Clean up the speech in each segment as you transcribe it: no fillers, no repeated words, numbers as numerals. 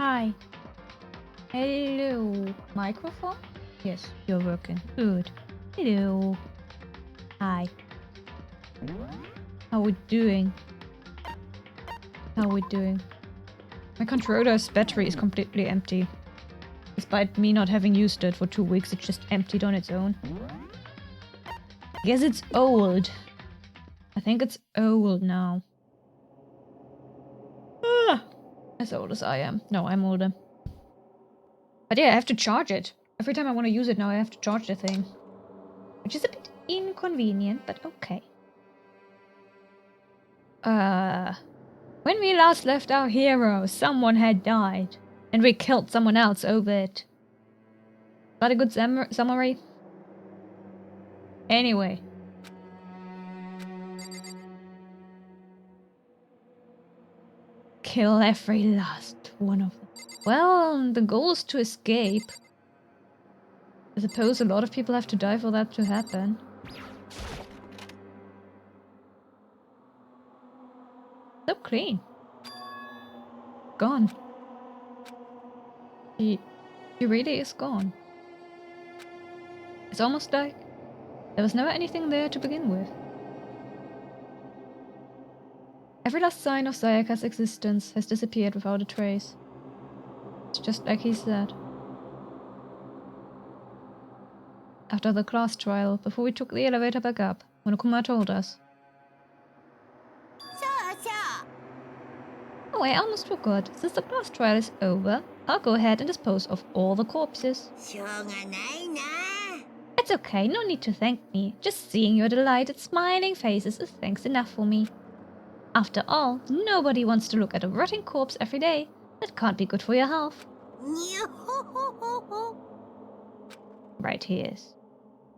Hi. Hello. Microphone? Yes, you're working. Good. Hello. Hi. How we doing? How we doing? My controller's battery is completely empty. Despite me not having used it for 2 weeks, it's just emptied on its own. I guess it's old. I think it's old now. Ah, as old as I am. No, I'm older. But yeah, I have to charge it. Every time I want to use it now, I have to charge the thing. Which is a bit inconvenient, but okay. When we last left our hero, someone had died. And we killed someone else over it. Not a good summary? Anyway. Kill every last one of them. Well, the goal is to escape. I suppose a lot of people have to die for that to happen. So clean. Gone. He really is gone. It's almost like there was never anything there to begin with. Every last sign of Sayaka's existence has disappeared without a trace. It's just like he said. After the class trial, before we took the elevator back up, Monokuma told us. Oh, I almost forgot. Since the class trial is over, I'll go ahead and dispose of all the corpses. It's okay, no need to thank me. Just seeing your delighted, smiling faces is thanks enough for me. After all, nobody wants to look at a rotting corpse every day. That can't be good for your health. Right he is.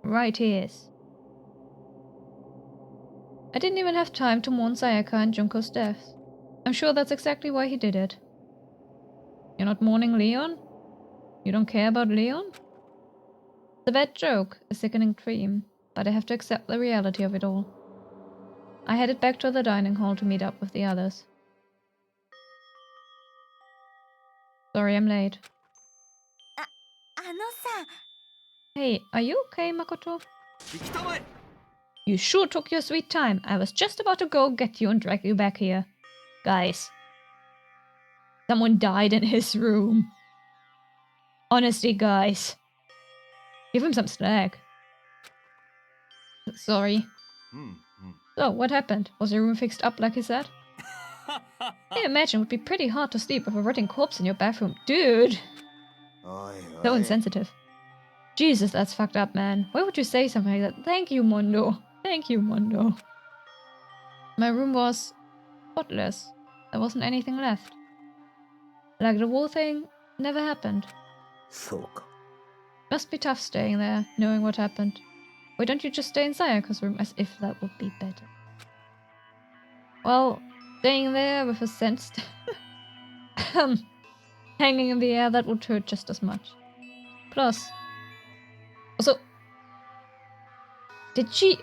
Right he is. I didn't even have time to mourn Sayaka and Junko's deaths. I'm sure that's exactly why he did it. You're not mourning Leon? You don't care about Leon? It's a bad joke, a sickening dream, but I have to accept the reality of it all. I headed back to the dining hall to meet up with the others. Sorry I'm late. Hey, are you okay, Makoto? You sure took your sweet time. I was just about to go get you and drag you back here. Guys. Someone died in his room. Honestly, guys. Give him some slack. Sorry. So, what happened? Was your room fixed up like he said? I imagine it would be pretty hard to sleep with a rotting corpse in your bathroom. Dude! So insensitive. Jesus, that's fucked up, man. Why would you say something like that? Thank you, Mondo. Thank you, Mondo. My room was spotless. There wasn't anything left. Like the whole thing never happened. Must be tough staying there, knowing what happened. Why don't you just stay in Sayaka's room, as if that would be better? Well, staying there with a scent hanging in the air, that would hurt just as much. Plus, also, did she...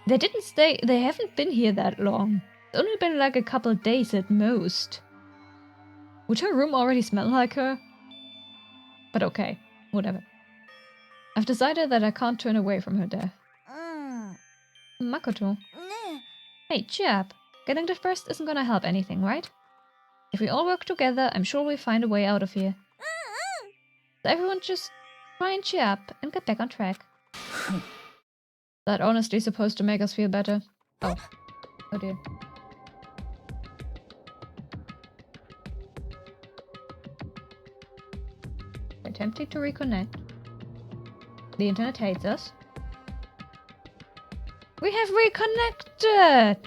They haven't been here that long. It's only been like a couple days at most. Would her room already smell like her? But okay, whatever. I've decided that I can't turn away from her death. Makoto. Hey, cheer up. Getting depressed isn't gonna help anything, right? If we all work together, I'm sure we'll find a way out of here. So everyone just try and cheer up and get back on track. That honestly supposed to make us feel better. Oh. Oh dear. Attempting to reconnect. The internet hates us. We have reconnected!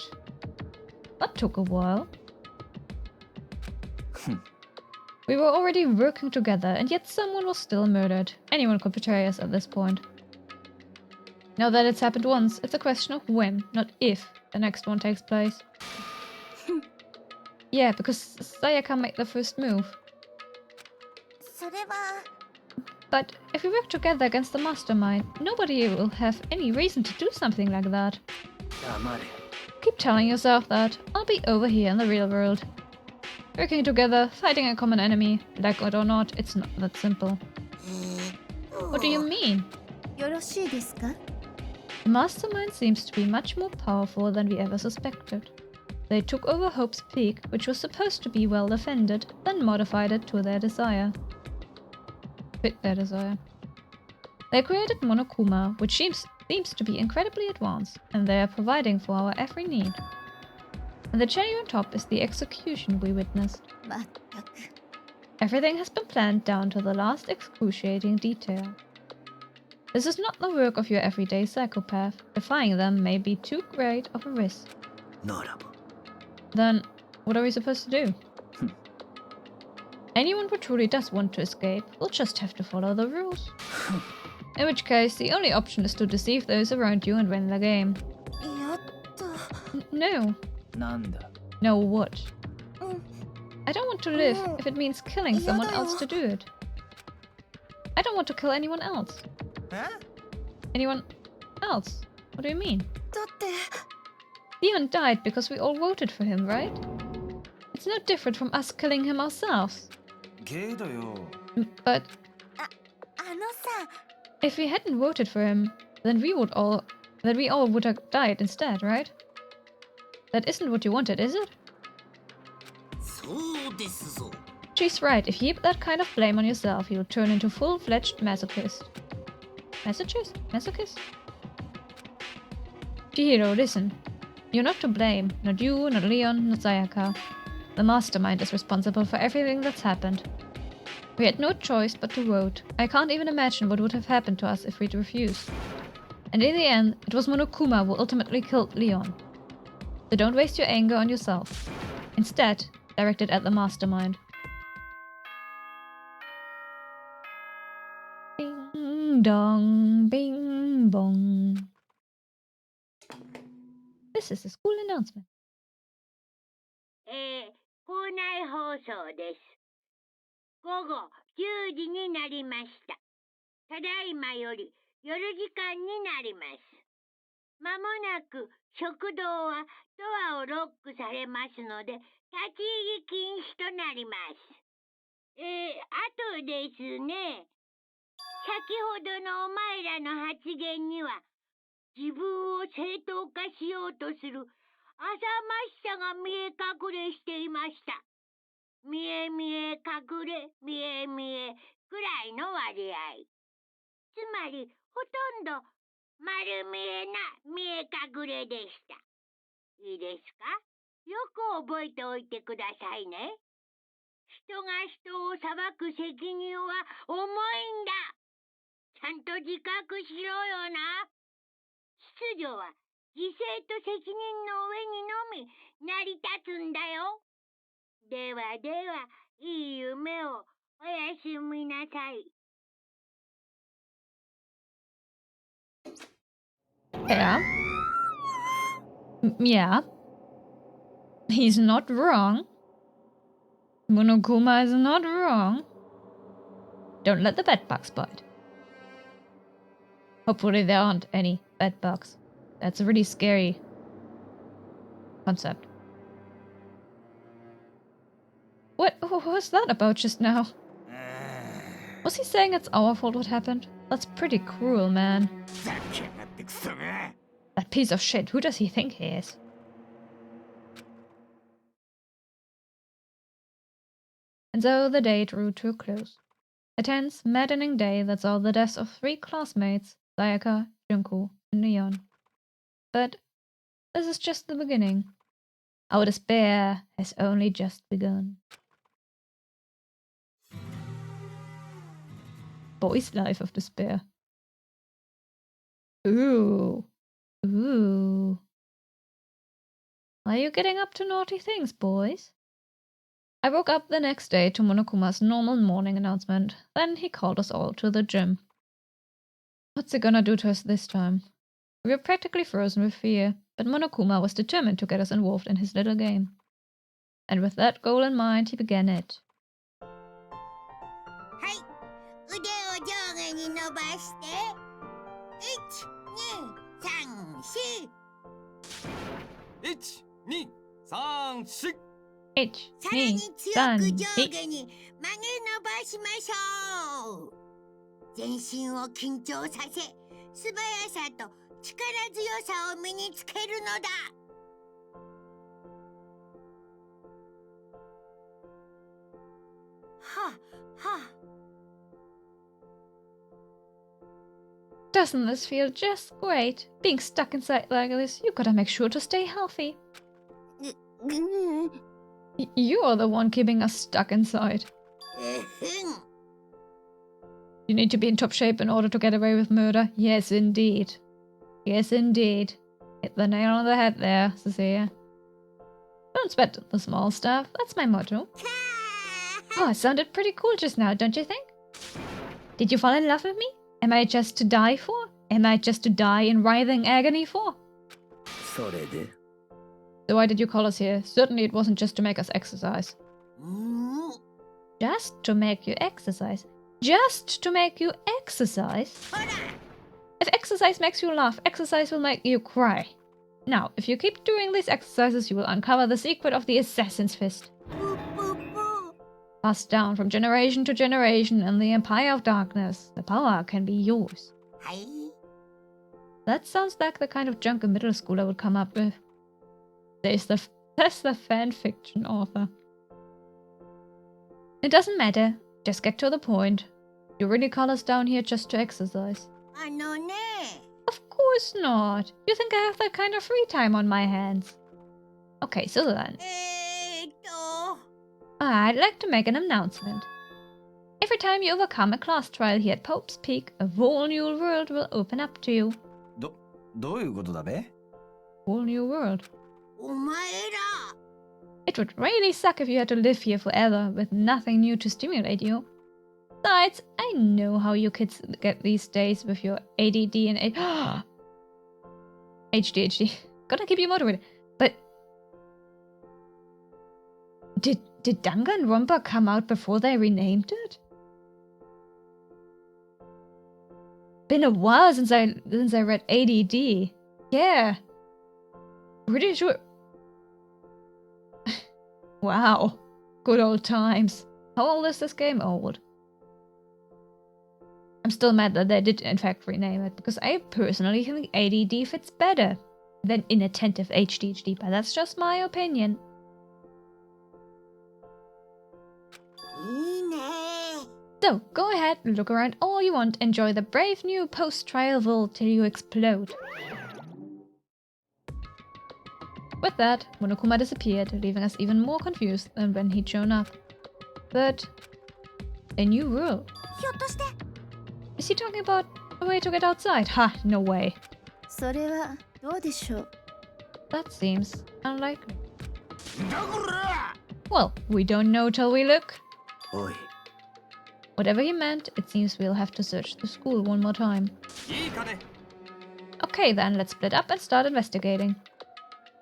That took a while. We were already working together, and yet someone was still murdered. Anyone could betray us at this point. Now that it's happened once, it's a question of when, not if, the next one takes place. Yeah, because Sayaka made the first move. But if we work together against the mastermind, nobody will have any reason to do something like that. Keep telling yourself that. I'll be over here in the real world. Working together, fighting a common enemy. Like it or not, it's not that simple. What do you mean? The mastermind seems to be much more powerful than we ever suspected. They took over Hope's Peak, which was supposed to be well defended, then modified it to their desire. Fit their desire. They created Monokuma, which seems to be incredibly advanced, and they are providing for our every need. And the cherry on top is the execution we witnessed. Everything has been planned down to the last excruciating detail. This is not the work of your everyday psychopath. Defying them may be too great of a risk. Then, what are we supposed to do? Anyone who truly does want to escape will just have to follow the rules. In which case, the only option is to deceive those around you and win the game. No. No what? I don't want to live if it means killing someone else to do it. I don't want to kill anyone else. Anyone else? What do you mean? Leon died because we all voted for him, right? It's no different from us killing him ourselves. But if we hadn't voted for him, then we all would have died instead, right? That isn't what you wanted, is it? She's right. If you heap that kind of blame on yourself, you'll turn into full-fledged masochist. Masochist? Masochist? Chihiro, listen. You're not to blame. Not you, not Leon, not Sayaka. The mastermind is responsible for everything that's happened. We had no choice but to vote. I can't even imagine what would have happened to us if we'd refused. And in the end, it was Monokuma who ultimately killed Leon. So don't waste your anger on yourself. Instead, direct it at the mastermind. Bing dong, bing bong. This is a school announcement. 校内放送です。午後10時になりました。ただいまより夜時間になります。まもなく食堂はドアをロックされますので、立ち入り禁止となります。あとですね、先ほどのお前らの発言には、自分を正当化しようとする浅ましさが見え隠れしていました。見え見え隠れ、見え見えくらいの割合。つまり、ほとんど丸見えな見え隠れでした。いいですか？よく覚えておいてくださいね。人が人を裁く責任は重いんだ。ちゃんと自覚しろよな。秩序は犠牲と責任の上にのみ成り立つんだよ。ではでは、いい夢をおやすみなさい。Yeah. Yeah. He's not wrong. Monokuma is not wrong. Don't let the bedbugs bite. Hopefully there aren't any bedbugs. That's a really scary concept. What was that about just now? Was he saying it's our fault what happened? That's pretty cruel, man. That piece of shit, who does he think he is? And so the day drew to a close. A tense, maddening day that saw the deaths of 3 classmates, Sayaka, Junko, and Leon. But this is just the beginning. Our despair has only just begun. Boy's life of despair. Ooh. Ooh. Are you getting up to naughty things, boys? I woke up the next day to Monokuma's normal morning announcement. Then he called us all to the gym. What's he gonna do to us this time? We were practically frozen with fear, but Monokuma was determined to get us involved in his little game. And with that goal in mind, he began it. はい、腕を上下に伸ばして、1、2、3、4。1、2、3、4。1、さらに2、強く3、上2。下に曲げ伸ばしましょう。全身を緊張させ、素早さと力強さを身につけるのだ。はは。Doesn't this feel just great? Being stuck inside like this, you gotta make sure to stay healthy. You are the one keeping us stuck inside. You need to be in top shape in order to get away with murder. Yes, indeed. Yes, indeed. Hit the nail on the head there, Cecilia. Don't sweat the small stuff. That's my motto. Oh, it sounded pretty cool just now, don't you think? Did you fall in love with me? Am I just to die for? Am I just to die in writhing agony for? So why did you call us here? Certainly it wasn't just to make us exercise. Just to make you exercise? Just to make you exercise? If exercise makes you laugh, exercise will make you cry. Now, if you keep doing these exercises, you will uncover the secret of the Assassin's Fist. Passed down from generation to generation in the Empire of Darkness, the power can be yours. That sounds like the kind of junk a middle schooler would come up with. Says the fanfiction author. It doesn't matter. Just get to the point. You really call us down here just to exercise? Of course not. You think I have that kind of free time on my hands? Okay, so then. I'd like to make an announcement. Every time you overcome a class trial here at Pope's Peak, a whole new world will open up to you. Whole new world. It would really suck if you had to live here forever with nothing new to stimulate you. Besides, I know how you kids get these days with your ADD and HDHD. Gotta keep you motivated. But did Danganronpa come out before they renamed it? Been a while since I read ADD. Yeah. Pretty sure. Wow. Good old times. How old is this game? Old. I'm still mad that they did in fact rename it, because I personally think ADD fits better than inattentive HDHD, but that's just my opinion. So, go ahead, look around all you want, enjoy the brave new post-trial world till you explode. With that, Monokuma disappeared, leaving us even more confused than when he'd shown up. But a new world. Is he talking about a way to get outside? Ha, no way. That seems unlikely. Well, we don't know till we look. Whatever he meant, it seems we'll have to search the school one more time. Okay then, let's split up and start investigating.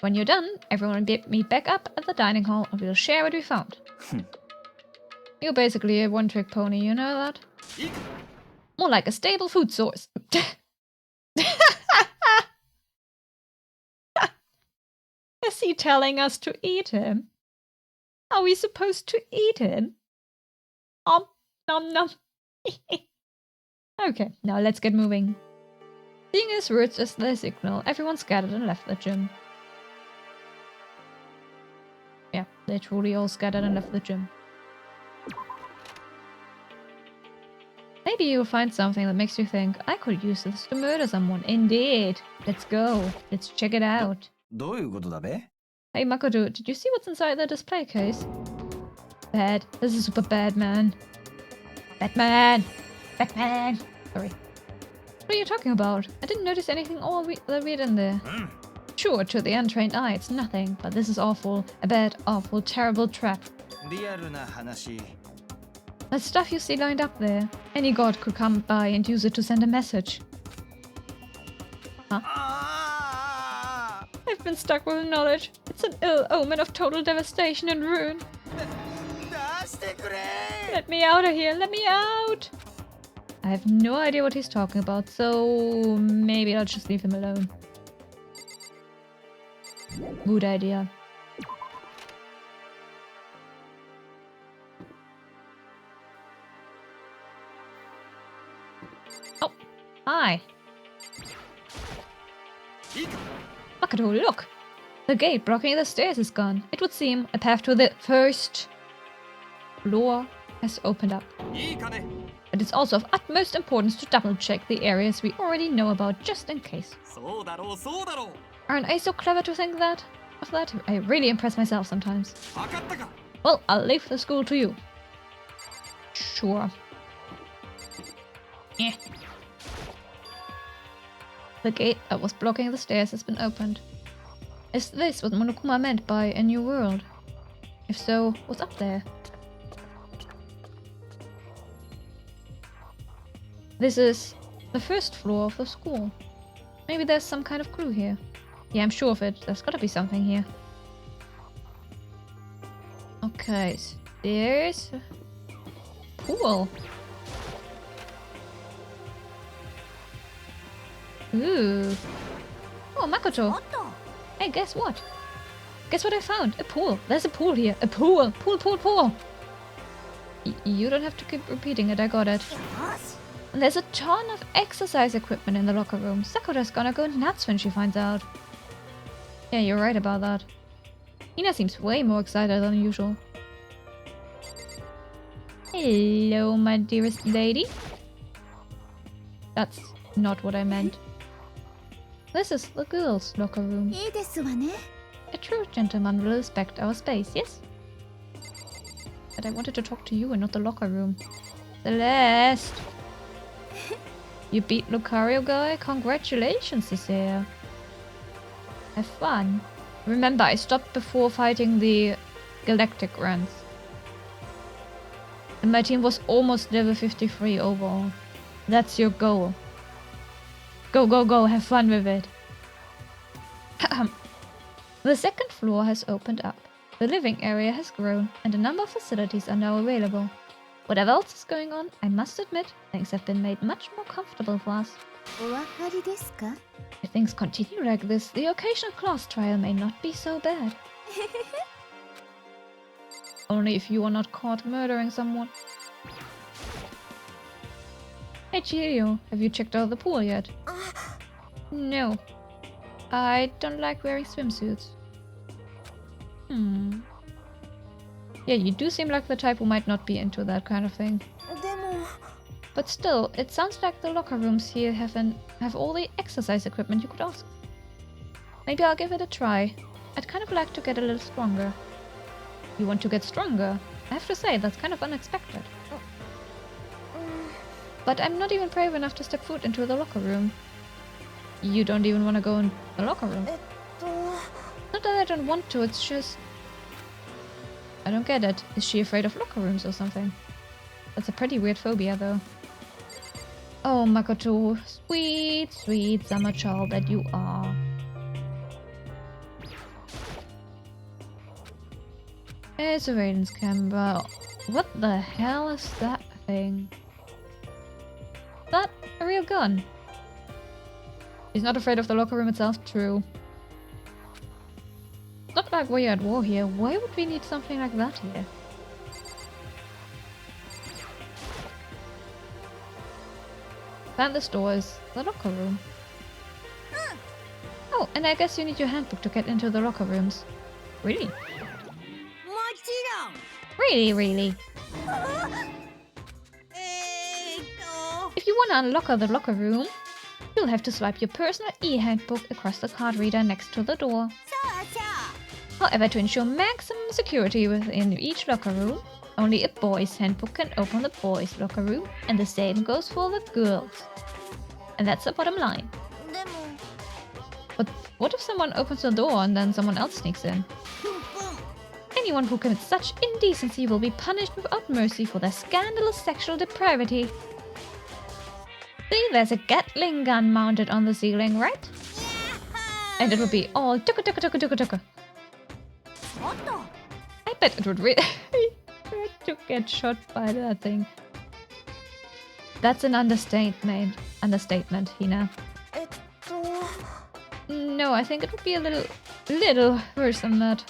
When you're done, everyone meet back up at the dining hall and we'll share what we found. You're basically a one-trick pony, you know that? More like a stable food source. Is he telling us to eat him? Are we supposed to eat him? Nom nom. Okay, now let's get moving. Seeing his words as their signal, everyone scattered and left the gym. Yeah, they truly all scattered and left the gym. Maybe you'll find something that makes you think, I could use this to murder someone. Indeed. Let's go. Let's check it out. Hey Makoto, did you see what's inside the display case? Bad. This is super bad, man. Batman! Batman! Sorry. What are you talking about? I didn't notice anything weird in there. Sure, to the untrained eye, it's nothing, but this is awful. A bad, awful, terrible trap. The stuff you see lined up there. Any god could come by and use it to send a message. Huh? I've been stuck with knowledge. It's an ill omen of total devastation and ruin. Let me out of here, let me out! I have no idea what he's talking about, so maybe I'll just leave him alone. Good idea. Oh, hi. Makoto, look! The gate blocking the stairs is gone. It would seem a path to the first floor has opened up. But it's also of utmost importance to double-check the areas we already know about, just in case. Aren't I so clever to think of that? I really impress myself sometimes. Well, I'll leave the school to you. Sure. Eh. The gate that was blocking the stairs has been opened. Is this what Monokuma meant by a new world? If so, what's up there? This is the first floor of the school. Maybe there's some kind of clue here. Yeah, I'm sure of it. There's gotta be something here. Okay, stairs. Pool. Ooh. Oh, Makoto. Hey, guess what? Guess what I found? A pool. There's a pool here. A pool. Pool, pool, pool. You don't have to keep repeating it. I got it. And there's a ton of exercise equipment in the locker room. Sakura's gonna go nuts when she finds out. Yeah, you're right about that. Hina seems way more excited than usual. Hello, my dearest lady. That's not what I meant. This is the girls' locker room. A true gentleman will respect our space, yes? But I wanted to talk to you and not the locker room. Celeste! You beat Lucario guy? Congratulations, Cesare. Have fun. Remember, I stopped before fighting the Galactic Runs. And my team was almost level 53 overall. That's your goal. Go, go, go, have fun with it. The second floor has opened up. The living area has grown, and a number of facilities are now available. Whatever else is going on, I must admit, things have been made much more comfortable for us. If things continue like this, the occasional class trial may not be so bad. Only if you are not caught murdering someone. Hey Chihiro, have you checked out the pool yet? No. I don't like wearing swimsuits. Yeah, you do seem like the type who might not be into that kind of thing. But still, it sounds like the locker rooms here have all the exercise equipment you could ask. Maybe I'll give it a try. I'd kind of like to get a little stronger. You want to get stronger? I have to say, that's kind of unexpected. But I'm not even brave enough to step foot into the locker room. You don't even want to go in the locker room. Not that I don't want to, it's just... I don't get it. Is she afraid of locker rooms or something? That's a pretty weird phobia, though. Oh, Makoto. Sweet, sweet summer child that you are. A surveillance camera. What the hell is that thing? Is that a real gun? She's not afraid of the locker room itself, true. Not like we're at war here. Why would we need something like that here? Behind this door is the locker room. Oh, and I guess you need your handbook to get into the locker rooms. Really? Really, really? If you want to unlock the locker room, you'll have to swipe your personal e-handbook across the card reader next to the door. However, to ensure maximum security within each locker room, only a boy's handbook can open the boys' locker room, and the same goes for the girls. And that's the bottom line. But what if someone opens the door and then someone else sneaks in? Anyone who commits such indecency will be punished without mercy for their scandalous sexual depravity. See, there's a Gatling gun mounted on the ceiling, right? And it would be all tuka tuka tuka tuka tuka. I bet it would really hurt to get shot by that thing. That's an understatement. Understatement, Hina. No, I think it would be a little worse than that.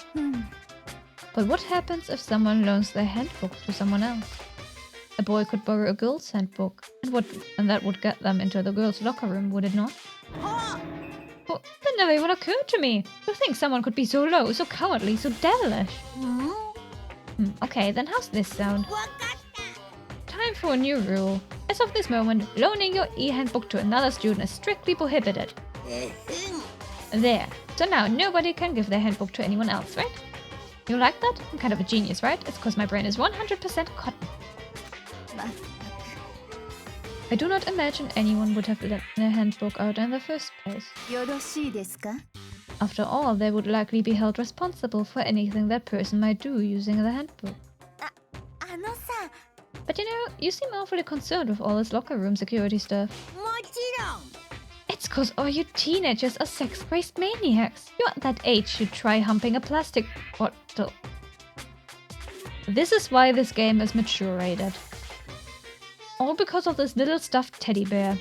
But what happens if someone loans their handbook to someone else? A boy could borrow a girl's handbook, and that would get them into the girls' locker room, would it not? Well, that never even occurred to me. To think someone could be so low, so cowardly, so devilish. Okay, then how's this sound? Time for a new rule. As of this moment, loaning your e-handbook to another student is strictly prohibited. There. So now nobody can give their handbook to anyone else, right? You like that? I'm kind of a genius, right? It's because my brain is 100% cotton. I do not imagine anyone would have let their handbook out in the first place. After all, they would likely be held responsible for anything that person might do using the handbook. But you know, you seem awfully concerned with all this locker room security stuff. It's cause all you teenagers are sex-crazed maniacs. You're at that age you'd try humping a plastic bottle. This is why this game is mature rated. All because of this little stuffed teddy bear.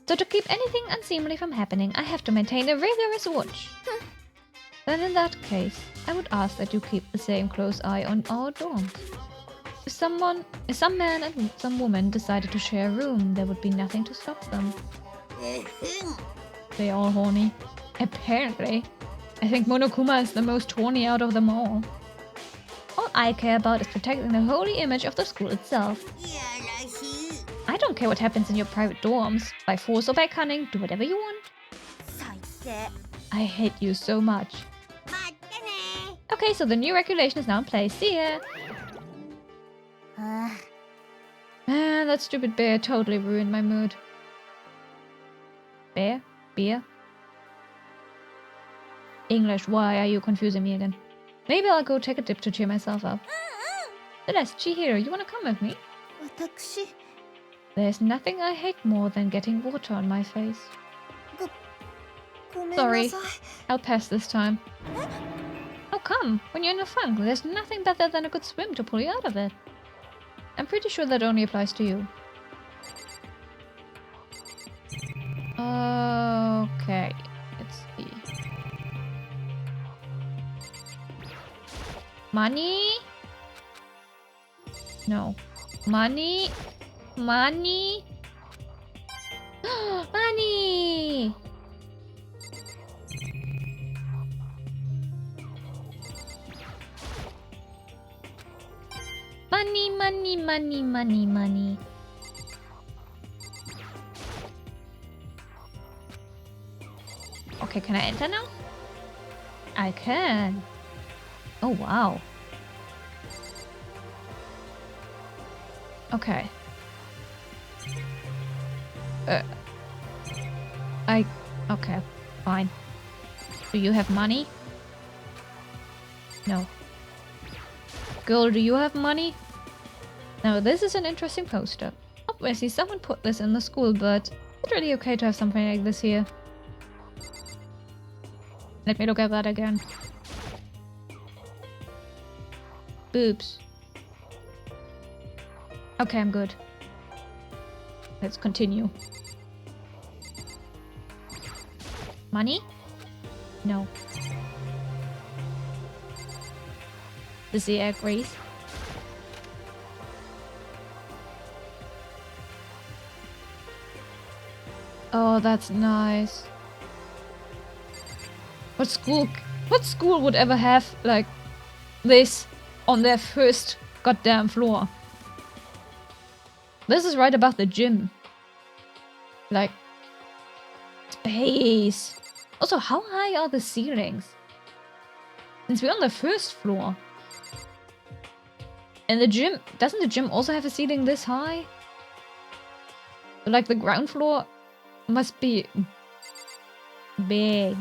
So to keep anything unseemly from happening, I have to maintain a rigorous watch. Then in that case, I would ask that you keep the same close eye on our dorms. If some man and some woman decided to share a room, there would be nothing to stop them. They all horny. Apparently. I think Monokuma is the most horny out of them all. All I care about is protecting the holy image of the school itself. I don't care what happens in your private dorms. By force or by cunning, do whatever you want. I hate you so much. Okay, so the new regulation is now in place. See ya! Man, that stupid bear totally ruined my mood. Bear? Beer? English, why are you confusing me again? Maybe I'll go take a dip to cheer myself up. Celeste, Chihiro, you wanna come with me? There's nothing I hate more than getting water on my face. Sorry, I'll pass this time. Oh come, when you're in a funk, there's nothing better than a good swim to pull you out of it. I'm pretty sure that only applies to you. Okay, let's see. Money? No. Money? Money? Money! Money, money, money, money, money. Okay, can I enter now? I can. Oh, wow. Okay. Okay, fine. Do you have money? No. Girl, do you have money? Now, this is an interesting poster. Obviously, someone put this in the school, but it's really okay to have something like this here. Let me look at that again. Boobs. Okay, I'm good. Let's continue. Money? No. Does the egg raise? Oh, that's nice. What school would ever have, like, this on their first goddamn floor? This is right above the gym. Like, space. Also, how high are the ceilings? Since we're on the first floor. And the gym, doesn't the gym also have a ceiling this high? Like, the ground floor must be big.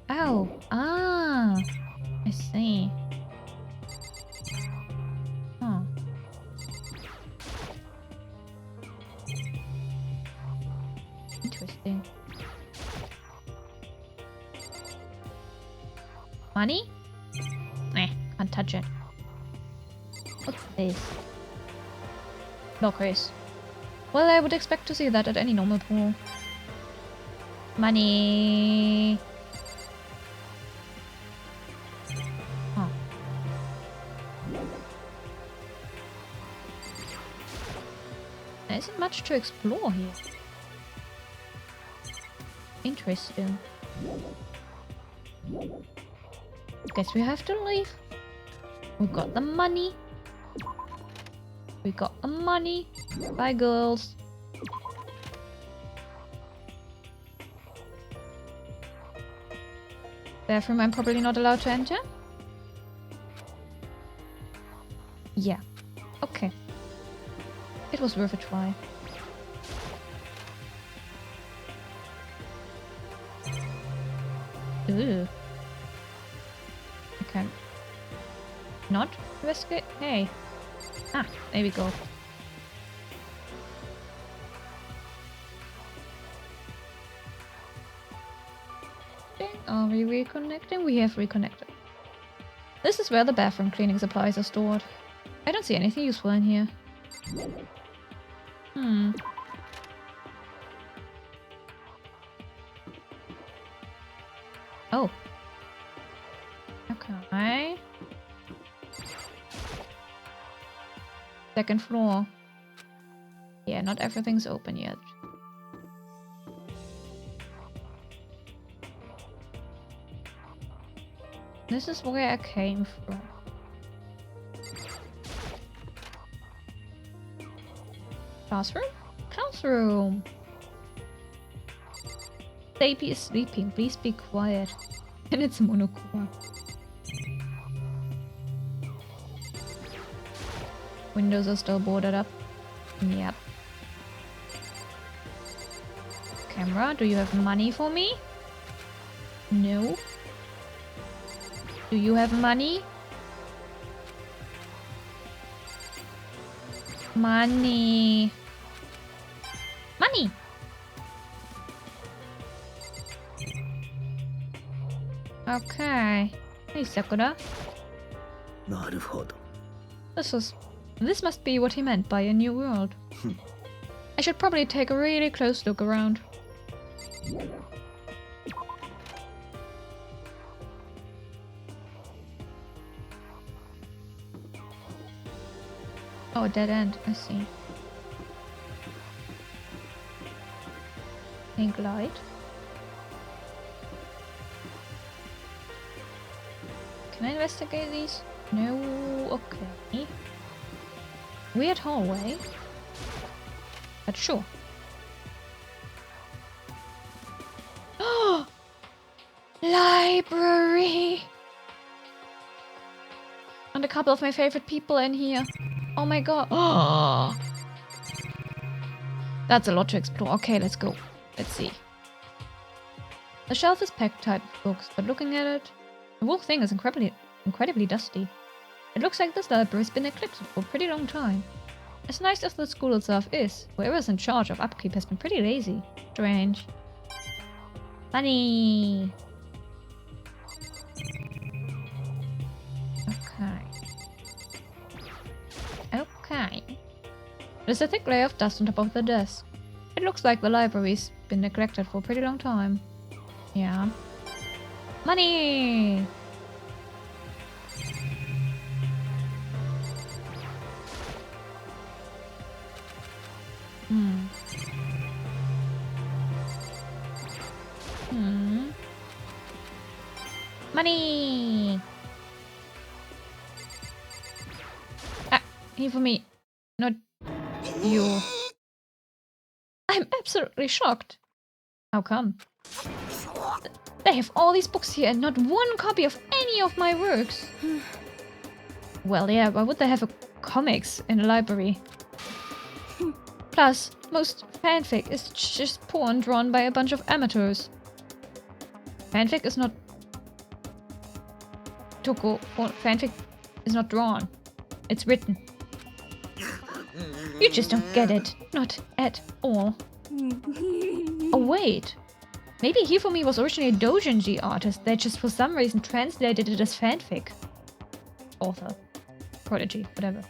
Oh, ah, I see. Huh. Interesting. Money? Eh, can't touch it. What's this? Lockers. Well, I would expect to see that at any normal pool. Money. Huh. isn't much to explore here. Interesting. Guess we have to leave. We got the money. We got the money. Bye, girls. Bathroom I'm probably not allowed to enter? Yeah. Okay. It was worth a try. Ooh. I can not investigate? Hey. Ah, there we go. Are we reconnecting? We have reconnected. This is where the bathroom cleaning supplies are stored. I don't see anything useful in here. Oh. Okay. Second floor. Yeah, not everything's open yet. This is where I came from. Classroom? Classroom! Baby is sleeping. Please be quiet. And it's Monokuma. Windows are still boarded up. Yep. Camera, do you have money for me? No. Do you have money? Money. Money! Okay. Hey, Sakura. This must be what he meant by a new world. I should probably take a really close look around. Oh, dead end. I see. Pink light. Can I investigate these? No. Okay. Weird hallway. But sure. Oh! Library! And a couple of my favorite people in here. Oh my god. Oh! That's a lot to explore. Okay, let's go. Let's see. The shelf is packed tight with books, but looking at it, the whole thing is incredibly dusty. It looks like this library's been neglected for a pretty long time. As nice as the school itself is, whoever's in charge of upkeep has been pretty lazy. Strange. Money! Okay. Okay. There's a thick layer of dust on top of the desk. It looks like the library's been neglected for a pretty long time. Yeah. Money! Money! Ah, here for me. Not you. I'm absolutely shocked. How come? They have all these books here and not one copy of any of my works. Well, yeah, why would they have comics in a library? Plus, most fanfic is just porn drawn by a bunch of amateurs. Fanfic is not... Toko, fanfic is not drawn. It's written. You just don't get it. Not at all. Oh, wait. Maybe Hifumi was originally a doujinshi artist. They just for some reason translated it as fanfic. Author. Prodigy. Whatever.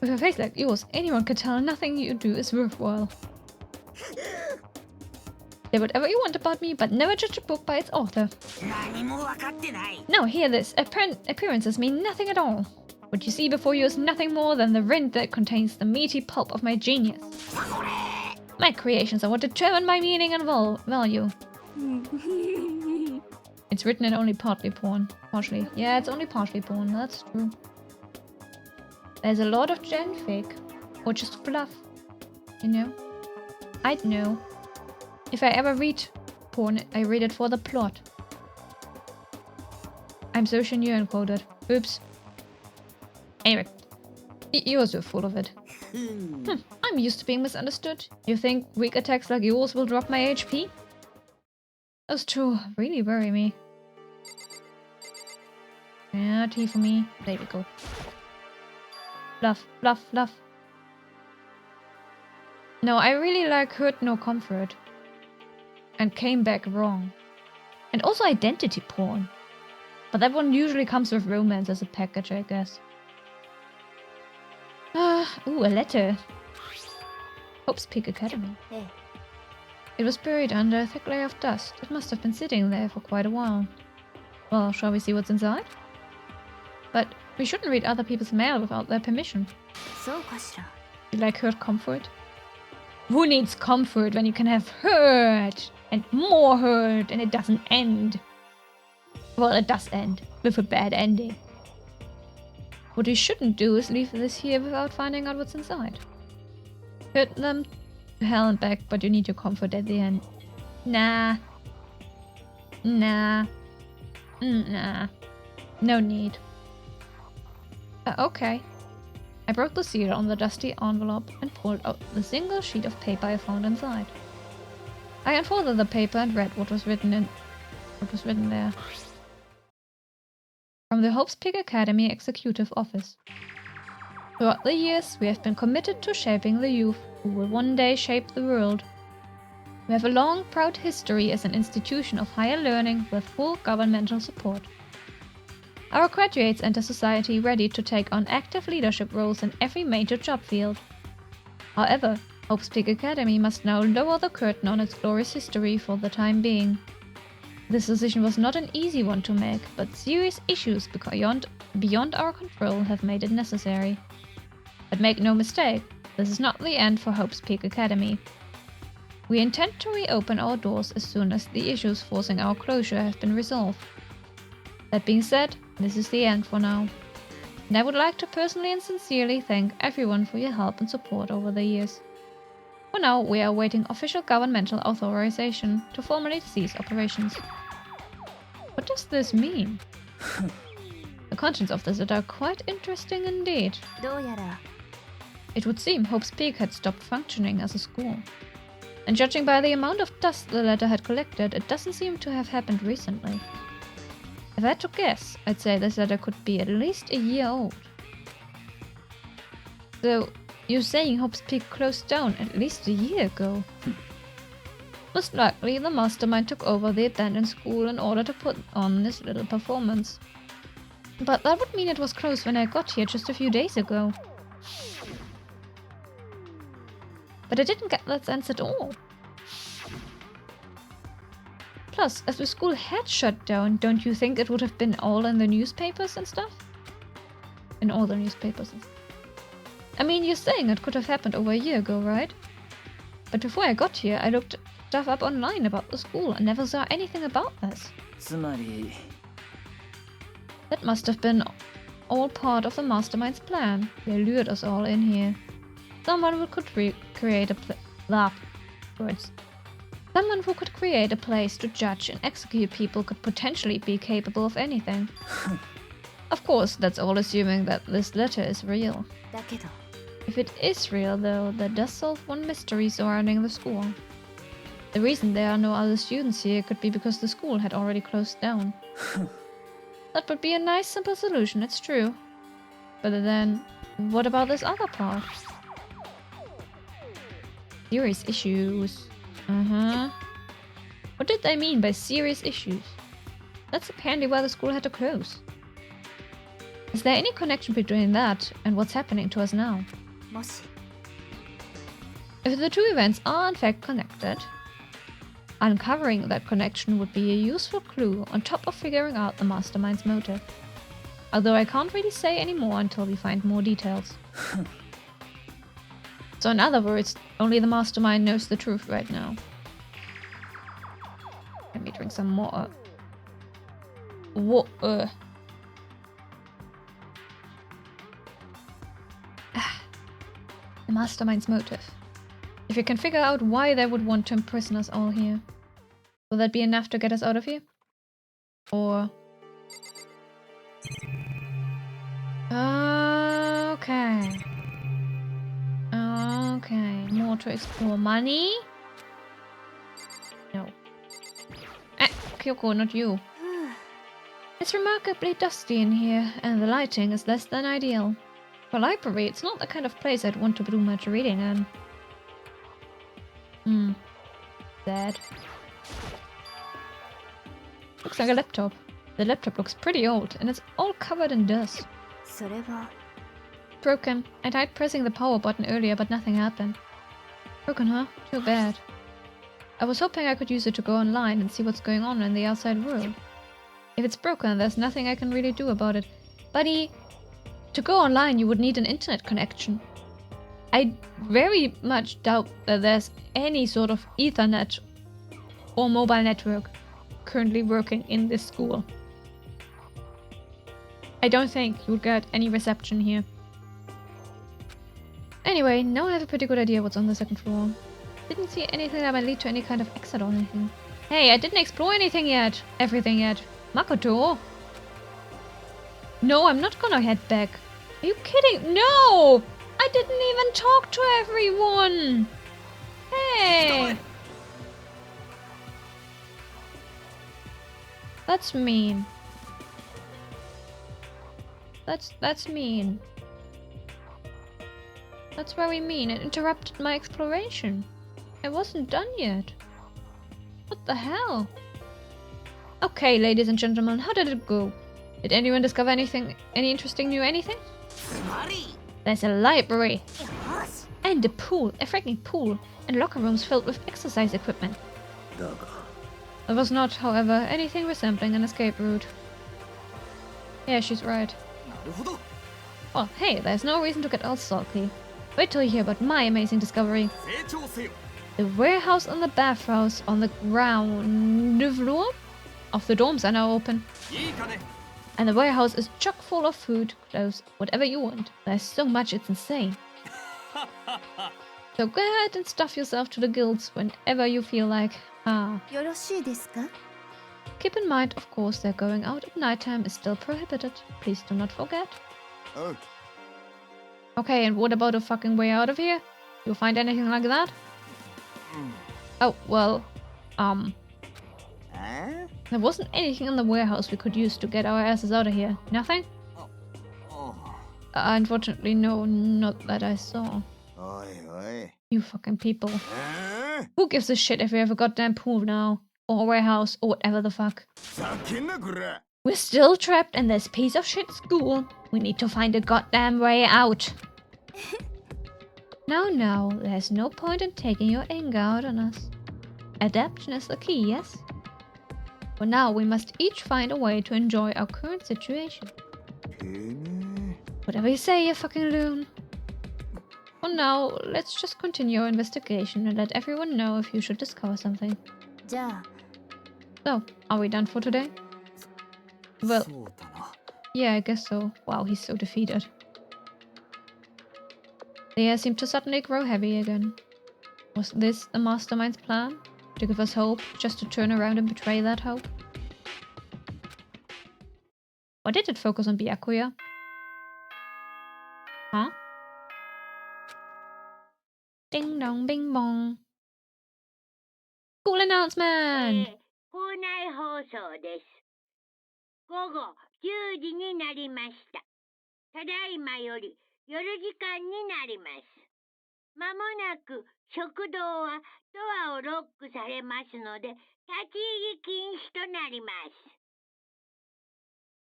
With a face like yours, anyone could tell nothing you do is worthwhile. Say whatever you want about me, but never judge a book by its author. No, hear this. Appearances mean nothing at all. What you see before you is nothing more than the rind that contains the meaty pulp of my genius. My creations are what determine my meaning and value. It's written in only partly porn. Partially. Yeah, it's only partially porn, that's true. There's a lot of fanfic. Or just fluff. You know? I'd know. If I ever read porn, I read it for the plot. I'm so genuine quoted. Oops. Anyway. You're so full of it. I'm used to being misunderstood. You think weak attacks like yours will drop my HP? Those two really worry me. Yeah, tea for me. There we go. Fluff, fluff, fluff. No, I really like Hurt No Comfort. And Came Back Wrong. And also identity porn. But that one usually comes with romance as a package, I guess. Ooh, a letter. Hope's Peak Academy. It was buried under a thick layer of dust. It must have been sitting there for quite a while. Well, shall we see what's inside? But we shouldn't read other people's mail without their permission. You like hurt comfort? Who needs comfort when you can have hurt? And more hurt, and it doesn't end. Well, it does end, with a bad ending. What you shouldn't do is leave this here without finding out what's inside. Hurt them to hell and back, but you need your comfort at the end. Nah. Nah. Nah. No need. Okay. I broke the seal on the dusty envelope and pulled out the single sheet of paper I found inside. I unfolded the paper and read what was written there. From the Hope's Peak Academy Executive Office. Throughout the years, we have been committed to shaping the youth who will one day shape the world. We have a long, proud history as an institution of higher learning with full governmental support. Our graduates enter society ready to take on active leadership roles in every major job field. However, Hope's Peak Academy must now lower the curtain on its glorious history for the time being. This decision was not an easy one to make, but serious issues beyond our control have made it necessary. But make no mistake, this is not the end for Hope's Peak Academy. We intend to reopen our doors as soon as the issues forcing our closure have been resolved. That being said, this is the end for now. And I would like to personally and sincerely thank everyone for your help and support over the years. For now, we are awaiting official governmental authorization to formally cease operations. What does this mean? The contents of this letter are quite interesting indeed. It would seem Hope's Peak had stopped functioning as a school. And judging by the amount of dust the letter had collected, it doesn't seem to have happened recently. If I had to guess, I'd say this letter could be at least a year old. So, you're saying Hope's Peak closed down at least a year ago? Most likely, the mastermind took over the abandoned school in order to put on this little performance. But that would mean it was closed when I got here just a few days ago. But I didn't get that sense at all. Plus, as the school had shut down, don't you think it would have been all in the newspapers and stuff? In all the newspapers and stuff. I mean, you're saying it could have happened over a year ago, right? But before I got here, I looked stuff up online about the school and never saw anything about this. That must have been all part of the mastermind's plan. They lured us all in here. Someone who could create a Someone who could create a place to judge and execute people could potentially be capable of anything. Of course, that's all assuming that this letter is real. If it is real, though, that does solve one mystery surrounding the school. The reason there are no other students here could be because the school had already closed down. That would be a nice, simple solution, it's true. But then, what about this other part? Serious issues. What did they mean by serious issues? That's apparently why the school had to close. Is there any connection between that and what's happening to us now? If the two events are in fact connected, uncovering that connection would be a useful clue on top of figuring out the mastermind's motive. Although I can't really say any more until we find more details. So in other words, only the mastermind knows the truth right now. Let me drink some more. Water. The mastermind's motive. If you can figure out why they would want to imprison us all here, will that be enough to get us out of here? Or... Okay. Okay, more to explore. Money? No. Kyoko, not you. It's remarkably dusty in here, and the lighting is less than ideal. For a library, it's not the kind of place I'd want to do much reading in. Sad. Looks like a laptop. The laptop looks pretty old, and it's all covered in dust. Broken. I tried pressing the power button earlier, but nothing happened. Broken, huh? Too bad. I was hoping I could use it to go online and see what's going on in the outside world. If it's broken, there's nothing I can really do about it. Buddy, to go online you would need an internet connection. I very much doubt that there's any sort of Ethernet or mobile network currently working in this school. I don't think you'll get any reception here. Anyway, now I have a pretty good idea what's on the second floor. Didn't see anything that might lead to any kind of exit or anything. Hey, I didn't explore anything yet. Everything yet. Makoto? No, I'm not gonna head back. Are you kidding? No! I didn't even talk to everyone! Hey! That's mean. That's mean. That's very mean. It interrupted my exploration. I wasn't done yet. What the hell? Okay, ladies and gentlemen, how did it go? Did anyone discover anything? Any interesting new anything? There's a library. And a pool. A freaking pool. And locker rooms filled with exercise equipment. There was not, however, anything resembling an escape route. Yeah, she's right. Well, hey, there's no reason to get all sulky. Wait till you hear about my amazing discovery. The warehouse and the bathhouse on the ground floor of the dorms are now open. And the warehouse is chock full of food, clothes, whatever you want. There's so much, it's insane. So go ahead and stuff yourself to the gills whenever you feel like. Keep in mind, of course, that going out at nighttime is still prohibited. Please do not forget. Oh. Okay, and what about a fucking way out of here? You find anything like that? Oh, well, there wasn't anything in the warehouse we could use to get our asses out of here. Nothing? Unfortunately, no, not that I saw. You fucking people. Who gives a shit if we have a goddamn pool now? Or a warehouse, or whatever the fuck. We're still trapped in this piece of shit school. We need to find a goddamn way out. Now, there's no point in taking your anger out on us. Adaptation is the key, yes? For now, we must each find a way to enjoy our current situation. Whatever you say, you fucking loon. For now, let's just continue our investigation and let everyone know if you should discover something. So, are we done for today? Well, yeah, I guess so. Wow, he's so defeated. The air seemed to suddenly grow heavy again. Was this the mastermind's plan? To give us hope, just to turn around and betray that hope? Or did it focus on Byakuya? Huh? Ding dong bing bong. Cool announcement! 校内放送です。午後10時になりました。ただいまより夜時間になります。まもなく食堂はドアをロックされますので、立ち入り禁止となります。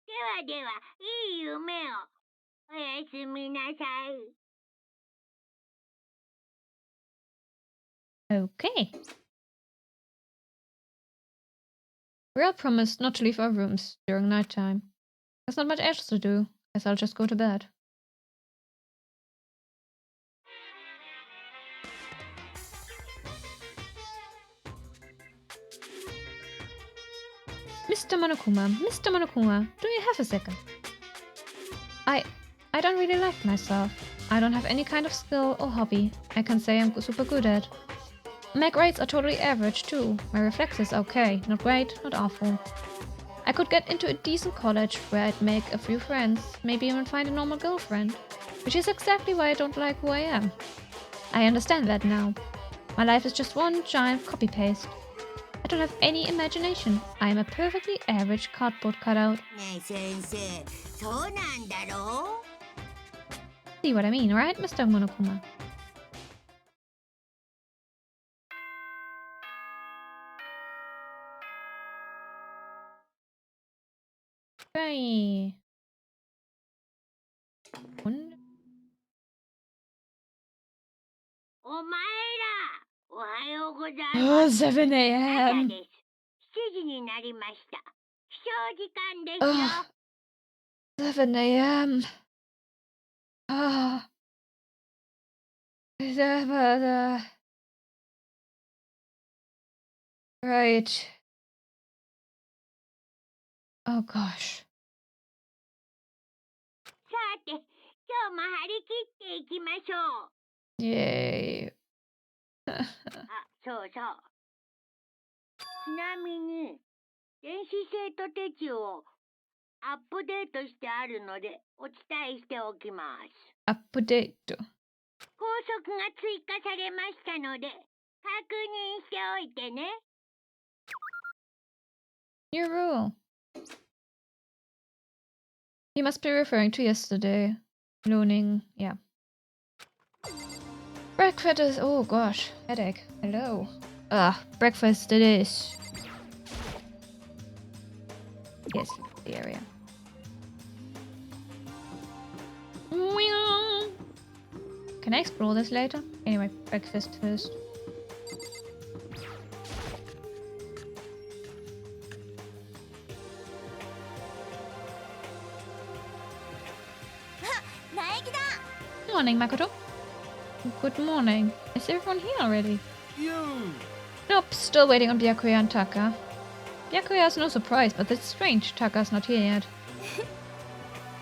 ではでは、いい夢を。おやすみなさい。Okay. We are promised not to leave our rooms during nighttime. There's not much else to do. Guess I'll just go to bed. Mr. Monokuma, do you have a second? I don't really like myself. I don't have any kind of skill or hobby I can say I'm super good at. My grades are totally average too. My reflexes okay, not great, not awful. I could get into a decent college where I'd make a few friends, maybe even find a normal girlfriend. Which is exactly why I don't like who I am. I understand that now. My life is just one giant copy-paste. I don't have any imagination. I am a perfectly average cardboard cutout. See what I mean, right, Mr. Monokuma? Right. Und? お前ら、おはようございま Oh, す。 7 朝 a.m. です。7時になりました。起床時間ですよ。 7 a.m. Ah. Right. Oh gosh. さて、今日も張り切っていきましょう。 Yay. あ、そうそう。ちなみに、電子生徒手帳をアップデートしてあるのでお伝えしておきます。 Update. 校則が追加されましたので、確認しておいてね。 New rule. He must be referring to yesterday. Loaning, yeah. Breakfast is. Oh gosh, headache. Hello. Breakfast it is. Yes, the area. Can I explore this later? Anyway, breakfast first. Morning, Makoto. Good morning. Is everyone here already? Nope, still waiting on Byakuya and Taka. Byakuya is no surprise, but it's strange Taka's not here yet.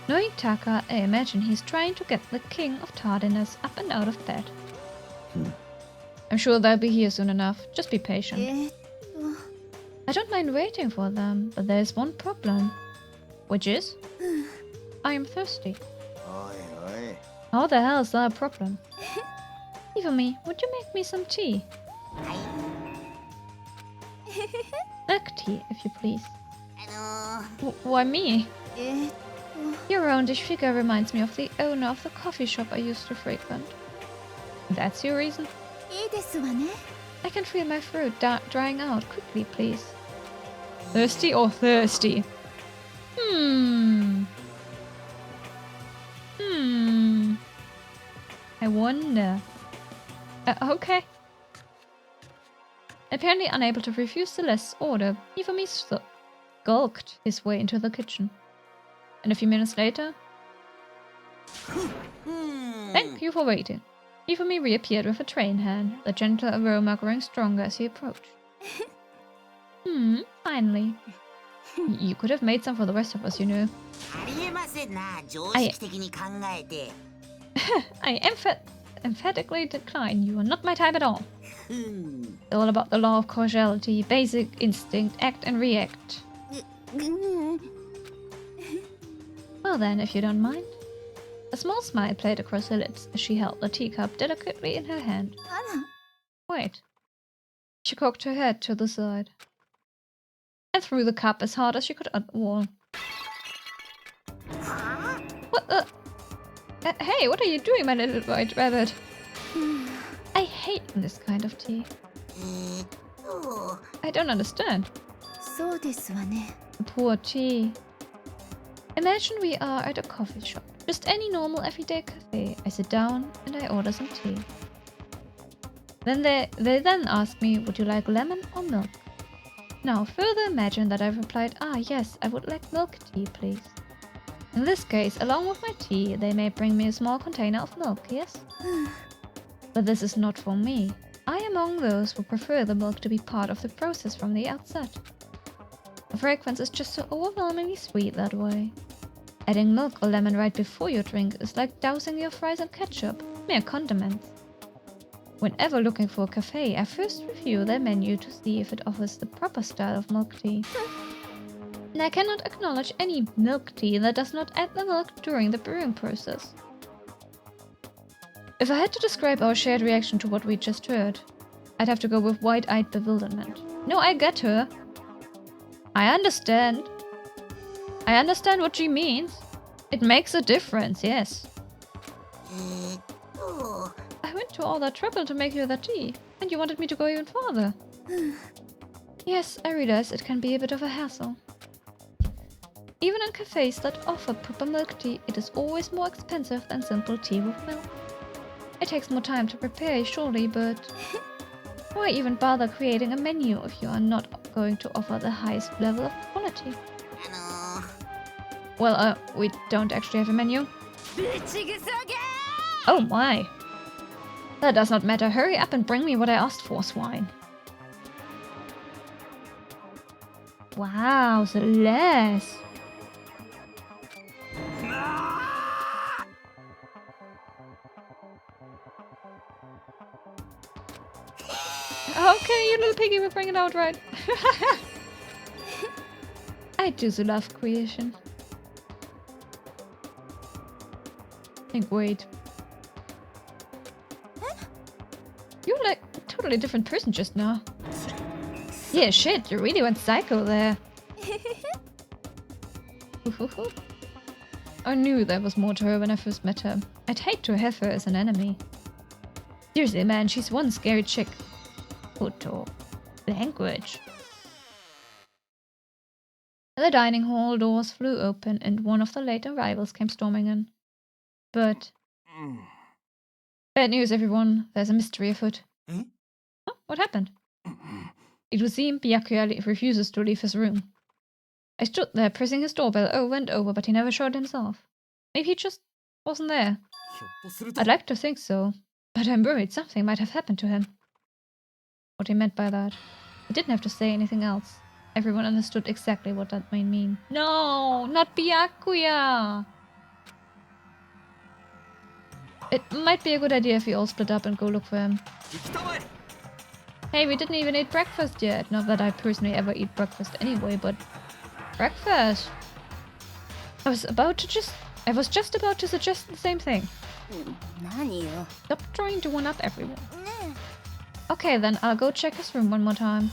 Knowing Taka, I imagine he's trying to get the king of tardiness up and out of bed. I'm sure they'll be here soon enough. Just be patient. I don't mind waiting for them, but there's one problem. Which is? I am thirsty. How the hell is that a problem? Ifumi, would you make me some tea? Milk tea, if you please. Why me? Your roundish figure reminds me of the owner of the coffee shop I used to frequent. That's your reason? I can feel my throat drying out. Quickly, please. Thirsty or thirsty? I wonder. Okay. Apparently unable to refuse Celeste's order, Ifumi skulked his way into the kitchen. And a few minutes later... Thank you for waiting. Ifumi reappeared with a tray in hand, the gentle aroma growing stronger as he approached. Finally. You could have made some for the rest of us, you know. I emphatically decline. You are not my type at all. It's all about the law of causality, basic instinct, act and react. Well then, if you don't mind. A small smile played across her lips as she held the teacup delicately in her hand. Wait. She cocked her head to the side and threw the cup as hard as she could at the wall. What the? Hey, what are you doing, my little white rabbit? I hate this kind of tea. I don't understand. Poor tea. Imagine we are at a coffee shop. Just any normal everyday cafe. I sit down and I order some tea. Then they then ask me, would you like lemon or milk? Now further imagine that I've replied, yes, I would like milk tea, please. In this case, along with my tea, they may bring me a small container of milk, yes? But this is not for me. I am among those who prefer the milk to be part of the process from the outset. The fragrance is just so overwhelmingly sweet that way. Adding milk or lemon right before your drink is like dousing your fries in ketchup, mere condiments. Whenever looking for a cafe, I first review their menu to see if it offers the proper style of milk tea. And I cannot acknowledge any milk tea that does not add the milk during the brewing process. If I had to describe our shared reaction to what we just heard, I'd have to go with wide-eyed bewilderment. No, I get her. I understand. I understand what she means. It makes a difference, yes. I went to all that trouble to make you that tea, and you wanted me to go even farther. Yes, I realize it can be a bit of a hassle. Even in cafes that offer proper milk tea, it is always more expensive than simple tea with milk. It takes more time to prepare, surely, but why even bother creating a menu if you are not going to offer the highest level of quality? Well, we don't actually have a menu. Oh my! That does not matter. Hurry up and bring me what I asked for, swine. Wow, Celeste! Okay, you little piggy will bring it out right. I do so love creation. Wait. You're like a totally different person just now. Yeah, shit, you really went psycho there. I knew there was more to her when I first met her. I'd hate to have her as an enemy. Seriously, man, she's one scary chick. Photo. Language. The dining hall doors flew open and one of the late arrivals came storming in. But... bad news, everyone. There's a mystery afoot. Oh, what happened? It would seem Byakuya refuses to leave his room. I stood there pressing his doorbell over and over, but he never showed himself. Maybe he just wasn't there. I'd like to think so, but I'm worried something might have happened to him. What he meant by that. He didn't have to say anything else. Everyone understood exactly what that might mean. No, not Byakuya! It might be a good idea if we all split up and go look for him. Hey, we didn't even eat breakfast yet. Not that I personally ever eat breakfast anyway, but... breakfast! I was just about to suggest the same thing. Stop trying to one-up everyone. Okay then, I'll go check his room one more time.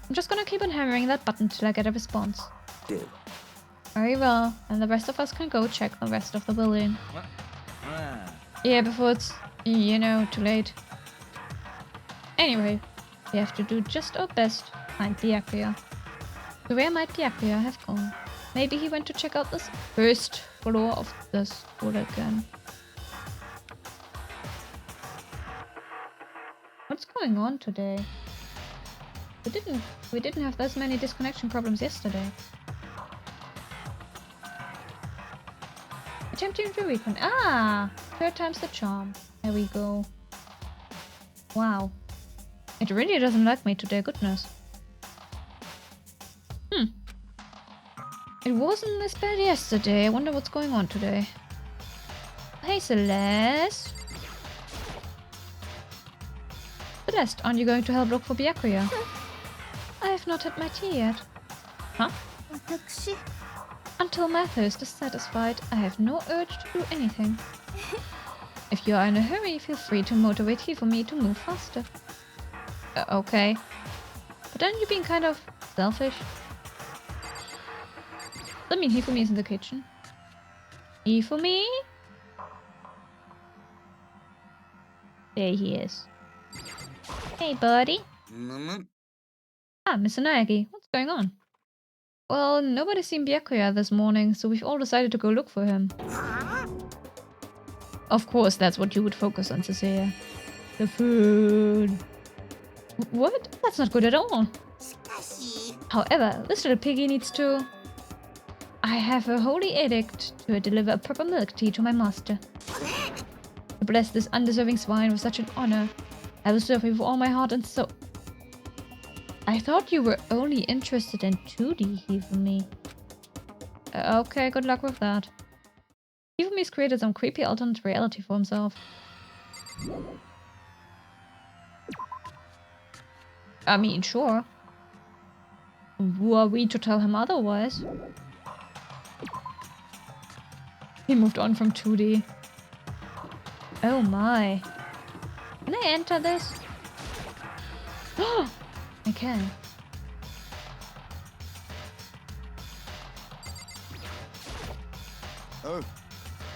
I'm just gonna keep on hammering that button till I get a response. Very well, and the rest of us can go check the rest of the building. Yeah, before it's, you know, too late. Anyway, we have to do just our best to find Byakuya. So where might Byakuya have gone? Maybe he went to check out this first floor of the school again. What's going on today? We didn't have this many disconnection problems yesterday. Attempting to recon. Ah! Third time's the charm. There we go. Wow. It really doesn't like me today, goodness. It wasn't this bad yesterday. I wonder what's going on today. Hey, Celeste. Celeste, aren't you going to help look for Byakuya? I have not had my tea yet. Huh? Until my thirst is satisfied, I have no urge to do anything. If you are in a hurry, feel free to motivate Hifumi to move faster. Okay. But aren't you being kind of selfish? I mean, Hifumi is in the kitchen. Hifumi? There he is. Hey, buddy. Ah, Mr. Naegi, what's going on? Well, nobody's seen Byakuya this morning, so we've all decided to go look for him. Of course, that's what you would focus on, Cecilia. The food. What? That's not good at all. However, this little piggy needs to... I have a holy edict to deliver a proper milk tea to my master. To bless this undeserving swine with such an honor, I will serve you with all my heart and soul. I thought you were only interested in 2D Hifumi. Okay, good luck with that. Hifumi's created some creepy alternate reality for himself. I mean, sure. Who are we to tell him otherwise? He moved on from 2D. Oh my. Can I enter this? Oh, I can. Oh.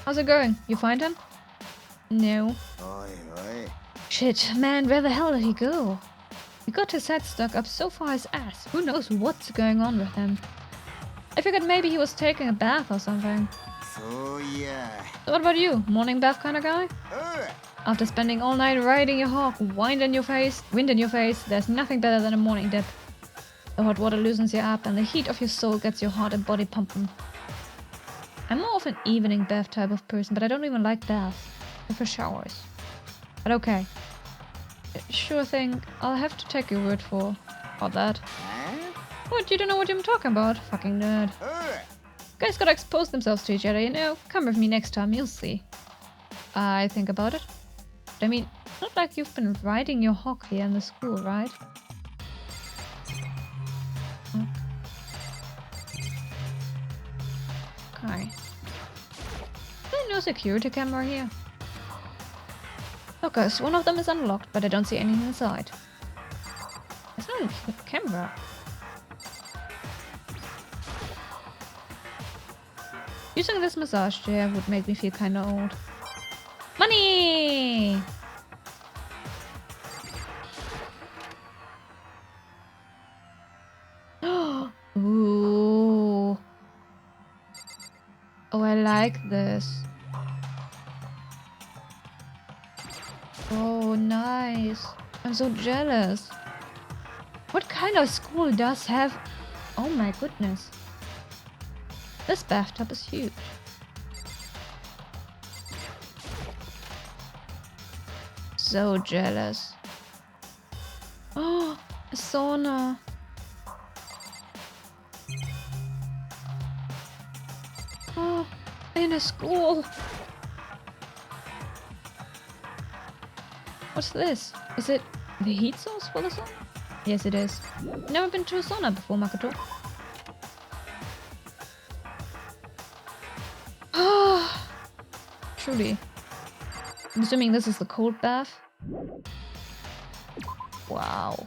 How's it going? You find him? No. Shit, man, where the hell did he go? He got his head stuck up so far his ass. Who knows what's going on with him? I figured maybe he was taking a bath or something. So yeah. So what about you? Morning bath kind of guy? After spending all night riding your hawk, wind in your face, there's nothing better than a morning dip. The hot water loosens you up and the heat of your soul gets your heart and body pumping. I'm more of an evening bath type of person, but I don't even like baths. I prefer showers. But okay. Sure thing, I'll have to take your word for that. What, you don't know what I'm talking about? Fucking nerd. Guys gotta expose themselves to each other, you know? Come with me next time, you'll see. I think about it. But I mean, it's not like you've been riding your hawk here in the school, right? Okay. There's no security camera here. Lockers, one of them is unlocked, but I don't see anything inside. There's no camera. Using this massage chair would make me feel kinda old. Money! Ooh. Oh, I like this. Oh, nice. I'm so jealous. What kind of school does have... Oh my goodness. This bathtub is huge. So jealous. Oh, a sauna. Oh, in a school. What's this? Is it the heat source for the sauna? Yes, it is. Never been to a sauna before, Makoto. Ah, truly. I'm assuming this is the cold bath. Wow.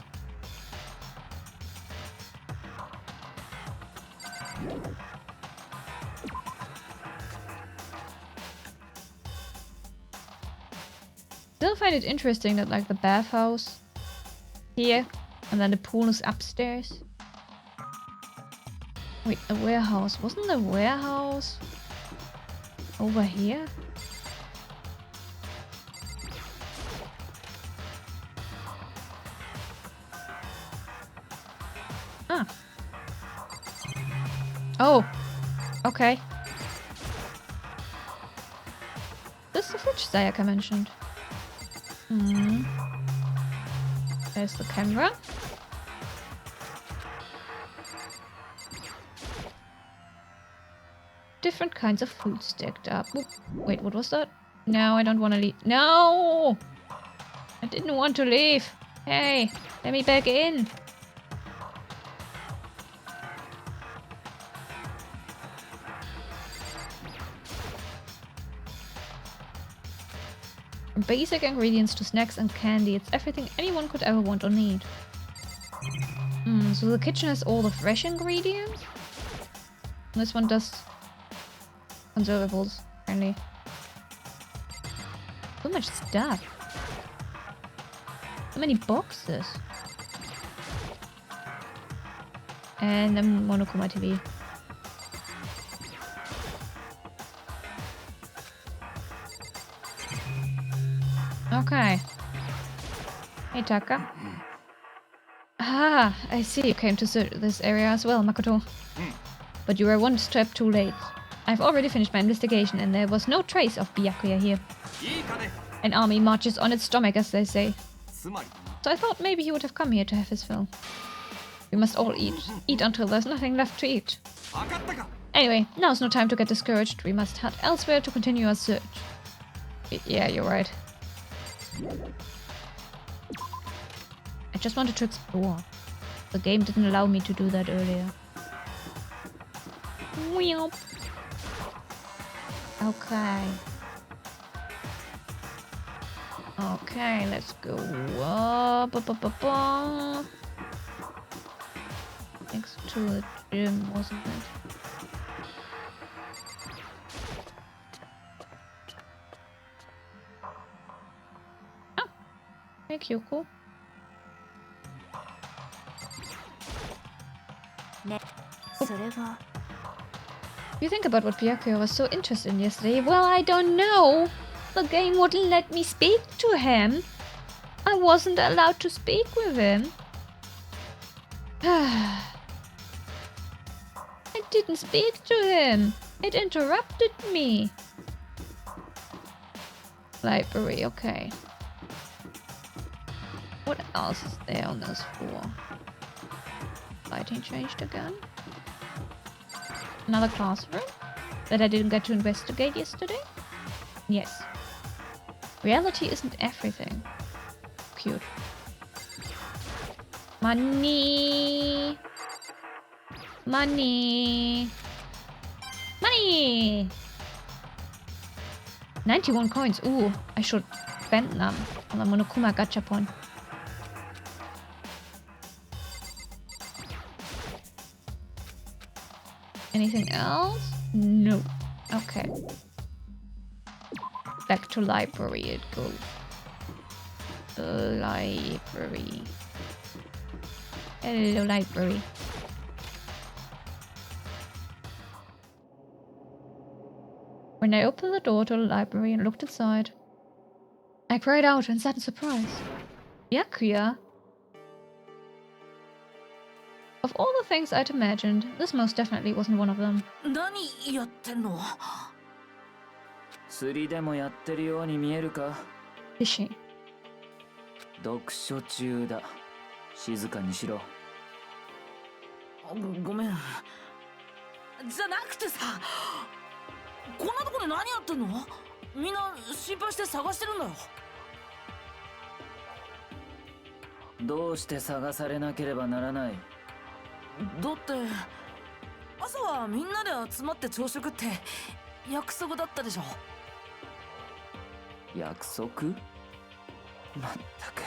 Still find it interesting that like the bathhouse here and then the pool is upstairs. Wait, a warehouse. Wasn't the warehouse over here? Ah. Oh. Okay. This is the fridge Sayaka mentioned. Hmm. There's the camera. Different kinds of food stacked up. Oop. Wait, what was that? No, I don't want to leave. No! I didn't want to leave. Hey, let me back in. From basic ingredients to snacks and candy, it's everything anyone could ever want or need. So the kitchen has all the fresh ingredients? This one does conservables, apparently. So much stuff. So many boxes. And a monochroma TV. Okay. Hey, Taka. Ah, I see you came to this area as well, Makoto. but you were one step too late. I've already finished my investigation and there was no trace of Byakuya here. An army marches on its stomach, as they say. So I thought maybe he would have come here to have his fill. We must all eat. Eat until there's nothing left to eat. Anyway, now's no time to get discouraged. We must head elsewhere to continue our search. Yeah, you're right. I just wanted to explore. The game didn't allow me to do that earlier. Weep. Okay. Okay, let's go up. Next to the gym, wasn't it? Oh. Hey, Kyoko. You think about what Byakuya was so interested in yesterday? Well, I don't know. The game wouldn't let me speak to him. I wasn't allowed to speak with him. I didn't speak to him. It interrupted me. Library, okay. What else is there on this floor? Lighting changed again. Another classroom that I didn't get to investigate yesterday? Yes. Reality isn't everything. Cute. Money! Money! Money! 91 coins. Ooh, I should spend them on the Monokuma Gachapon. Anything else? No. Okay. Back to library it goes. The library. Hello, library. When I opened the door to the library and looked inside, I cried out in sudden surprise. Byakuya? Of all the things I'd imagined, this most definitely wasn't one of them. Fishing. 読書中だ。静かにしろ。ごめん。じゃなくてさ、こんなとこで何やってんの？みんな心配して探してるんだよ。どうして探されなければならない？だって朝はみんなで集まって朝食って約束だったでしょ。約束？まったく。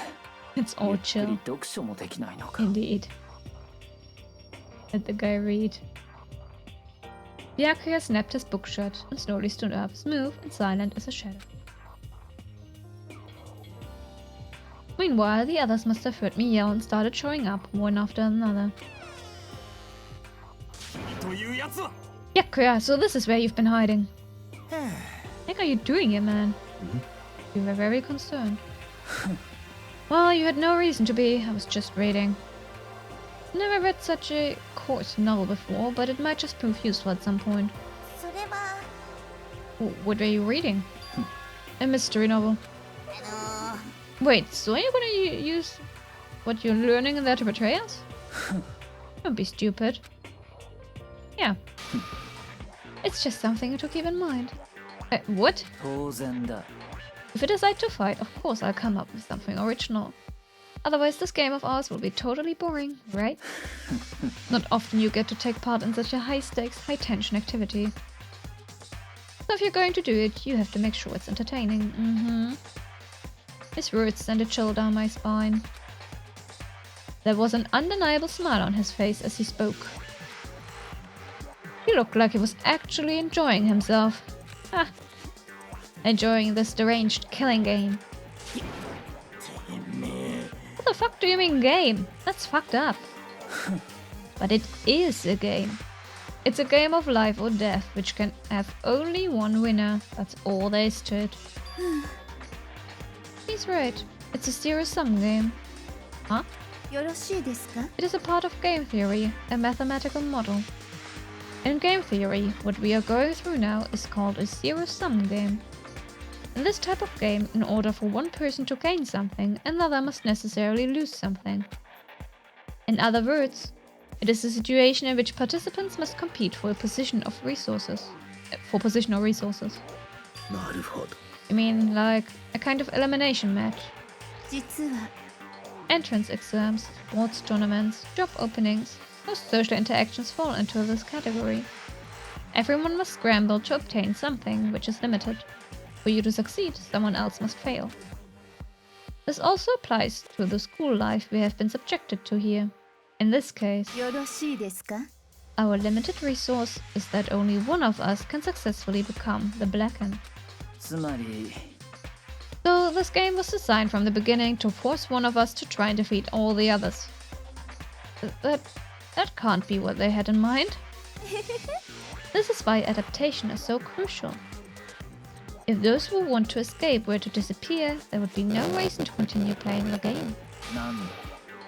It's all chill. 読書もできないのか。Indeed. Let the guy read. Byakuya snapped his book shut and slowly stood up, smooth and silent as a shadow. Meanwhile, the others must have heard me yell and started showing up, one after another. Byakuya, so this is where you've been hiding. What are you doing here, man? You were very concerned. Well, you had no reason to be. I was just reading. Never read such a coarse novel before, but it might just prove useful at some point. Oh, what were you reading? A mystery novel. Wait, so you're gonna use what you're learning in there to betray us? Don't be stupid. Yeah. It's just something to keep in mind. What? If I decide to fight, of course I'll come up with something original. Otherwise this game of ours will be totally boring, right? Not often you get to take part in such a high-stakes, high-tension activity. So if you're going to do it, you have to make sure it's entertaining. His words sent a chill down my spine. There was an undeniable smile on his face as he spoke. He looked like he was actually enjoying himself. Ah. Enjoying this deranged killing game. What the fuck do you mean game? That's fucked up. But it is a game. It's a game of life or death, which can have only one winner. That's all there is to it. He's right. It's a zero-sum game. Huh? It is a part of game theory, a mathematical model. In game theory, what we are going through now is called a zero-sum game. In this type of game, in order for one person to gain something, another must necessarily lose something. In other words, it is a situation in which participants must compete for a position of resources. For positional resources. You mean like a kind of elimination match? Entrance exams, sports tournaments, job openings, most social interactions fall into this category. Everyone must scramble to obtain something which is limited. For you to succeed, someone else must fail. This also applies to the school life we have been subjected to here. In this case, our limited resource is that only one of us can successfully become the Blackened. So this game was designed from the beginning to force one of us to try and defeat all the others. That can't be what they had in mind. This is why adaptation is so crucial. If those who want to escape were to disappear, there would be no reason to continue playing the game.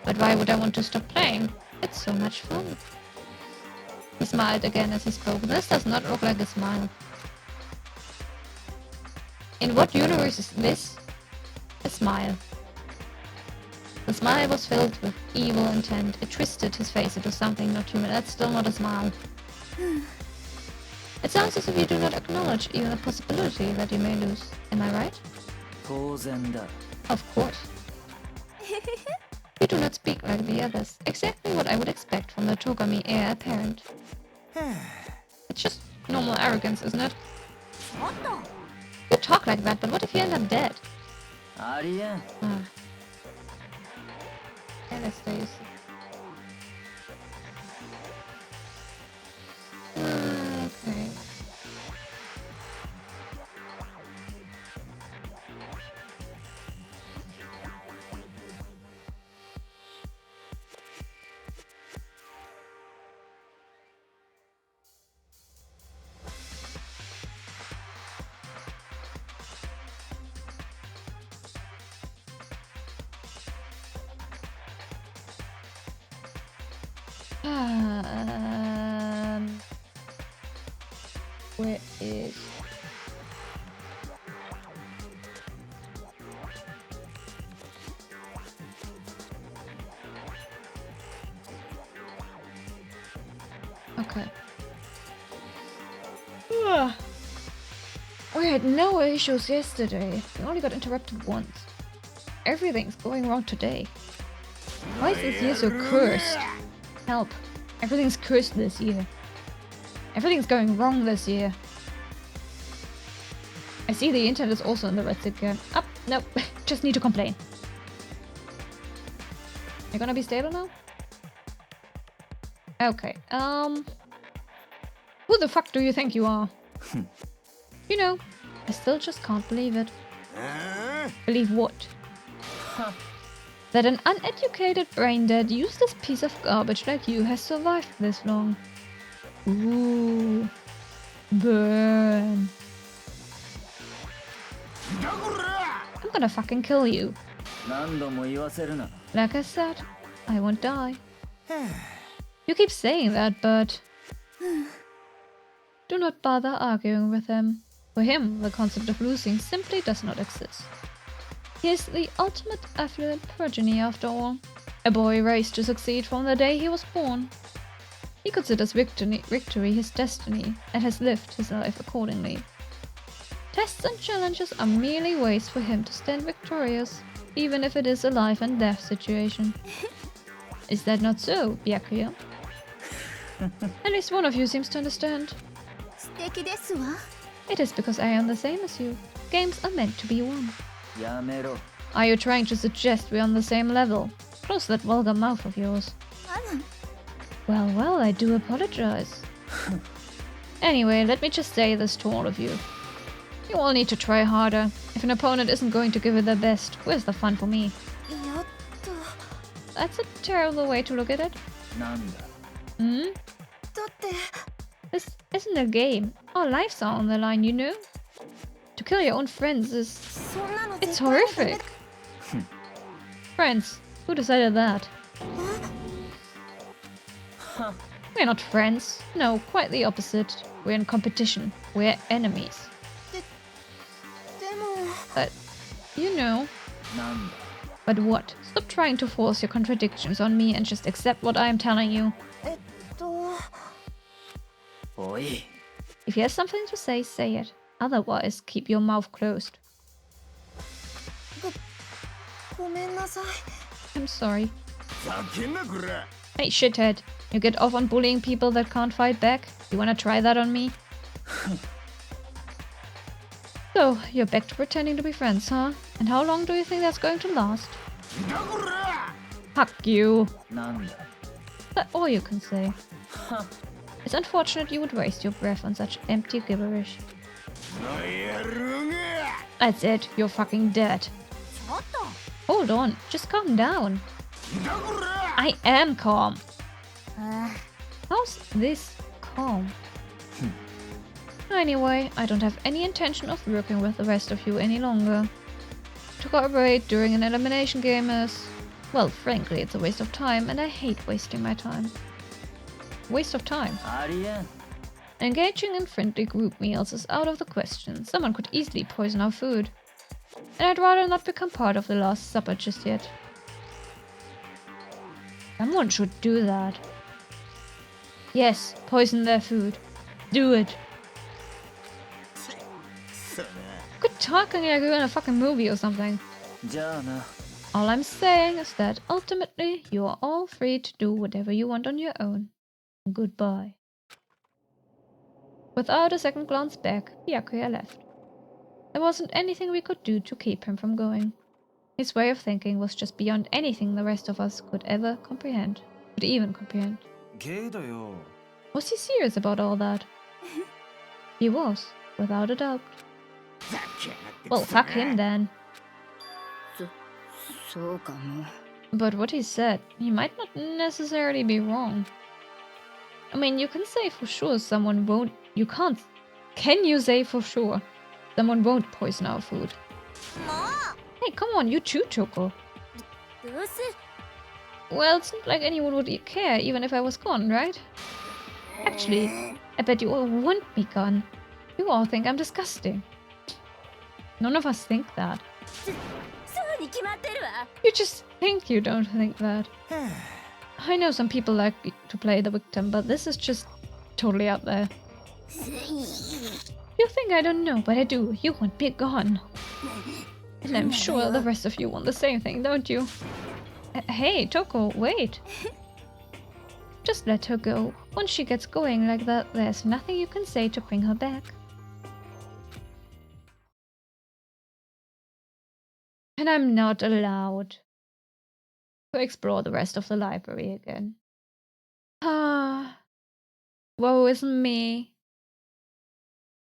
But why would I want to stop playing? It's so much fun. He smiled again as he spoke. This does not look like a smile. In what universe is this? A smile. The smile was filled with evil intent. It twisted his face into something not human. That's still not a smile. It sounds as if you do not acknowledge even the possibility that you may lose. Am I right? Of course. You do not speak like the others. Exactly what I would expect from the Togami heir apparent. It's just normal arrogance, isn't it? You talk like that, but what if you end up dead? Yeah, that's the use. Okay. Where is... Okay. We had no issues yesterday. We only got interrupted once. Everything's going wrong today. Why is this year so cursed? Help. Everything's cursed this year. Everything's going wrong this year. I see the internet is also in the red again. Up, nope. Just need to complain. You're gonna be stable now? Okay, who the fuck do you think you are? You know, I still just can't believe it. Believe what? That an uneducated brain-dead useless piece of garbage like you has survived this long. Ooh. Burn. I'm gonna fucking kill you. Like I said, I won't die. You keep saying that, but... do not bother arguing with him. For him, the concept of losing simply does not exist. He is the ultimate affluent progeny after all. A boy raised to succeed from the day he was born. He considers victory his destiny and has lived his life accordingly. Tests and challenges are merely ways for him to stand victorious, even if it is a life and death situation. Is that not so, Byakuya? At least one of you seems to understand. It is because I am the same as you. Games are meant to be won. Are you trying to suggest we're on the same level? Close that vulgar mouth of yours. Well, I do apologize. Anyway, let me just say this to all of you. You all need to try harder. If an opponent isn't going to give it their best, where's the fun for me? That's a terrible way to look at it. This isn't a game. Our lives are on the line, you know? To kill your own friends is... it's horrific. Friends, who decided that? We're not friends. No, quite the opposite. We're in competition. We're enemies. But, you know. But what? Stop trying to force your contradictions on me and just accept what I am telling you. If you have something to say, say it. Otherwise, keep your mouth closed. I'm sorry. Hey, shithead. You get off on bullying people that can't fight back? You wanna try that on me? So, you're back to pretending to be friends, huh? And how long do you think that's going to last? Fuck you. That's all you can say. It's unfortunate you would waste your breath on such empty gibberish. That's it, you're fucking dead. Hold on, just calm down. I am calm. How's this calm? Anyway, I don't have any intention of working with the rest of you any longer. To cooperate during an elimination game is... well, frankly, it's a waste of time, and I hate wasting my time. Waste of time. Engaging in friendly group meals is out of the question. Someone could easily poison our food. And I'd rather not become part of the Last Supper just yet. Someone should do that. Yes, poison their food. Do it. Quit talking like you're in a fucking movie or something. All I'm saying is that ultimately you are all free to do whatever you want on your own. Goodbye. Without a second glance back, Byakuya left. There wasn't anything we could do to keep him from going. His way of thinking was just beyond anything the rest of us could ever comprehend. Could even comprehend. Was he serious about all that? He was, without a doubt. Well, fuck him then. But what he said, he might not necessarily be wrong. I mean, you can say for sure someone won't... You can't... Can you say for sure someone won't poison our food? Hey, come on, you too, Choco. Well, it's not like anyone would care, even if I was gone, right? Actually, I bet you all want me gone. You all think I'm disgusting. None of us think that. You just think you don't think that. I know some people like to play the victim, but this is just totally out there. You think I don't know, but I do. You want me gone. And I'm sure the rest of you want the same thing, don't you? Hey, Toko, wait. Just let her go. Once she gets going like that, there's nothing you can say to bring her back. And I'm not allowed to explore the rest of the library again. Ah, woe is me.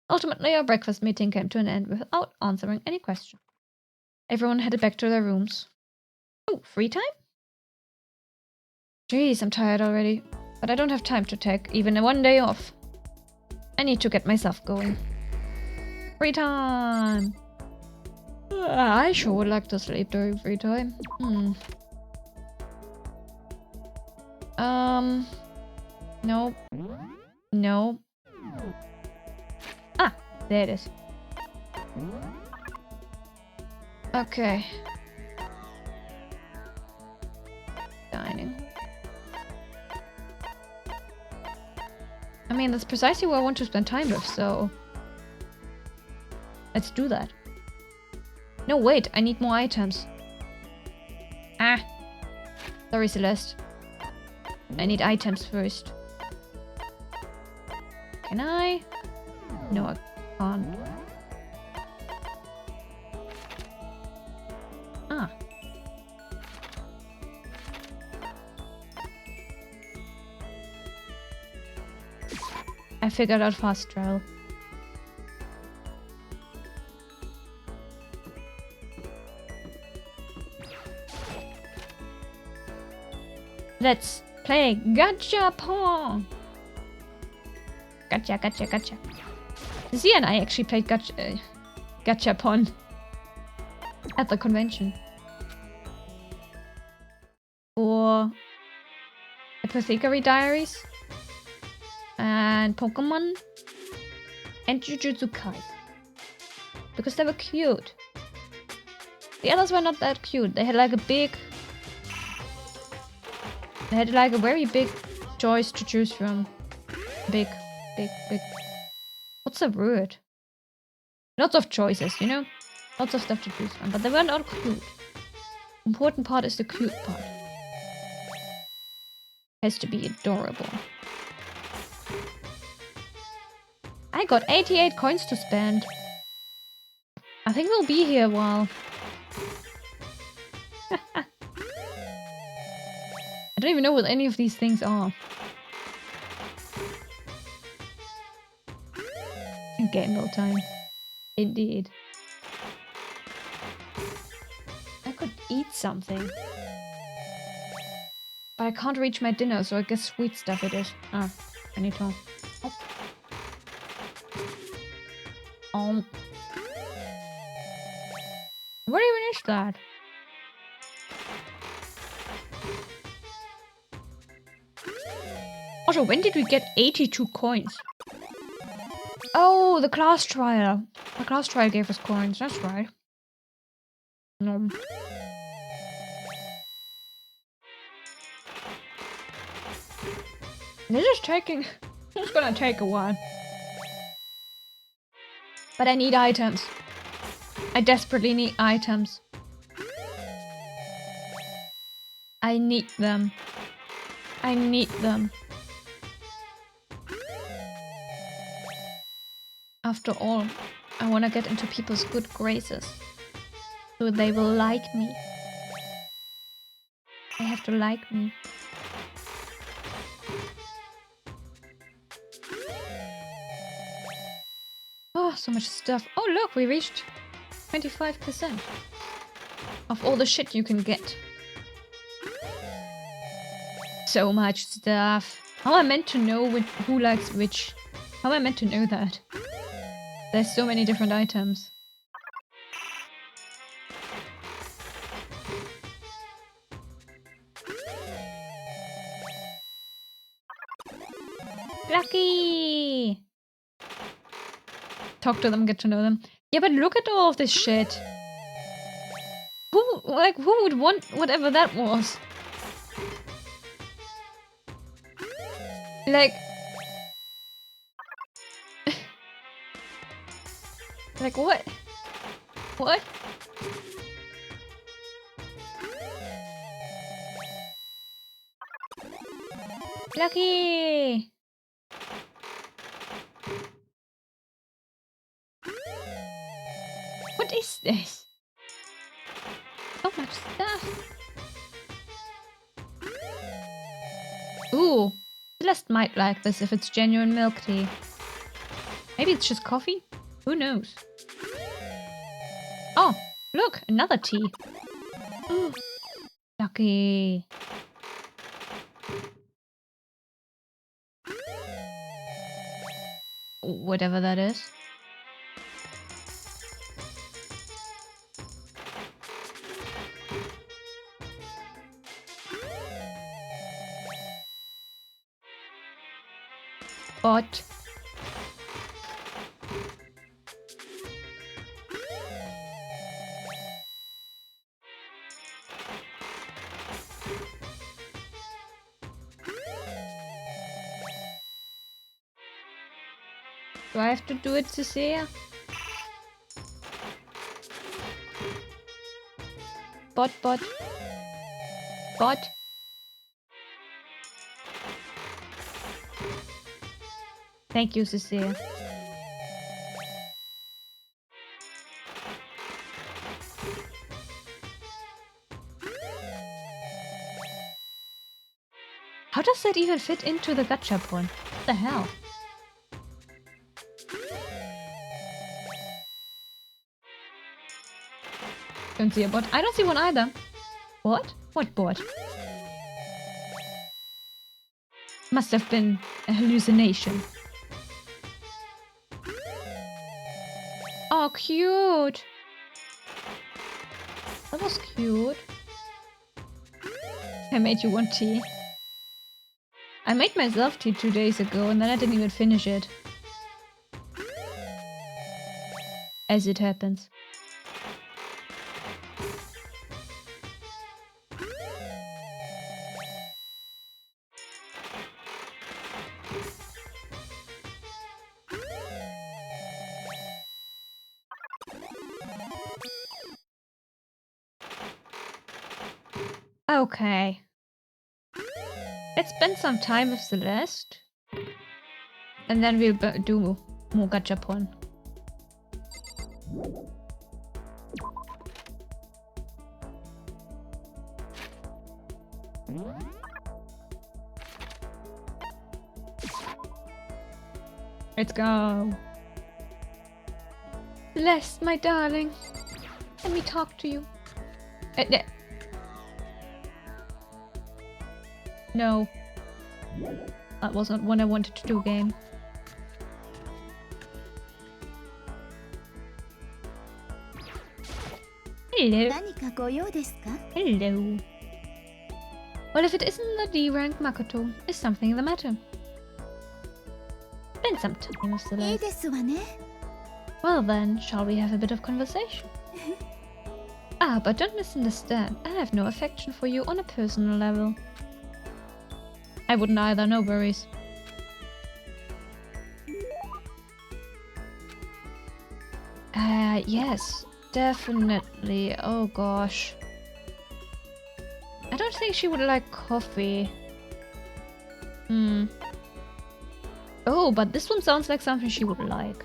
Ultimately, our breakfast meeting came to an end without answering any question. Everyone headed back to their rooms. Oh, free time? Jeez, I'm tired already. But I don't have time to take even one day off. I need to get myself going. Free time! I sure would like to sleep during free time. No. No. Ah, there it is. Okay. Dining. I mean, that's precisely what I want to spend time with, so... Let's do that. No, wait, I need more items. Ah. Sorry, Celeste. I need items first. Can I? No, I can't. Ah. I figured out fast travel. Let's play Gachapon! Gotcha, gotcha, gotcha. Zia and I actually played Gachapon at the convention. Or Apothecary Diaries. and Pokemon and Jujutsu Kai. Because they were cute. The others were not that cute. They had like a very big choice to choose from. Big. What's the word? Lots of choices, you know? Lots of stuff to choose from, but they weren't all cute. Important part is the cute part. Has to be adorable. I got 88 coins to spend. I think we'll be here a while. I don't even know what any of these things are. Game ball time. Indeed. I could eat something. But I can't reach my dinner, so I guess sweet stuff it is. Ah, I need to... Oh. What even is that? Also, when did we get 82 coins? Oh, the class trial. The class trial gave us coins, that's right. No. This is gonna take a while. But I need items. I desperately need items. I need them. I need them. After all, I want to get into people's good graces. So they will like me. They have to like me. Oh, so much stuff. Oh, look, we reached 25% of all the shit you can get. So much stuff. How am I meant to know who likes which? How am I meant to know that? There's so many different items. Lucky! Talk to them, get to know them. Yeah, but look at all of this shit. Who would want whatever that was? Like... like what? What? Lucky! What is this? So much stuff. Ooh, Celeste might like this if it's genuine milk tea. Maybe it's just coffee? Who knows? Oh, look, another tea. Ooh, lucky. Whatever that is. But do I have to do it to see? Bot. Thank you, Cecilia. How does that even fit into the gachapon? What the hell? Don't see a bot. I don't see one either. What? What bot? Must have been a hallucination. Oh, cute! That was cute. I made you one tea. I made myself tea 2 days ago and then I didn't even finish it. As it happens. Okay. Let's spend some time with Celeste. And then we'll do more gachapon. Let's go. Celeste, my darling. Let me talk to you. No. That was not what I wanted to do, game. Hello. Hello. Well, if it isn't the D-rank Makoto, is something the matter? Spend some time with Celeste. Well then, shall we have a bit of conversation? Ah, but don't misunderstand. I have no affection for you on a personal level. I wouldn't either, no worries. Yes, definitely. Oh gosh. I don't think she would like coffee. Oh, but this one sounds like something she would like.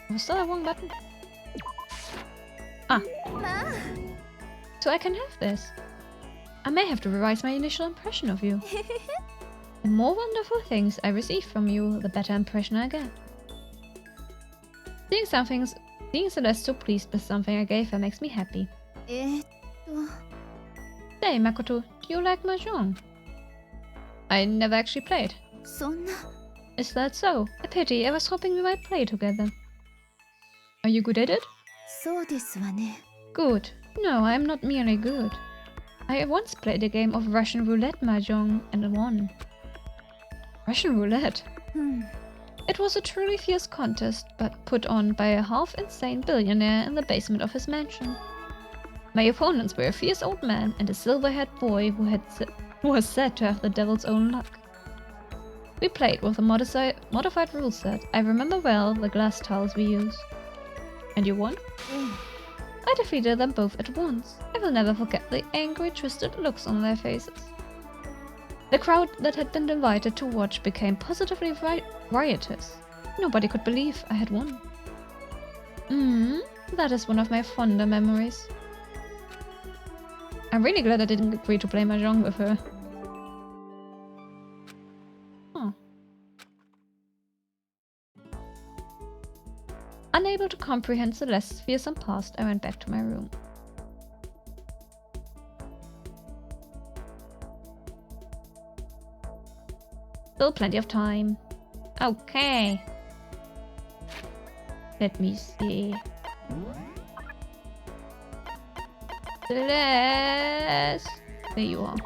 Was that a wrong button? Ah. So I can have this. I may have to revise my initial impression of you. The more wonderful things I receive from you, the better impression I get. Seeing Celeste so pleased with something I gave her makes me happy. Say, Makoto, do you like Mahjong? I never actually played. Is that so? A pity, I was hoping we might play together. Are you good at it? Good. No, I am not merely good. I once played a game of Russian roulette mahjong and won. Russian roulette? It was a truly fierce contest, but put on by a half-insane billionaire in the basement of his mansion. My opponents were a fierce old man and a silver-haired boy who was said to have the devil's own luck. We played with a modified rule set. I remember well the glass tiles we used. And you won? I defeated them both at once. I will never forget the angry, twisted looks on their faces. The crowd that had been invited to watch became positively riotous. Nobody could believe I had won. That is one of my fonder memories. I'm really glad I didn't agree to play Mahjong with her. Unable to comprehend Celeste's fearsome past, I went back to my room. Still plenty of time. Okay. Let me see. Celeste! There you are.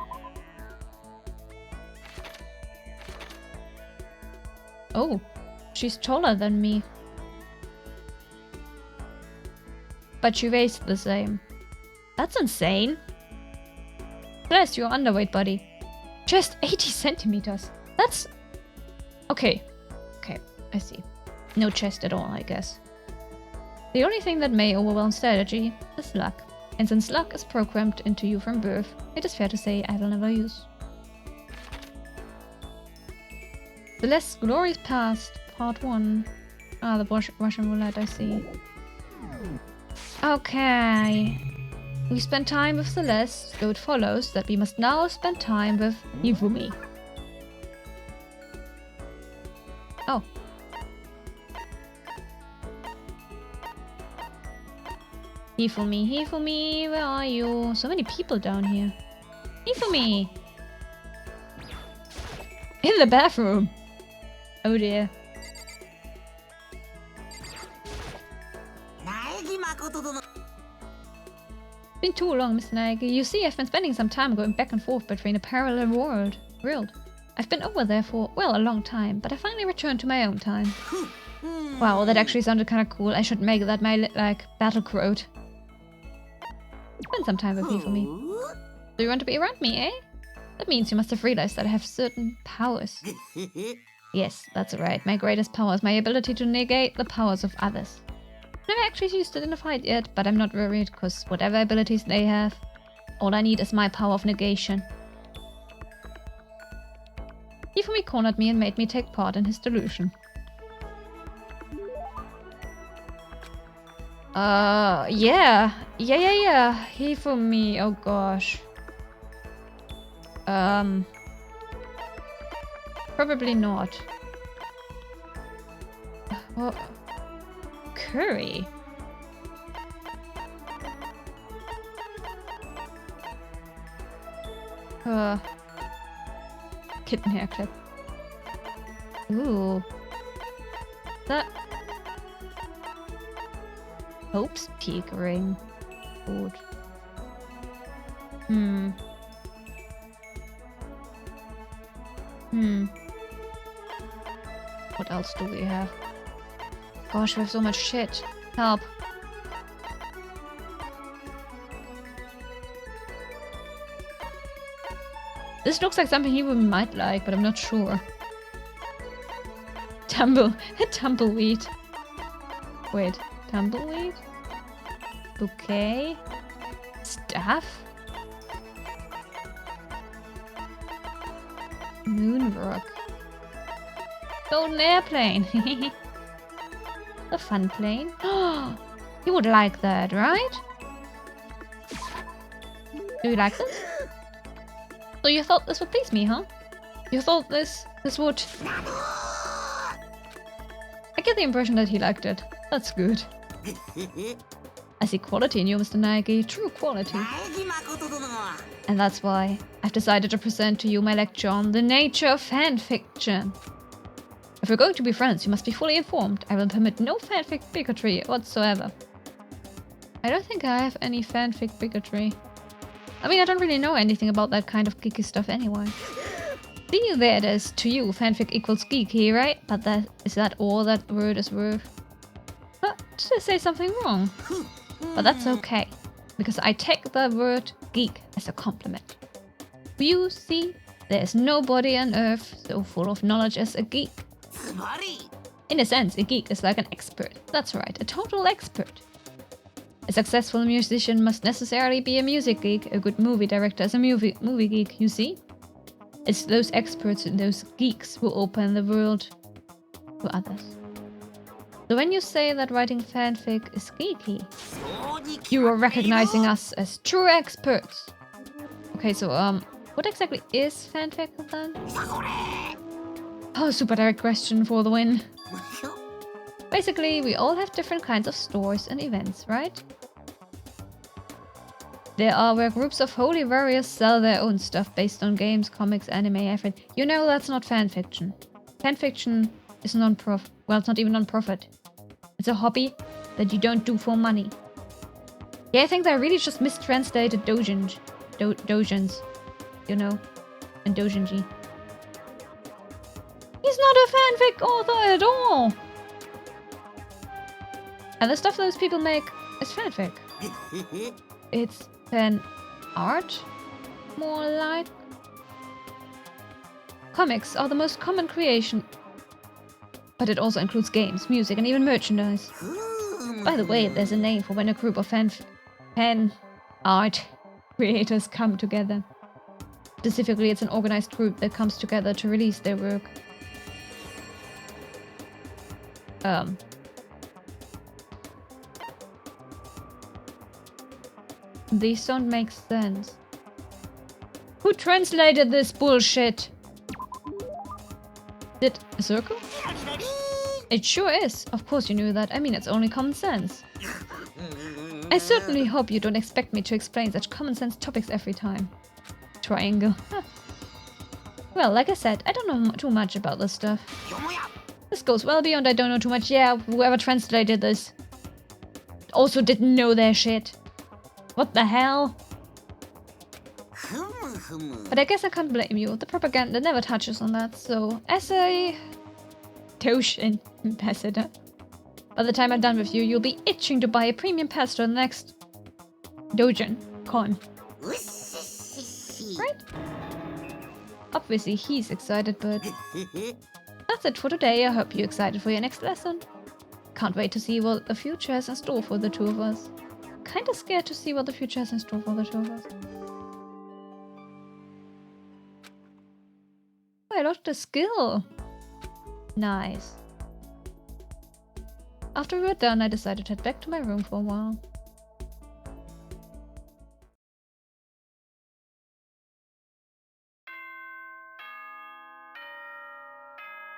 Oh, she's taller than me. But she weighs the same. That's insane. Celeste, you're underweight, buddy. Just 80 centimeters. That's... Okay. Okay, I see. No chest at all, I guess. The only thing that may overwhelm strategy is luck. And since luck is programmed into you from birth, it is fair to say I will never use. Celeste's Glorious Past, Part 1. Ah, the Russian roulette, I see. Okay. We spent time with Celeste, so it follows that we must now spend time with Hifumi. Oh. Hifumi, where are you? So many people down here. Hifumi! In the bathroom! Oh dear. Been too long, Mr. Naegi. You see, I've been spending some time going back and forth between a parallel world. I've been over there for, well, a long time, but I finally returned to my own time. Wow, that actually sounded kind of cool. I should make that my, like, battle quote. Spend some time with me for me. Do you want to be around me, eh? That means you must have realized that I have certain powers. Yes, that's right. My greatest power is my ability to negate the powers of others. Never actually used it in a fight yet, but I'm not worried, because whatever abilities they have, all I need is my power of negation. Hifumi cornered me and made me take part in his delusion. Yeah. Hifumi, oh gosh. Probably not. What? Curry? Kitten hair clip. Ooh. That... Hope's Peak ring. Good. What else do we have? Gosh, we have so much shit. Help. This looks like something he might like, but I'm not sure. Tumbleweed. Wait, tumbleweed? Bouquet? Staff? Moonrock. Golden airplane. A fun plane. Oh, you would like that, right? Do you like this? So you thought this would please me, huh? You thought this would... I get the impression that he liked it. That's good. I see quality in you, Mr. Naegi. True quality. And that's why I've decided to present to you my lecture on the nature of fanfiction. If we're going to be friends, you must be fully informed. I will permit no fanfic bigotry whatsoever. I don't think I have any fanfic bigotry. I mean, I don't really know anything about that kind of geeky stuff anyway. See, there it is. To you, fanfic equals geeky, right? But is that all that word is worth? Did I say something wrong? But that's okay, because I take the word geek as a compliment. You see, there's nobody on earth so full of knowledge as a geek. In a sense, a geek is like an expert. That's right, a total expert. A successful musician must necessarily be a music geek. A good movie director is a movie geek, you see? It's those experts and those geeks who open the world to others. So when you say that writing fanfic is geeky, you are recognizing us as true experts. Okay, so what exactly is fanfic then? Oh, super direct question for the win. Basically, we all have different kinds of stories and events, right? There are where groups of holy warriors sell their own stuff based on games, comics, anime, everything. You know that's not fanfiction. Fanfiction is non-profit. Well, it's not even non-profit. It's a hobby that you don't do for money. Yeah, I think they really just mistranslated doujins, you know, and doujinji. He's not a fanfic author at all! And the stuff those people make is fanfic. It's fan art, more like. Comics are the most common creation, but it also includes games, music, and even merchandise. By the way, there's a name for when a group of fan art creators come together. Specifically, it's an organized group that comes together to release their work. These don't make sense. Who translated this bullshit? Did a circle? It sure is. Of course you knew that. I mean, it's only common sense. I certainly hope you don't expect me to explain such common sense topics every time. Triangle. Huh. Well, like I said, I don't know too much about this stuff. This goes well beyond I don't know too much. Yeah, whoever translated this. also didn't know their shit. What the hell? But I guess I can't blame you. The propaganda never touches on that, so as a Toshin ambassador, by the time I'm done with you, you'll be itching to buy a premium pass to the next Dojin Con. Right? Obviously he's excited, but that's it for today. I hope you're excited for your next lesson. Can't wait to see what the future has in store for the two of us. Kinda scared to see what the future has in store for the two of us. Oh, I lost a skill. Nice. After we were done, I decided to head back to my room for a while.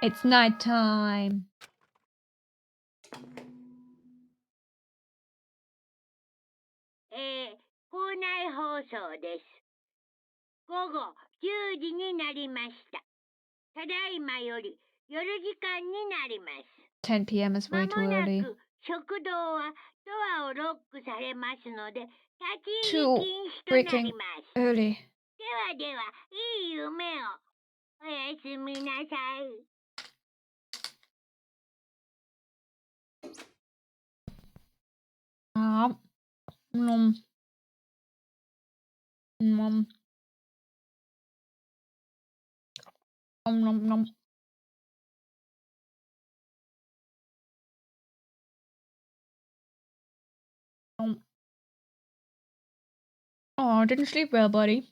It's night time. 校内放送です。午後10時になりました。ただいまより夜時間になります。 10 p.m. is way too まもな early. く食堂はドアをロックされますので、立ち入り禁止となります。 Early. ではでは、いい夢を。おやすみなさい。Nom. Nom. Nom nom. Oh, I didn't sleep well, buddy.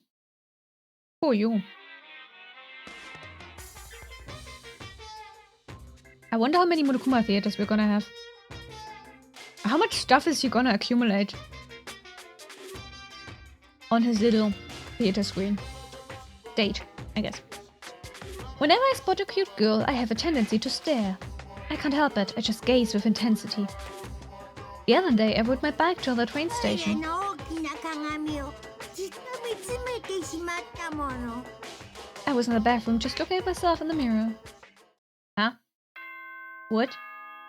Poor you. I wonder how many Monokuma theaters we're gonna have. How much stuff is he gonna accumulate on his little theater screen? Date, I guess. Whenever I spot a cute girl, I have a tendency to stare. I can't help it, I just gaze with intensity. The other day, I rode my bike to the train station. I was in the bathroom just looking at myself in the mirror. Huh? What?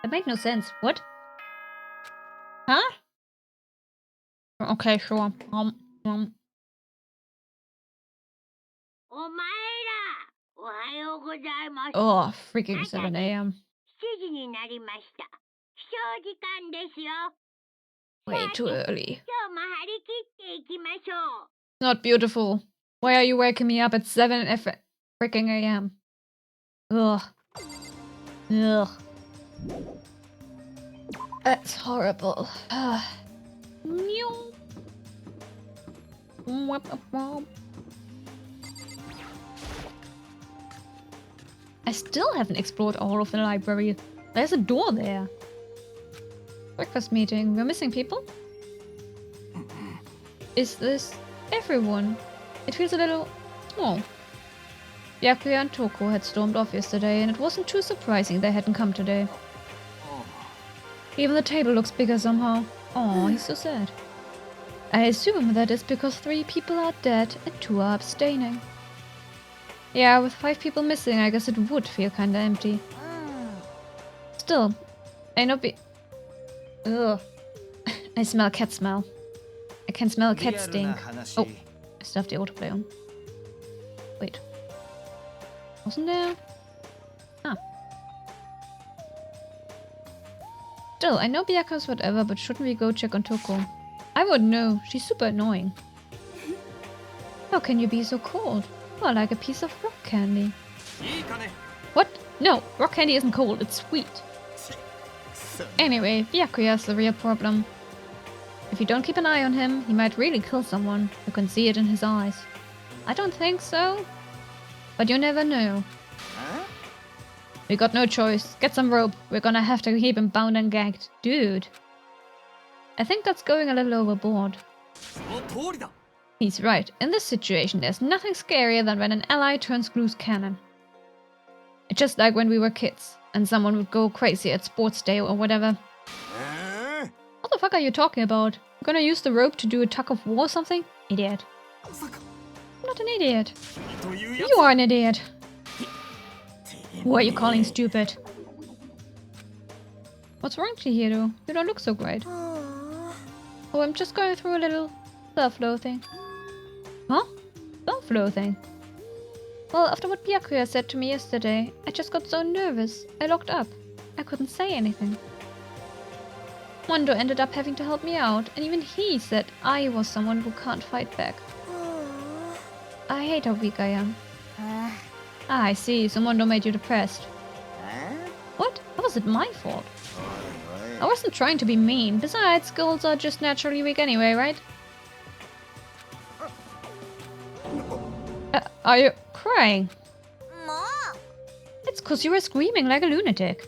That made no sense. What? Huh? Okay, sure. Oh, freaking 7 a.m. Way too early. Not beautiful. Why are you waking me up at 7 freaking a.m.? Ugh. Ugh. That's horrible. I still haven't explored all of the library. There's a door there. Breakfast meeting. We're missing people? Is this everyone? It feels a little small. Byakuya and Toko had stormed off yesterday, and it wasn't too surprising they hadn't come today. Even the table looks bigger somehow. Oh, he's so sad. I assume that is because 3 people are dead and 2 are abstaining. Yeah, with 5 people missing, I guess it would feel kinda empty. Still, I know ugh. I smell cat smell. I can smell a cat stink. Oh, I still have the autoplay on. Wait. Wasn't there? Ah. Still, I know Byakuya's whatever, but shouldn't we go check on Toko? I would know. She's super annoying. How can you be so cold? You are like a piece of rock candy. What? No, rock candy isn't cold, it's sweet. Anyway, Byakuya's the real problem. If you don't keep an eye on him, he might really kill someone. You can see it in his eyes. I don't think so. But you never know. We got no choice. Get some rope. We're gonna have to keep him bound and gagged. Dude. I think that's going a little overboard. He's right. In this situation, there's nothing scarier than when an ally turns loose cannon. It's just like when we were kids, and someone would go crazy at sports day or whatever. What the fuck are you talking about? You're gonna use the rope to do a tug of war or something? Idiot. I'm not an idiot. You are an idiot. Who are you calling stupid? What's wrong, Chihiro? You don't look so great. Oh, I'm just going through a little self-loathing. Huh? Self-loathing? Well, after what Byakuya said to me yesterday, I just got so nervous. I locked up. I couldn't say anything. Mondo ended up having to help me out, and even he said I was someone who can't fight back. I hate how weak I am. I see, so Mondo made you depressed. What? How was it my fault? I wasn't trying to be mean. Besides, girls are just naturally weak anyway, right? Are you crying? It's 'cause you were screaming like a lunatic.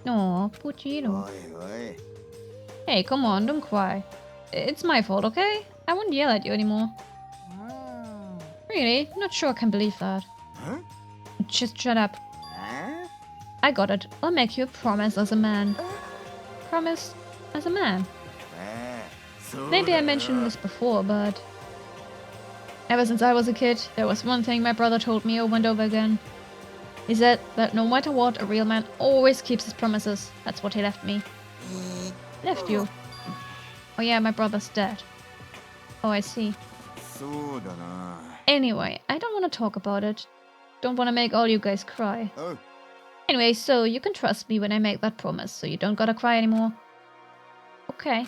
No, Puchiro. Hey, come on, don't cry. It's my fault, okay? I won't yell at you anymore. Really? Not sure I can believe that. Just shut up. I got it. I'll make you a promise as a man. Promise as a man. Maybe I mentioned this before, but... ever since I was a kid, there was one thing my brother told me over and over again. He said that no matter what, a real man always keeps his promises. That's what he left me. Left you? Oh yeah, my brother's dead. Oh, I see. Anyway, I don't want to talk about it. Don't want to make all you guys cry. Anyway, so you can trust me when I make that promise, so you don't gotta cry anymore. Okay.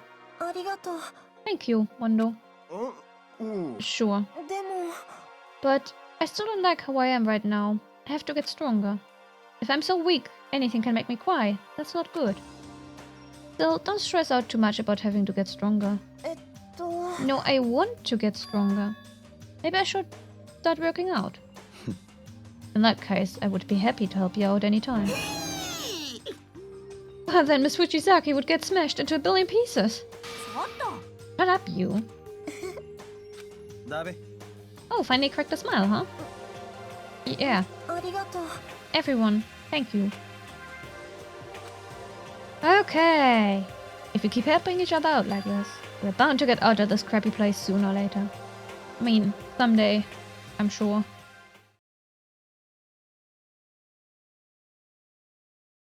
Thank you, Mondo. Sure. But I still don't like how I am right now. I have to get stronger. If I'm so weak, anything can make me cry. That's not good. Still, don't stress out too much about having to get stronger. No, I want to get stronger. Maybe I should start working out. In that case, I would be happy to help you out anytime. Well, then Miss Fujisaki would get smashed into a billion pieces. Shut up, you. Oh, finally cracked a smile, huh? Yeah. Everyone, thank you. Okay. If we keep helping each other out like this, we're bound to get out of this crappy place sooner or later. I mean, someday, I'm sure.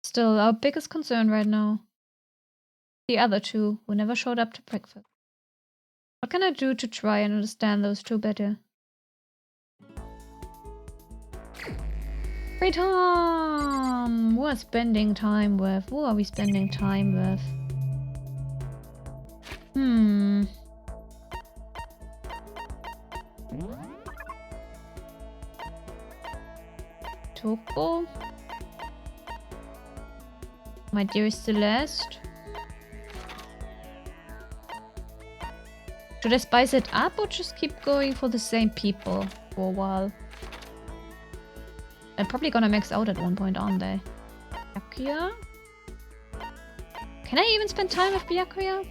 Still, our biggest concern right now. The other two who never showed up to breakfast. What can I do to try and understand those two better? Free time! Who are spending time with? Who are we spending time with? Toko? My dearest Celeste? Should I spice it up or just keep going for the same people for a while? They're probably gonna max out at one point, aren't they? Byakuya? Can I even spend time with Byakuya?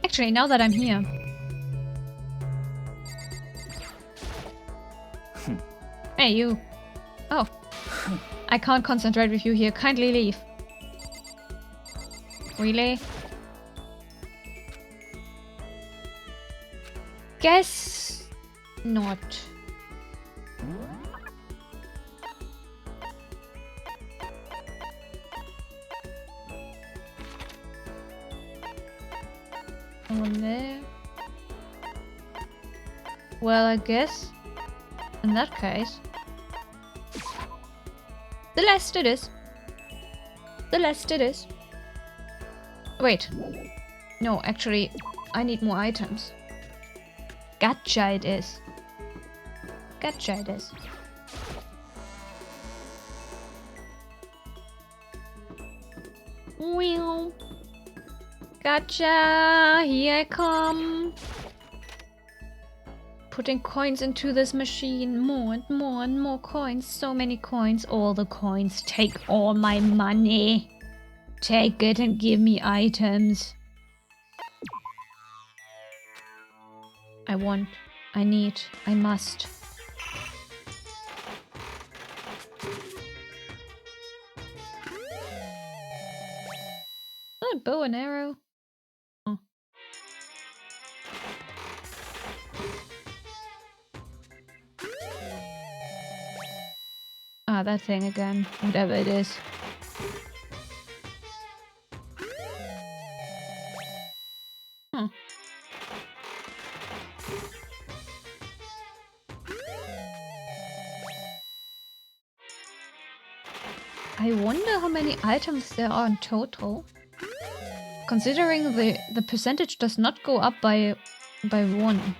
Actually, now that I'm here. Hey, you. Oh. I can't concentrate with you here. Kindly leave. Really? Guess not. One there. Well, I guess in that case, Celeste it is. Celeste it is. Wait. No, actually, I need more items. Gotcha it is. Gotcha it is. Well. Gotcha! Here I come! Putting coins into this machine. More and more and more coins. So many coins. All the coins. Take all my money. Take it and give me items. I want. I need. I must. Is that a bow and arrow? Oh. Ah, that thing again. Whatever it is. Hmm. I wonder how many items there are in total. Considering the percentage does not go up by 1.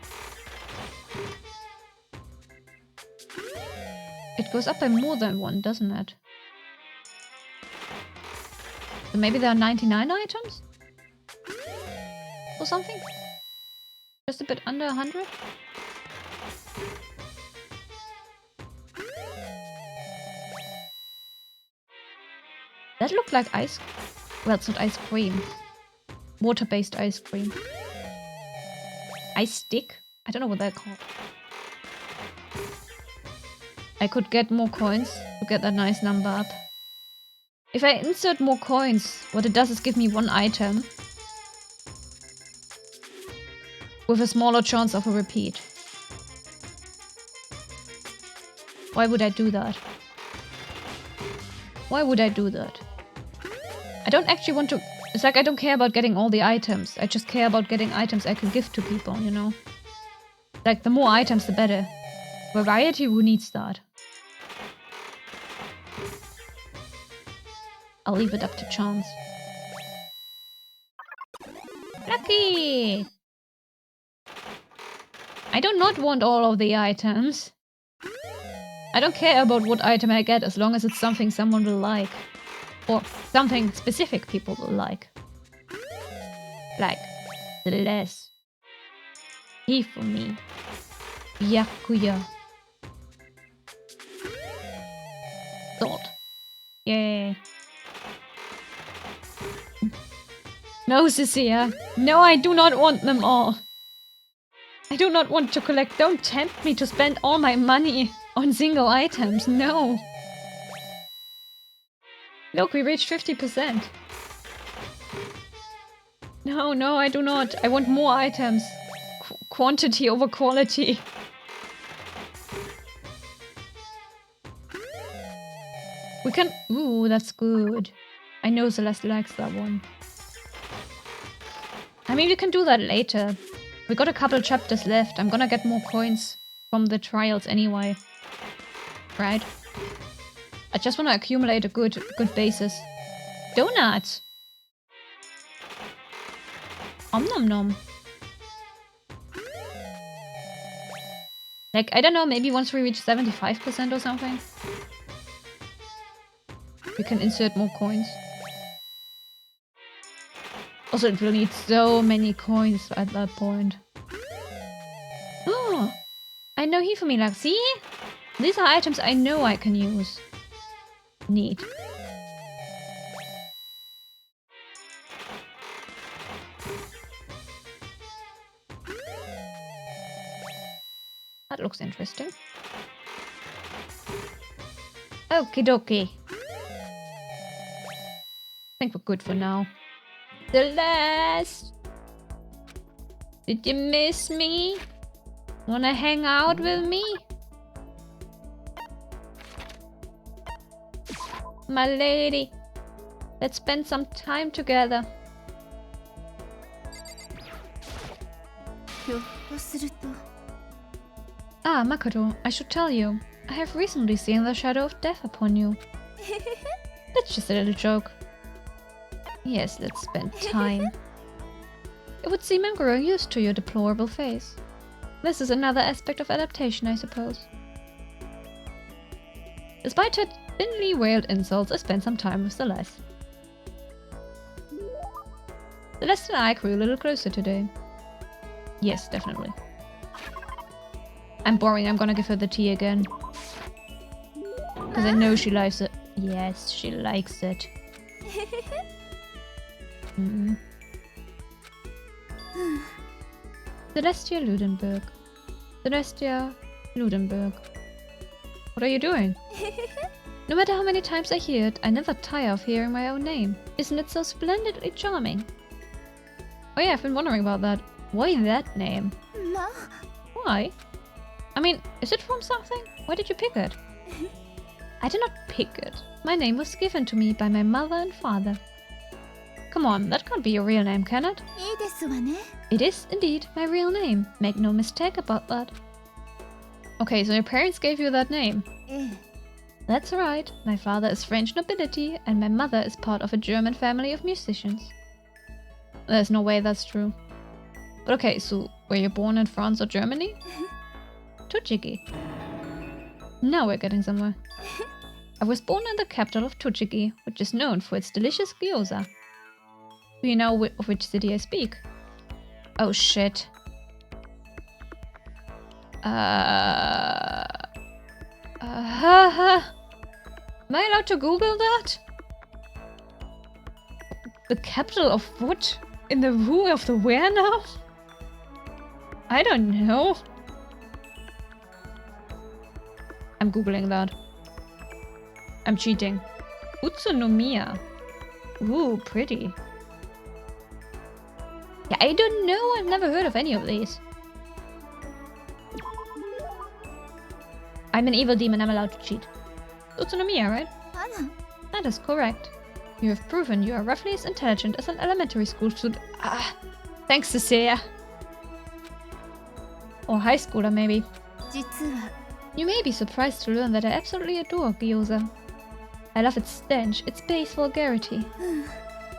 It goes up by more than 1, doesn't it? So maybe there are 99 items? Or something? Just a bit under 100? That looked like ice... Well, it's not ice cream. Water-based ice cream. Ice stick? I don't know what they're called. I could get more coins to get that nice number up. If I insert more coins, what it does is give me 1 item. With a smaller chance of a repeat. Why would I do that? Why would I do that? I don't actually want to... It's like I don't care about getting all the items. I just care about getting items I can give to people, you know? Like, the more items, the better. Variety, who needs that? I'll leave it up to chance. Lucky! I do not want all of the items. I don't care about what item I get as long as it's something someone will like. Or something specific people will like. Like, less. He for me. Yakuya. Thought. Yay. No, Cecilia. No, I do not want them all. I do not want to collect. Don't tempt me to spend all my money on single items. No. Look, we reached 50%. No, no, I do not. I want more items. Quantity over quality. We can... Ooh, that's good. I know Celeste likes that one. I mean, we can do that later. We got a couple chapters left. I'm gonna get more coins from the trials anyway. Right? I just want to accumulate a good basis. Donuts! Om nom nom. Like, I don't know, maybe once we reach 75% or something, we can insert more coins. Also, it will need so many coins at that point. Oh! I know he for me, like, see? These are items I know I can use. Neat. That looks interesting. Okie dokie. I think we're good for now. Celeste! Did you miss me? Wanna hang out with me? My lady. Let's spend some time together. Ah, Makoto, I should tell you. I have recently seen the shadow of death upon you. That's just a little joke. Yes, let's spend time. It would seem I'm growing used to your deplorable face. This is another aspect of adaptation, I suppose. Despite her thinly veiled insults, I spent some time with Celeste. Celeste and I grew a little closer today. Yes, definitely. I'm boring, I'm gonna give her the tea again. Because I know she likes it. Yes, she likes it. Celestia Ludenberg. Celestia Ludenberg. What are you doing? No matter how many times I hear it, I never tire of hearing my own name. Isn't it so splendidly charming? Oh yeah, I've been wondering about that. Why that name? Why? I mean, is it from something? Why did you pick it? I did not pick it. My name was given to me by my mother and father. Come on, that can't be your real name, can it? いいですわね。 It is indeed my real name. Make no mistake about that. Okay, so your parents gave you that name. ええ。 That's right. My father is French nobility and my mother is part of a German family of musicians. There's no way that's true. But okay, so were you born in France or Germany? Tochigi. Now we're getting somewhere. I was born in the capital of Tochigi, which is known for its delicious gyoza. Do you know of which city I speak? Oh shit. Am I allowed to Google that? The capital of what? In the who of the where now? I don't know. I'm Googling that. I'm cheating. Utsunomiya. Ooh, pretty. Yeah, I don't know. I've never heard of any of these. I'm an evil demon. I'm allowed to cheat. Utsunomiya, right? あら。 That is correct. You have proven you are roughly as intelligent as an elementary school student. Ah, thanks, Cecilia. Or high schooler, maybe. 実は。 You may be surprised to learn that I absolutely adore gyoza. I love its stench, its base vulgarity.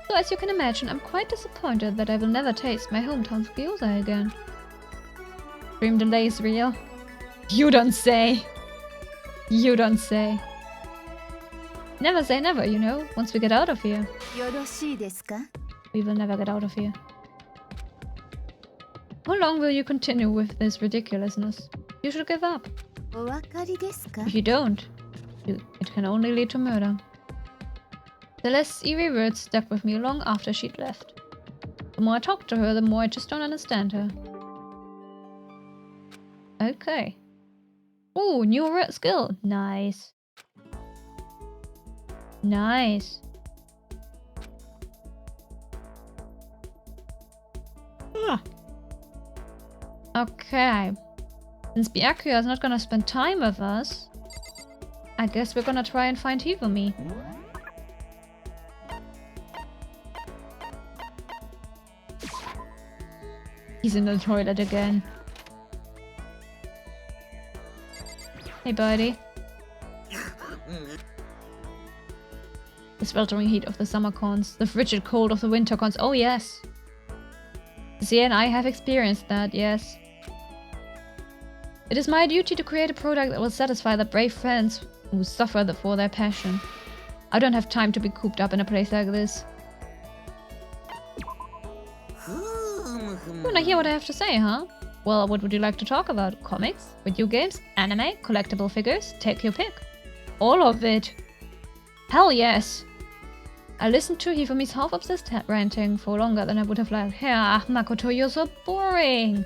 So as you can imagine, I'm quite disappointed that I will never taste my hometown's gyoza again. Dream delay is real. You don't say. You don't say. Never say never, you know, once we get out of here. よろしいですか? We will never get out of here. How long will you continue with this ridiculousness? You should give up. お分かりですか? If you don't, it can only lead to murder. Celeste's eerie words stuck with me long after she'd left. The more I talk to her, the more I just don't understand her. Okay. Ooh, new skill. Nice. Nice. Ah. Okay. Since Byakuya is not gonna spend time with us, I guess we're gonna try and find Hifumi. He's in the toilet again. Hey, buddy. The sweltering heat of the summer cons, the frigid cold of the winter cons. Oh, yes. Zia and I have experienced that, yes. It is my duty to create a product that will satisfy the brave fans who suffer for their passion. I don't have time to be cooped up in a place like this. You wanna hear what I have to say, huh? Well, what would you like to talk about? Comics? Video games? Anime? Collectible figures? Take your pick. All of it. Hell yes. I listened to Hifumi's half-obsessed ranting for longer than I would have liked. Yeah, Makoto, you're so boring.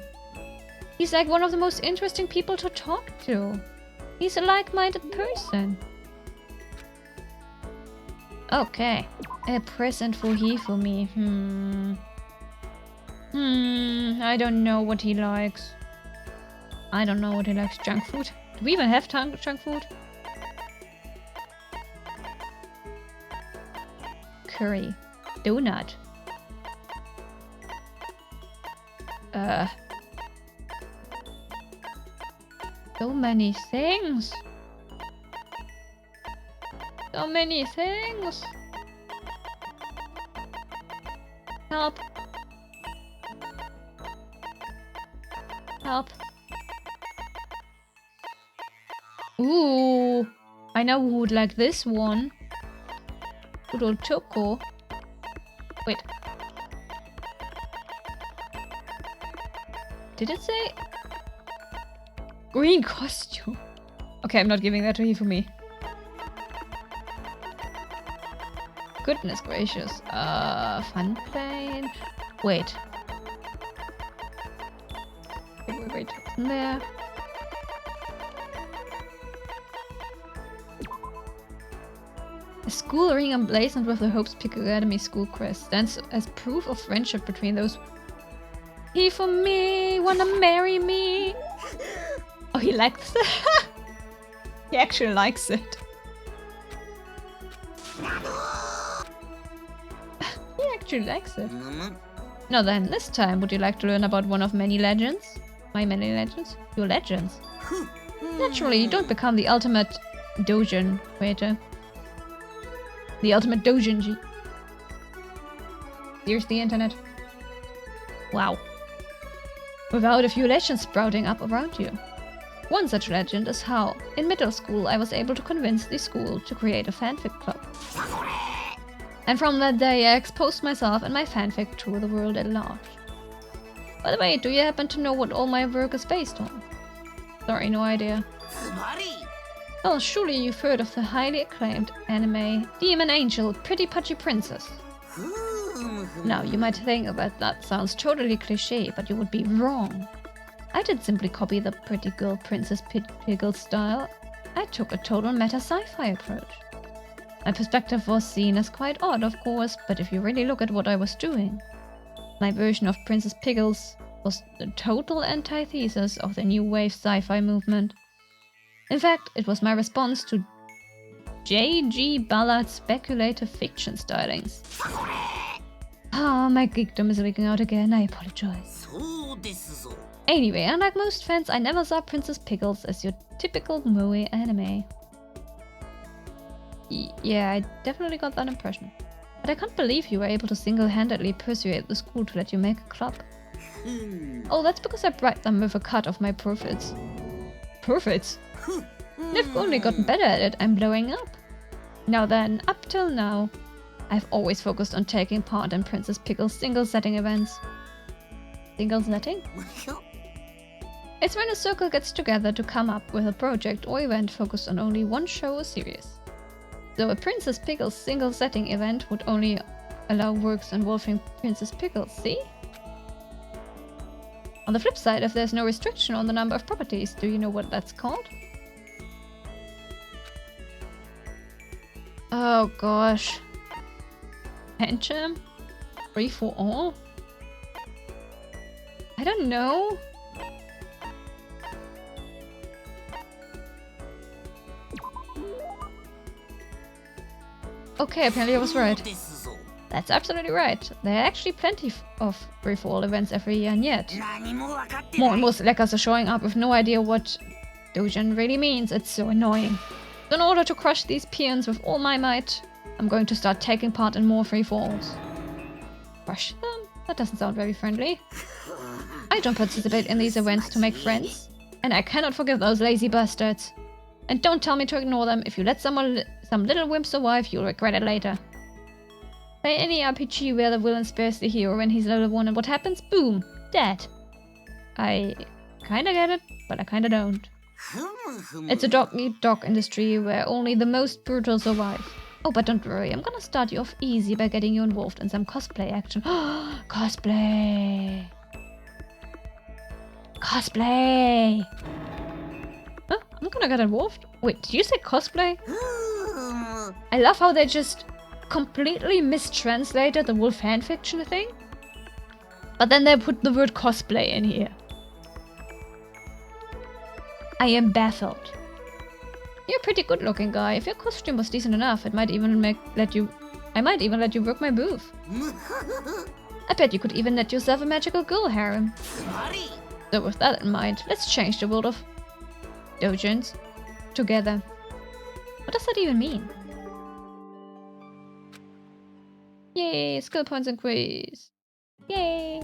He's like one of the most interesting people to talk to. He's a like-minded person. Okay. A present for Hifumi. I don't know what he likes. I don't know what he likes. Junk food? Do we even have junk food? Curry. Donut. So many things. So many things. Help. Help. Ooh. I know who would like this one. Good old Choco. Wait. Did it say? Green costume. Okay, I'm not giving that to Hifumi. Goodness gracious. Fun plane. Wait. Wait. There. A school ring emblazoned with the Hope's Peak Academy school crest stands as proof of friendship between those. Hifumi, wanna marry me? Oh, he likes it. He actually likes it. He actually likes it. Now then, this time, would you like to learn about one of many legends? My many legends? Your legends. Naturally, you don't become the ultimate doujin creator. The ultimate doujinji. Here's the internet. Wow. Without a few legends sprouting up around you. One such legend is how, in middle school, I was able to convince the school to create a fanfic club. And from that day, I exposed myself and my fanfic to the world at large. By the way, do you happen to know what all my work is based on? Sorry, no idea. Well, surely you've heard of the highly acclaimed anime Demon Angel Pretty Pudgy Princess. Now, you might think that sounds totally cliché, but you would be wrong. I didn't simply copy the pretty girl Princess Piggle style. I took a total meta sci-fi approach. My perspective was seen as quite odd, of course, but if you really look at what I was doing, my version of Princess Piggles was the total antithesis of the new wave sci-fi movement. In fact, it was my response to J.G. Ballard's speculative fiction stylings. Ah, my geekdom is leaking out again, I apologize. Anyway, unlike most fans, I never saw Princess Pickles as your typical moe anime. Yeah, I definitely got that impression. But I can't believe you were able to single-handedly persuade the school to let you make a club. Oh, that's because I bribed them with a cut of my profits. Profits? They've only gotten better at it, I'm blowing up. Now then, up till now, I've always focused on taking part in Princess Pickle's single-setting events. Single-setting? It's when a circle gets together to come up with a project or event focused on only one show or series. So a Princess Pickles single-setting event would only allow works involving Princess Pickles, see? On the flip side, if there's no restriction on the number of properties, do you know what that's called? Oh gosh. Pancham? Free for all? I don't know. Okay, apparently I was right. That's absolutely right. There are actually plenty of free-for-all events every year, and yet more and more selectors are showing up with no idea what doujin really means. It's so annoying. So in order to crush these peons with all my might, I'm going to start taking part in more free-for-alls. Crush them? That doesn't sound very friendly. I don't participate in these events to make friends, and I cannot forgive those lazy bastards. And don't tell me to ignore them. If you let some little wimp survive, you'll regret it later. Play any RPG where the villain spares the hero when he's level 1, and what happens? Boom! Dead. I kinda get it, but I kinda don't. It's a dog-eat-dog industry where only the most brutal survive. Oh, but don't worry, I'm gonna start you off easy by getting you involved in some cosplay action. Cosplay! Cosplay! Huh? I'm gonna get involved? Wait, did you say cosplay? I love how they just completely mistranslated the whole fanfiction thing. But then they put the word cosplay in here. I am baffled. You're a pretty good looking guy. If your costume was decent enough, I might even let you work my booth. I bet you could even net yourself a magical girl harem. So with that in mind, let's change the world of doujins together. What does that even mean? Yay, skill points increase. Yay.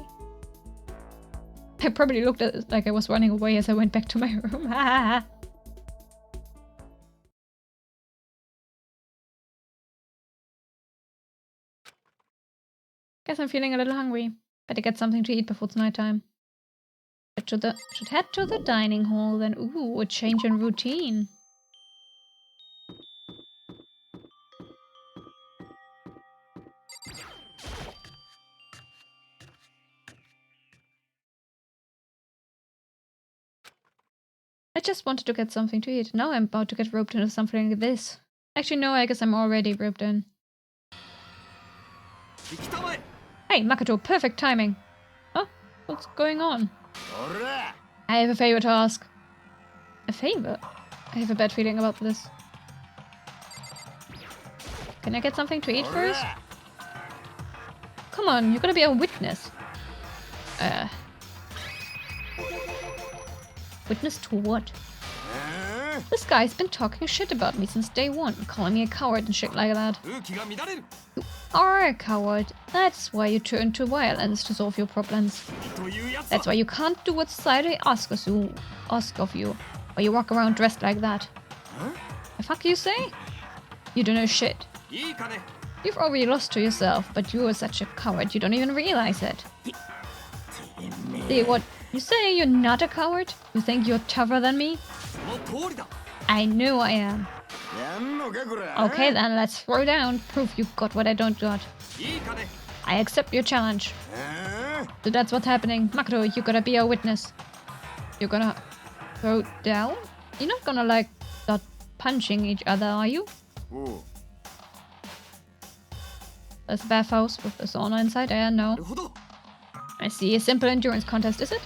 I probably looked at it like I was running away as I went back to my room. Guess I'm feeling a little hungry. Better get something to eat before it's nighttime. Should head to the dining hall then. Ooh, a change in routine. I just wanted to get something to eat. Now I'm about to get roped into something like this. Actually, no, I guess I'm already roped in. Hey, Makoto, perfect timing. Huh? What's going on? I have a favor to ask. A favor? I have a bad feeling about this. Can I get something to eat first? Come Come on, you're gonna be a witness. Witness to what? This guy's been talking shit about me since day one, calling me a coward and shit like that. You are a coward. That's why you turn to violence to solve your problems. That's why you can't do what society asks of you. Or you walk around dressed like that. The fuck you say? You don't know shit. You've already lost to yourself, but you are such a coward you don't even realize it. See what? You say you're not a coward? You think you're tougher than me? I know I am. Okay then, let's throw down. Prove you got what I don't got. I accept your challenge. So that's what's happening. Makoto, you gotta be a witness. You're gonna throw down? You're not gonna like start punching each other, are you? There's a bathhouse with a sauna inside. No. I see. A simple endurance contest, is it?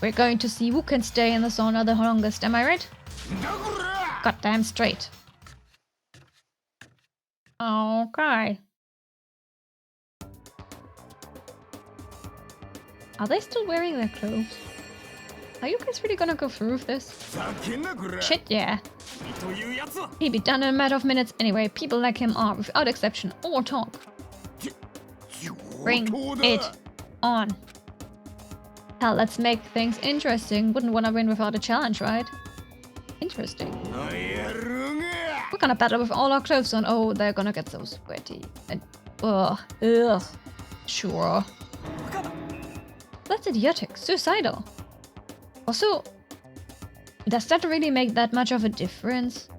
We're going to see who can stay in the sauna the longest, am I right? Goddamn straight. Okay. Are they still wearing their clothes? Are you guys really gonna go through with this? Shit, yeah. He'd be done in a matter of minutes anyway. People like him are, without exception, all talk. Bring it on. Hell, let's make things interesting. Wouldn't want to win without a challenge, right? Interesting. We're gonna battle with all our clothes on. Oh, they're gonna get so sweaty. And ugh. Sure. That's idiotic. Suicidal. Also, does that really make that much of a difference?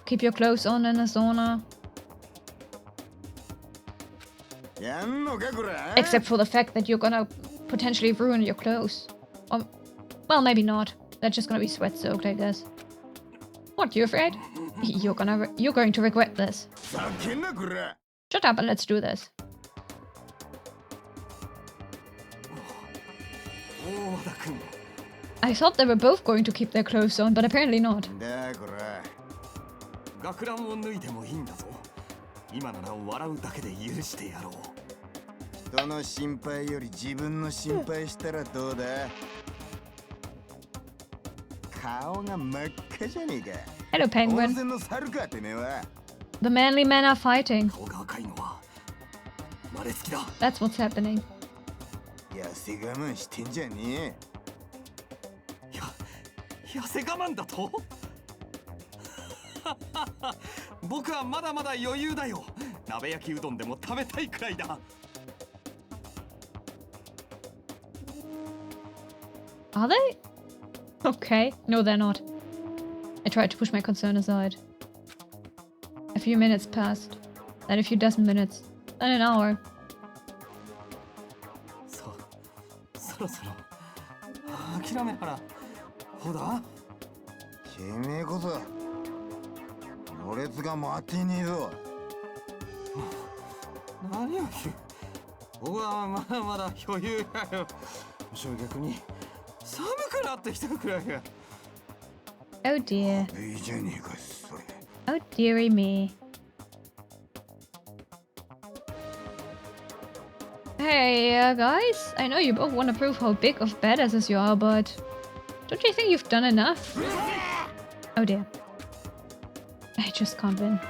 Keep your clothes on in a sauna. Except for the fact that you're gonna potentially ruin your clothes. Or, well, maybe not. They're just gonna be sweat soaked, I guess. What, you afraid? You're going to regret this. Shut up and let's do this. I thought they were both going to keep their clothes on, but apparently not. Hello, Penguin. The manly men are fighting. That's what's happening. Are they? Okay. No, they're not. I tried to push my concern aside. A few minutes passed. Then a few dozen minutes. Then an hour. Oh dear. Oh dearie me. Hey guys, I know you both want to prove how big of badasses you are, but don't you think you've done enough? Oh dear. I just can't win.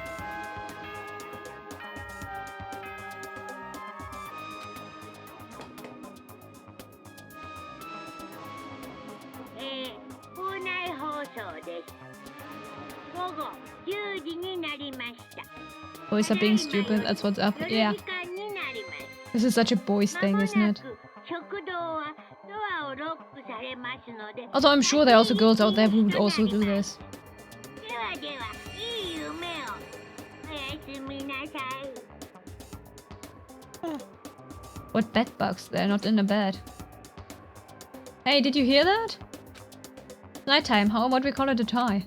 Boys are being stupid, that's what's up. Yeah. This is such a boys thing, isn't it? Also, I'm sure there are also girls out there who would also do this. What bed bugs? They're not in a bed. Hey, did you hear that? Nighttime, how about we call it a tie?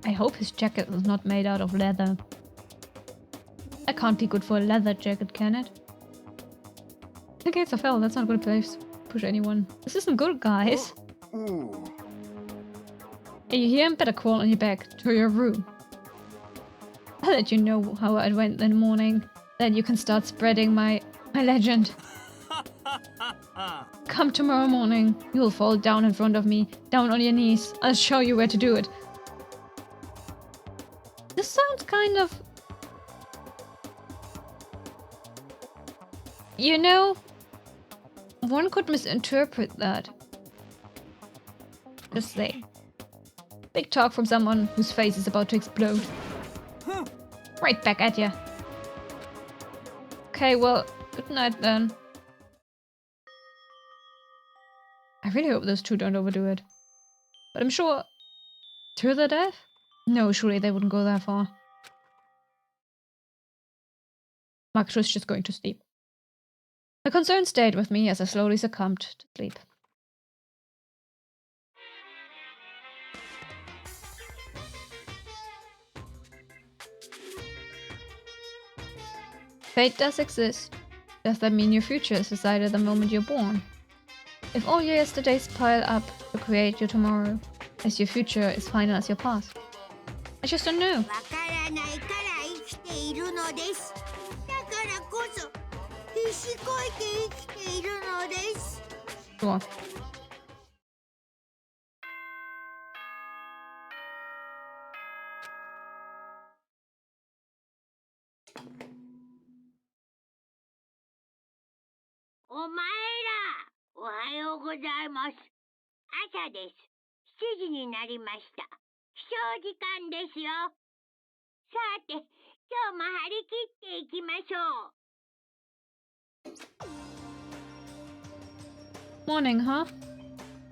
I hope his jacket is not made out of leather. That can't be good for a leather jacket, can it? The gates of hell, that's not a good place to push anyone. This isn't good, guys. Hey, you hear him? Better crawl on your back to your room. I'll let you know how it went in the morning. Then you can start spreading my legend. Come tomorrow morning. You'll fall down in front of me, down on your knees. I'll show you where to do it. This sounds kind of... You know, one could misinterpret that. Just say. Big talk from someone whose face is about to explode. Right back at ya. Okay, well, good night then. I really hope those two don't overdo it. But I'm sure... To their death? No, surely they wouldn't go that far. Max was just going to sleep. The concern stayed with me as I slowly succumbed to sleep. Fate does exist. Does that mean your future is decided the moment you're born? If all your yesterdays pile up to create your tomorrow, as your future is final as your past? I just don't know. Sure. Morning, huh?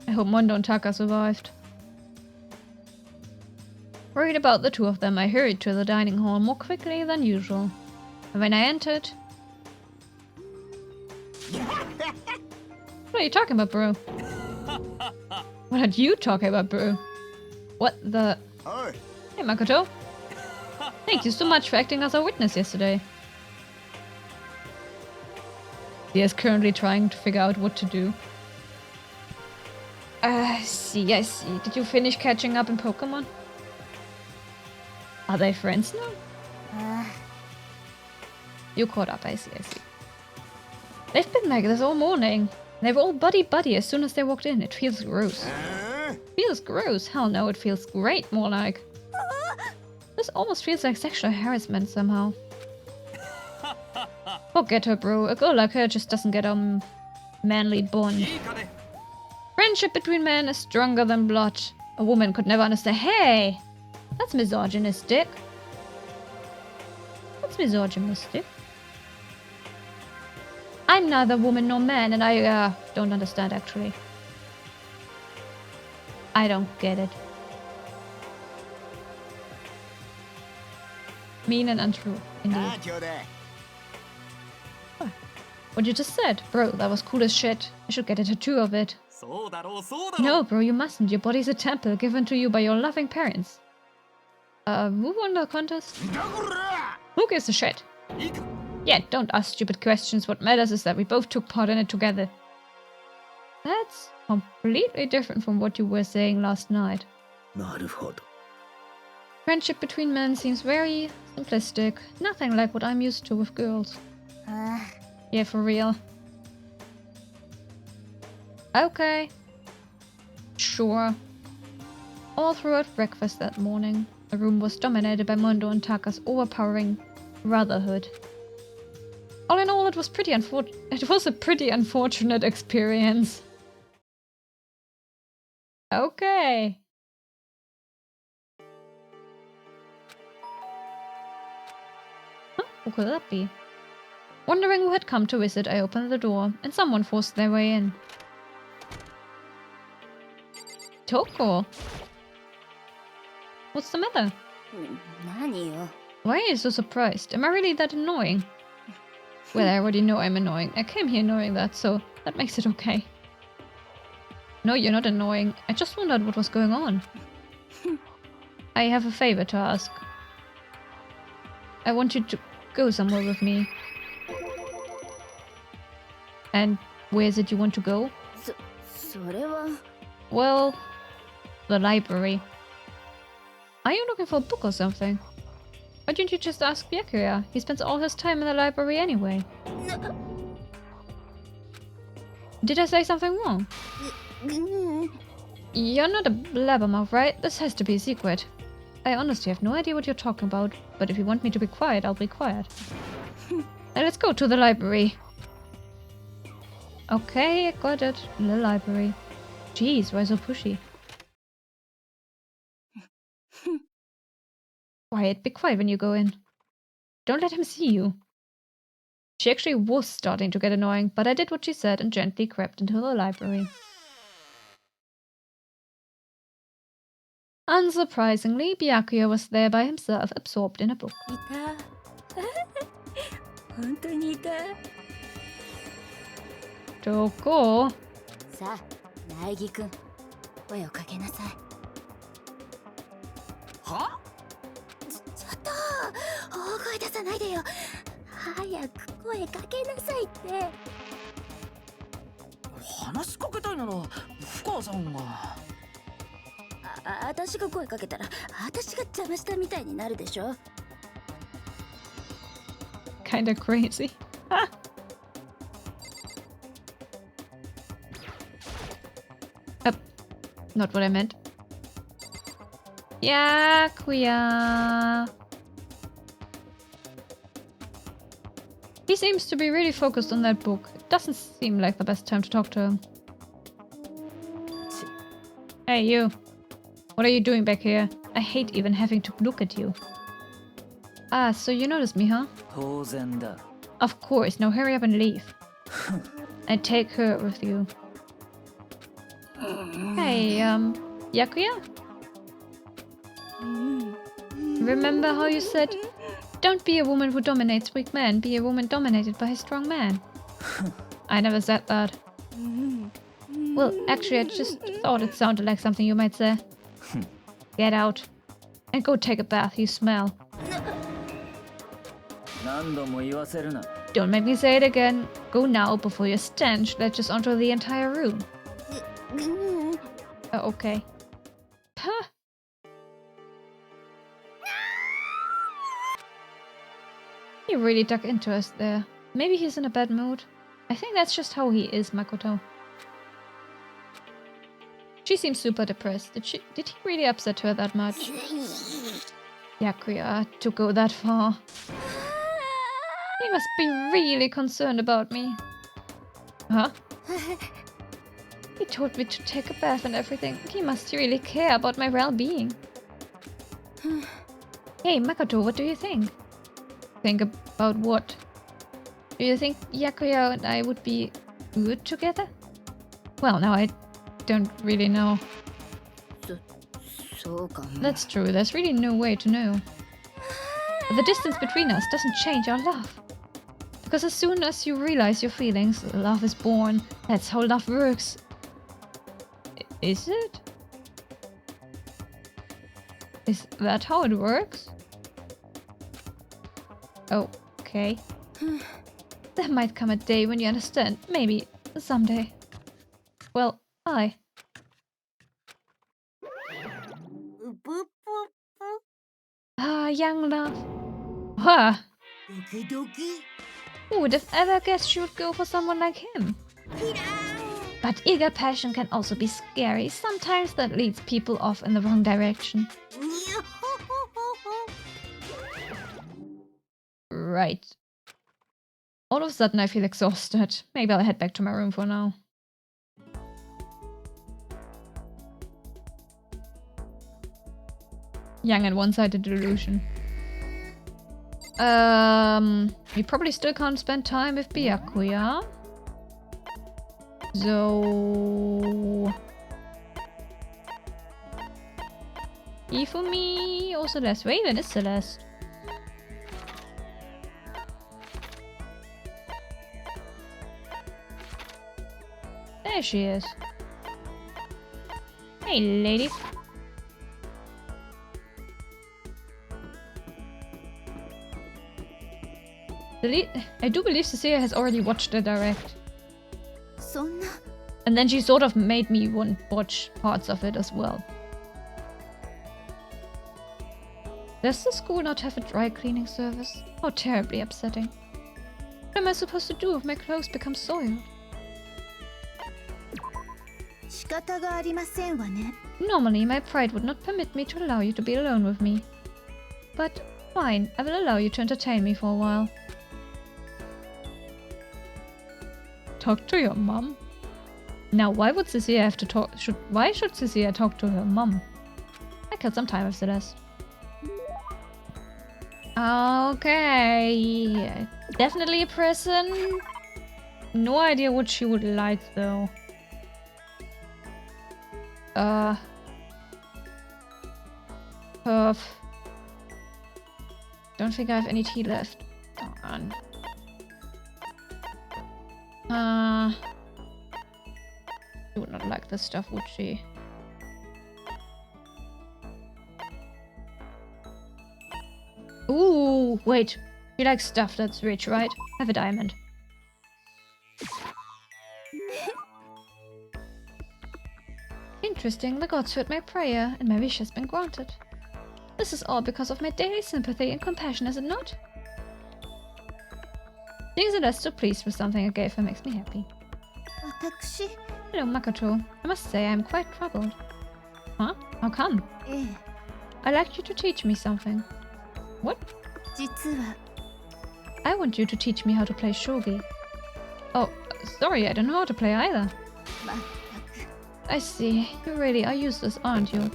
I hope Mondo and Taka survived. Worried about the two of them, I hurried to the dining hall more quickly than usual. And when I entered... What are you talking about, bro? What are you talking about, bro? What the... Hey, Makoto. Thank you so much for acting as our witness yesterday. He is currently trying to figure out what to do. I see. Did you finish catching up in Pokemon? Are they friends now? You caught up, I see. They've been like this all morning. They were all buddy-buddy as soon as they walked in. It feels gross. Feels gross? Hell no, it feels great, more like. This almost feels like sexual harassment somehow. Forget her, bro. A girl like her just doesn't get a manly bond. Friendship between men is stronger than blood. A woman could never understand. Hey! That's misogynistic. That's misogynistic. I'm neither woman nor man, and I don't understand, actually. I don't get it. Mean and untrue, indeed. What you just said? Bro, that was cool as shit. I should get a tattoo of it. No, bro, you mustn't. Your body's a temple given to you by your loving parents. Who won the contest? Who gives a shit? Yeah, don't ask stupid questions. What matters is that we both took part in it together. That's completely different from what you were saying last night. Friendship between men seems very simplistic. Nothing like what I'm used to with girls. Yeah, for real. Okay. Sure. All throughout breakfast that morning, the room was dominated by Mondo and Taka's overpowering brotherhood. All in all, it was a pretty unfortunate experience. Okay. Huh? Who could that be? Wondering who had come to visit, I opened the door, and someone forced their way in. Toko! What's the matter? Why are you so surprised? Am I really that annoying? Well, I already know I'm annoying. I came here knowing that, so that makes it okay. No, you're not annoying. I just wondered what was going on. I have a favor to ask. I want you to go somewhere with me. And where is it you want to go? それは Well, the library. Are you looking for a book or something? Why don't you just ask Byakuya? He spends all his time in the library anyway. Did I say something wrong? You're not a blabbermouth, right? This has to be a secret. I honestly have no idea what you're talking about, but if you want me to be quiet, I'll be quiet. Now let's go to the library. Okay, I got it. The library. Jeez, why so pushy? Quiet, be quiet when you go in. Don't let him see you. She actually was starting to get annoying, but I did what she said and gently crept into the library. Unsurprisingly, Byakuya was there by himself, absorbed in a book. いた本当にいた Doko. さあ苗木くん声をかけなさいは？ちょっと大声出さないでよ早く声かけなさいって話しかけたいなら深川さんが。私が声かけたら私が邪魔したみたいになるでしょ Kinda crazy. Not what I meant. Byakuya. He seems to be really focused on that book. It doesn't seem like the best time to talk to him. Hey, you. What are you doing back here? I hate even having to look at you. Ah, so you noticed me, huh? 当然だ。 Of course. Now hurry up and leave. And take her with you. Hey, Byakuya? Remember how you said, don't be a woman who dominates weak men, be a woman dominated by a strong man? I never said that. Well, actually, I just thought it sounded like something you might say. Get out. And go take a bath, you smell. 何度も言わせるな。 Don't make me say it again. Go now before your stench latches onto the entire room. Oh, okay. Huh. He really dug into us there. Maybe he's in a bad mood. I think that's just how he is, Makoto. She seems super depressed. Did he really upset her that much? Byakuya, to go that far. He must be really concerned about me. Huh? He told me to take a bath and everything. He must really care about my well-being. Hey, Makoto, what do you think? Think about what? Do you think Byakuya and I would be good together? Well, now I don't really know. そうかも That's true, there's really no way to know. But the distance between us doesn't change our love. Because as soon as you realize your feelings, love is born. That's how love works. Is it? Is that how it works? Okay. There might come a day when you understand. Maybe. Someday. Well, bye. Ah, young love. Huh. Who would have ever guessed she would go for someone like him? But eager passion can also be scary. Sometimes that leads people off in the wrong direction. Right. All of a sudden I feel exhausted. Maybe I'll head back to my room for now. Young and one-sided delusion. We probably still can't spend time with Byakuya. So... Ifumi or Celeste? Wait, when is Celeste? There she is. Hey, lady. I do believe Cecilia has already watched the direct. そんな And then she sort of made me want to watch parts of it as well. Does the school not have a dry cleaning service? How terribly upsetting. What am I supposed to do if my clothes become soiled? 仕方がありませんわね Normally, my pride would not permit me to allow you to be alone with me. But fine, I will allow you to entertain me for a while. Talk to your mom? Now, why would Cecilia have to talk? Why should Cecilia talk to her mom? I killed some time with Celeste. Okay, definitely a person. No idea what she would like though. Perf. Don't think I have any tea left. Darn. She would not like this stuff, would she? Ooh, wait. She likes stuff that's rich, right? Have a diamond. Interesting, the gods heard my prayer, and my wish has been granted. This is all because of my daily sympathy and compassion, is it not? Seeing Celeste so pleased with something I gave her makes me happy. 私 Hello, Makoto. I must say I'm quite troubled. Huh? How come? ええ I'd like you to teach me something. What? 実は I want you to teach me how to play shogi. Oh, sorry, I don't know how to play either. まったく I see. You really are useless, aren't you?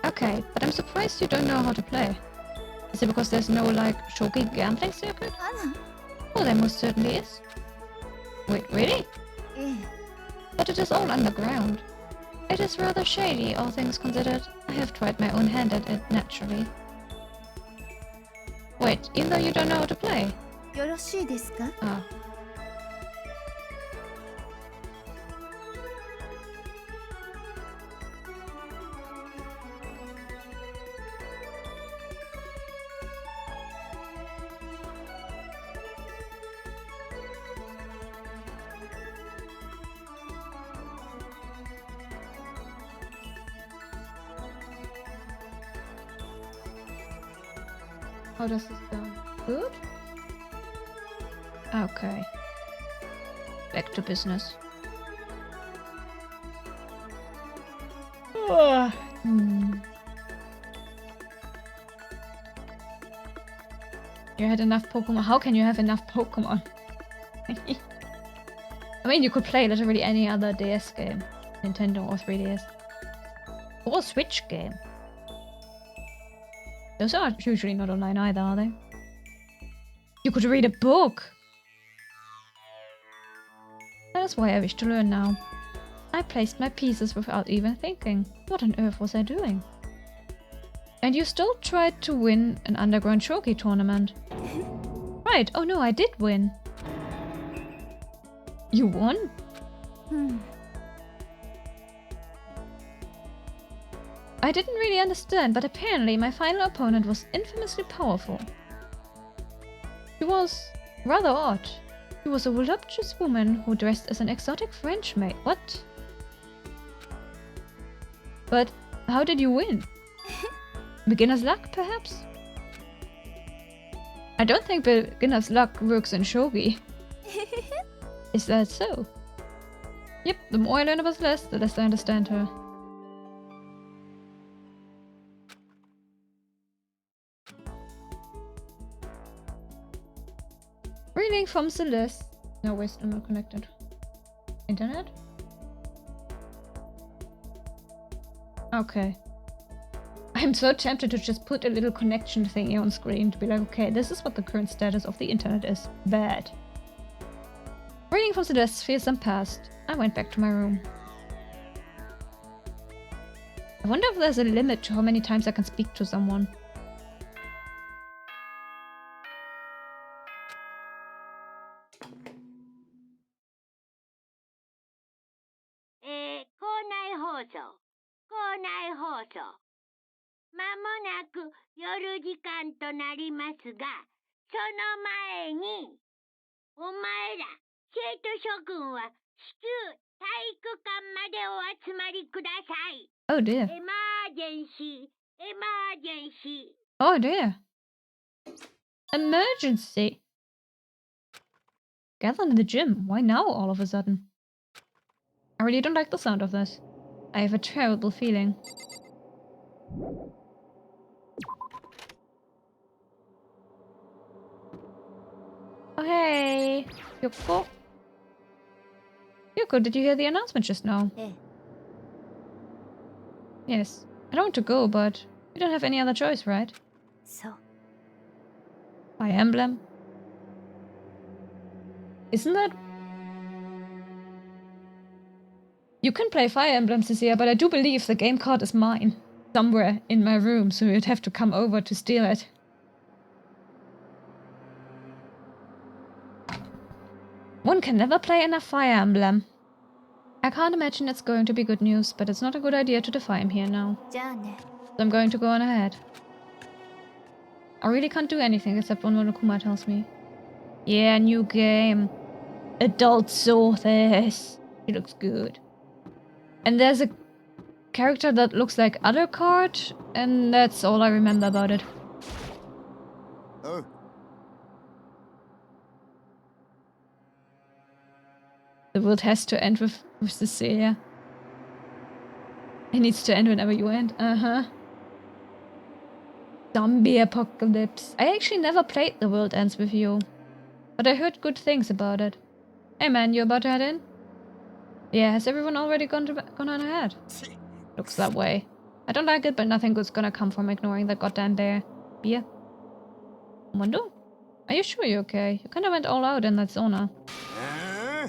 Okay, but I'm surprised you don't know how to play. Is it because there's no, like, shogi gambling circuit? あら Oh, there most certainly is. Wait, really? ええ But it is all underground. It is rather shady, all things considered. I have tried my own hand at it, naturally. Wait, even though you don't know how to play? よろしいですか Ah. How does this go? Good? Okay. Back to business. You had enough Pokemon. How can you have enough Pokemon? I mean, you could play literally any other DS game. Nintendo or 3DS. Or Switch game. Those are usually not online either, are they? You could read a book! That is why I wish to learn now. I placed my pieces without even thinking. What on earth was I doing? And you still tried to win an underground shogi tournament. Right, oh no, I did win. You won? うん I didn't really understand, but apparently my final opponent was infamously powerful. She was rather odd. She was a voluptuous woman who dressed as an exotic French maid. What? But how did you win? Beginner's luck, perhaps? I don't think beginner's luck works in shogi. Is that so? Yep, the more I learn about Celeste, the less I understand her. Reading from Celeste. No, we're still not connected. Internet? Okay. I'm so tempted to just put a little connection thingy on screen to be like, okay, this is what the current status of the internet is. Bad. Reading from Celeste's fearsome past, I went back to my room. I wonder if there's a limit to how many times I can speak to someone. 送、校内放送。まもなく夜時間となりますが、その前に、お前ら、生徒諸君は至急体育館までお集まりください。Oh dear. エマージェンシー、エマージェンシー。 Oh dear. Emergency. Gather in the gym. Why now all of a sudden? I really don't like the sound of this. I have a terrible feeling. Oh hey, Yoko. Yoko, did you hear the announcement just now? Eh. Yes. I don't want to go, but we don't have any other choice, right? そう。 Fire Emblem. Isn't that... You can play Fire Emblems this year, but I do believe the game card is mine. Somewhere in my room, so you'd have to come over to steal it. One can never play enough Fire Emblem. I can't imagine it's going to be good news, but it's not a good idea to defy him here now. じゃあね。 So I'm going to go on ahead. I really can't do anything except what Monokuma tells me. Yeah, new game. Adult Sources. He looks good. And there's a character that looks like other card, and that's all I remember about it. Oh. The world has to end with this yeah. It needs to end whenever you end. Uh-huh. Zombie apocalypse. I actually never played The World Ends With You, but I heard good things about it. Hey man, you about to head in? Yeah, has everyone already gone on ahead? Looks that way. I don't like it, but nothing good's gonna come from ignoring that goddamn bear. Beer? Mondo? Are you sure you're okay? You kinda went all out in that sauna.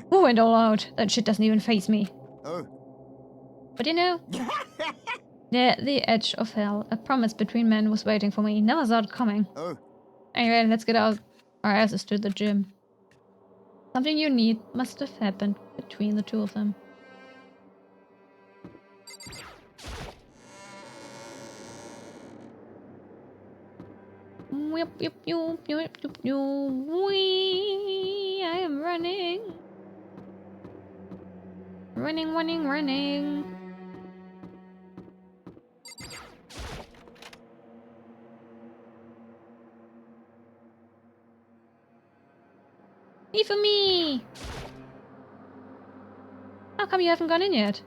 Who went all out? That shit doesn't even faze me. Oh. But you know... There, the edge of hell. A promise between men was waiting for me. Never saw it coming. Oh. Anyway, let's get out our asses to the gym. Something unique must have happened between the two of them. Wee, I am running. Running. Me for me! How come you haven't gone in yet?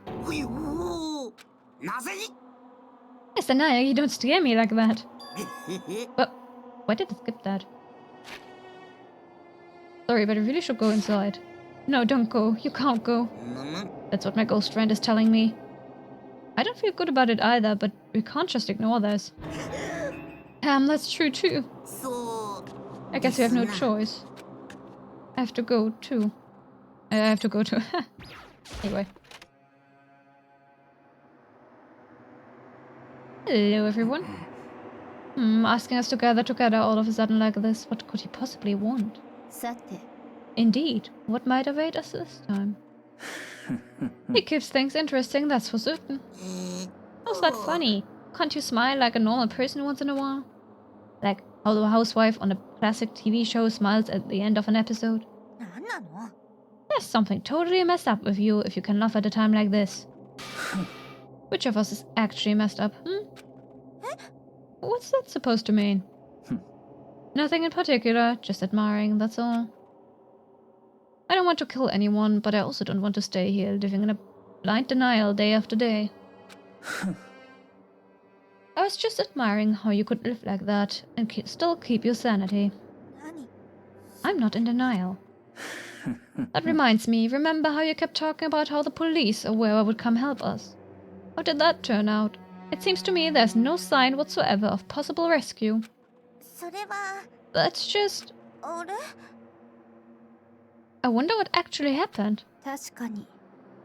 Mr. Naya, you don't scare me like that. But why did it skip that? Sorry, but I really should go inside. No, don't go. You can't go. That's what my ghost friend is telling me. I don't feel good about it either, but we can't just ignore this. That's true too. I guess we have no choice. I have to go too. I have to go too. Anyway. Hello, everyone. Asking us to gather together all of a sudden like this. What could he possibly want? さて。 Indeed. What might await us this time? He keeps things interesting, that's for certain. How's that funny? Can't you smile like a normal person once in a while? Like how the housewife on a classic TV show smiles at the end of an episode? なんなの? There's something totally messed up with you if you can laugh at a time like this. Which of us is actually messed up, What's that supposed to mean? Nothing in particular, just admiring, that's all. I don't want to kill anyone, but I also don't want to stay here living in a blind denial day after day. I was just admiring how you could live like that and still keep your sanity. 何? I'm not in denial. That reminds me, remember how you kept talking about how the police or whoever would come help us? How did that turn out? It seems to me there's no sign whatsoever of possible rescue. それは。 That's just... あれ? I wonder what actually happened. 確かに。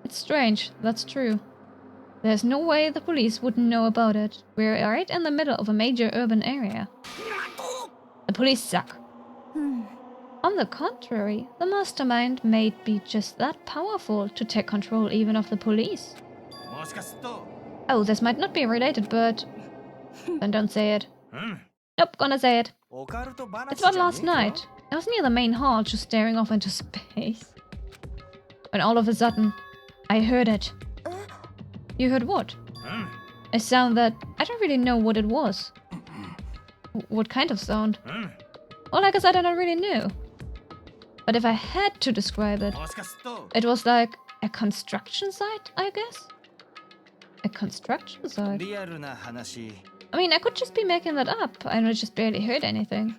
It's strange, that's true. There's no way the police wouldn't know about it. We're right in the middle of a major urban area. The police suck. On the contrary, the mastermind may be just that powerful to take control even of the police. Oh, this might not be related, but... then don't say it. Nope, gonna say it. It's about last night. I was near the main hall, just staring off into space. When all of a sudden, I heard it. You heard what? A sound that... I don't really know what it was. What kind of sound? Well, like I said, I don't really know. But if I had to describe it, it was like a construction site, I guess? A construction site? I mean, I could just be making that up. I just barely heard anything.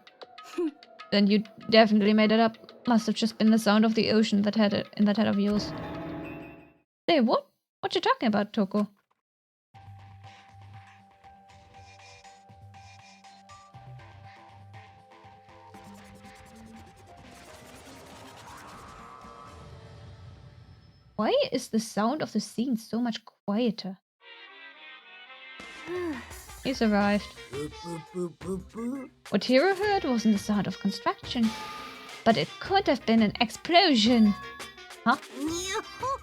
Then you definitely made it up. Must have just been the sound of the ocean that had it in that head of yours. Say, what? What you talking about, Toko? Why is the sound of the scene so much quieter? He's arrived. What Hiro heard wasn't the sound of construction, but it could have been an explosion. Huh?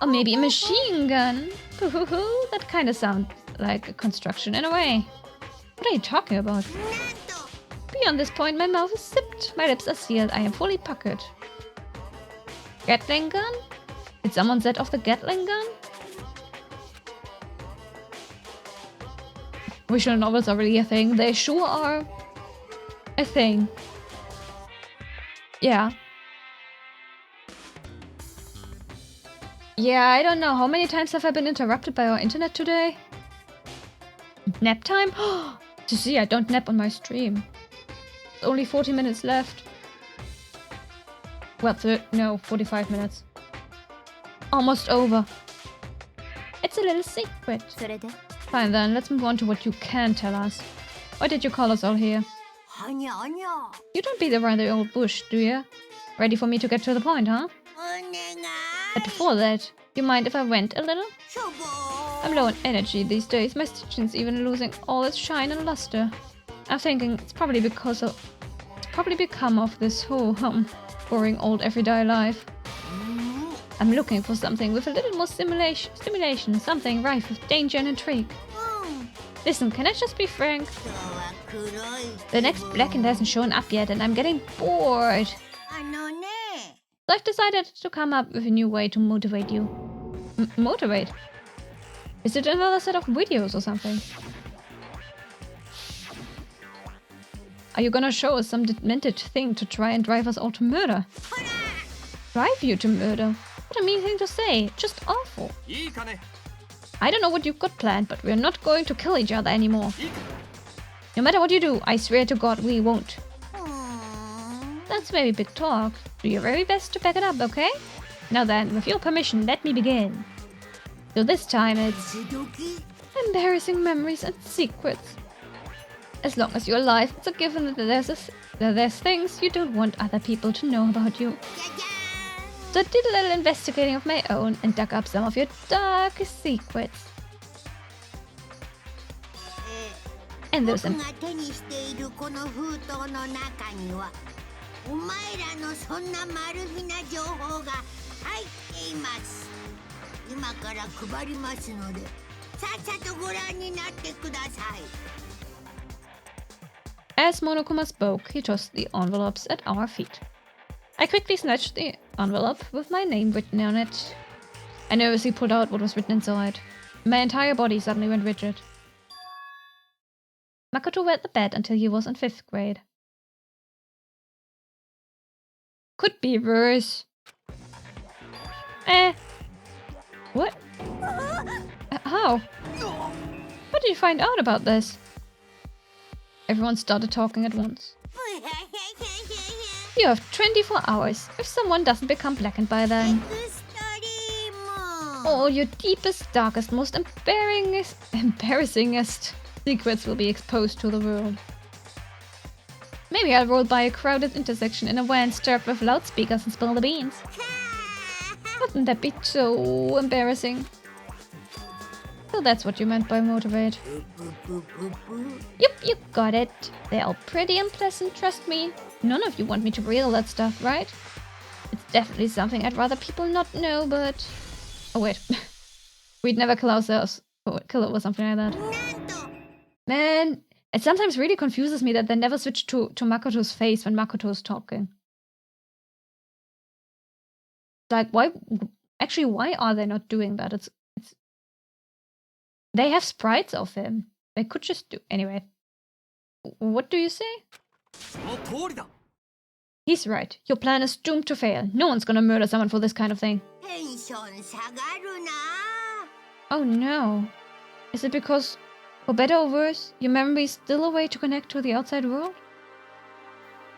Or maybe a machine gun. That kind of sounds like a construction in a way. What are you talking about? Beyond this point, my mouth is zipped. My lips are sealed. I am fully puckered. Gatling gun? Did someone set off the Gatling gun? Visual novels are really a thing. They sure are a thing. Yeah. Yeah, I don't know. How many times have I been interrupted by our internet today? Nap time? To see, I don't nap on my stream. There's only 40 minutes left. Well, no, 45 minutes. Almost over. It's a little secret. Fine then, let's move on to what you can tell us. Why did you call us all here? You don't beat around the old bush, do you? Ready for me to get to the point, huh? But before that, you mind if I went a little? I'm low on energy these days. My skin's even losing all its shine and luster. I'm thinking it's probably become of this whole boring old everyday life. I'm looking for something with a little more stimulation, something rife with danger and intrigue. Listen, can I just be frank? The next Blackened hasn't shown up yet and I'm getting bored. So I've decided to come up with a new way to motivate you. Motivate? Is it another set of videos or something? Are you gonna show us some demented thing to try and drive us all to murder? Drive you to murder? What a mean thing to say. Just awful. I don't know what you've got planned, but we're not going to kill each other anymore. No matter what you do, I swear to God we won't. That's very big talk. Do your very best to back it up, okay? Now then, with your permission, let me begin. So this time it's... embarrassing memories and secrets. As long as you're alive, it's a given that there's things you don't want other people to know about you. So I did a little investigating of my own and dug up some of your darkest secrets. And there's an... As Monokuma spoke, he tossed the envelopes at our feet. I quickly snatched the envelope with my name written on it. I nervously pulled out what was written inside. My entire body suddenly went rigid. Makoto wet the bed until he was in 5th grade. Could be worse. What? How? How did you find out about this? Everyone started talking at once. You have 24 hours, if someone doesn't become blackened by then. All your deepest, darkest, most embarrassingest secrets will be exposed to the world. Maybe I'll roll by a crowded intersection in a van strapped with loudspeakers and spill the beans. Wouldn't that be so embarrassing? So that's what you meant by motivate. Yep, you got it. They're all pretty unpleasant, trust me. None of you want me to reveal that stuff, right? It's definitely something I'd rather people not know, but... Oh wait. We'd never kill ourselves kill it or something like that. Man, it sometimes really confuses me that they never switch to Makoto's face when Makoto's talking. Like, why? Actually, why are they not doing that? It's. They have sprites of him. They could just do anyway. What do you say? He's right. Your plan is doomed to fail. No one's gonna murder someone for this kind of thing. Oh no. Is it because, for better or worse, your memory is still a way to connect to the outside world?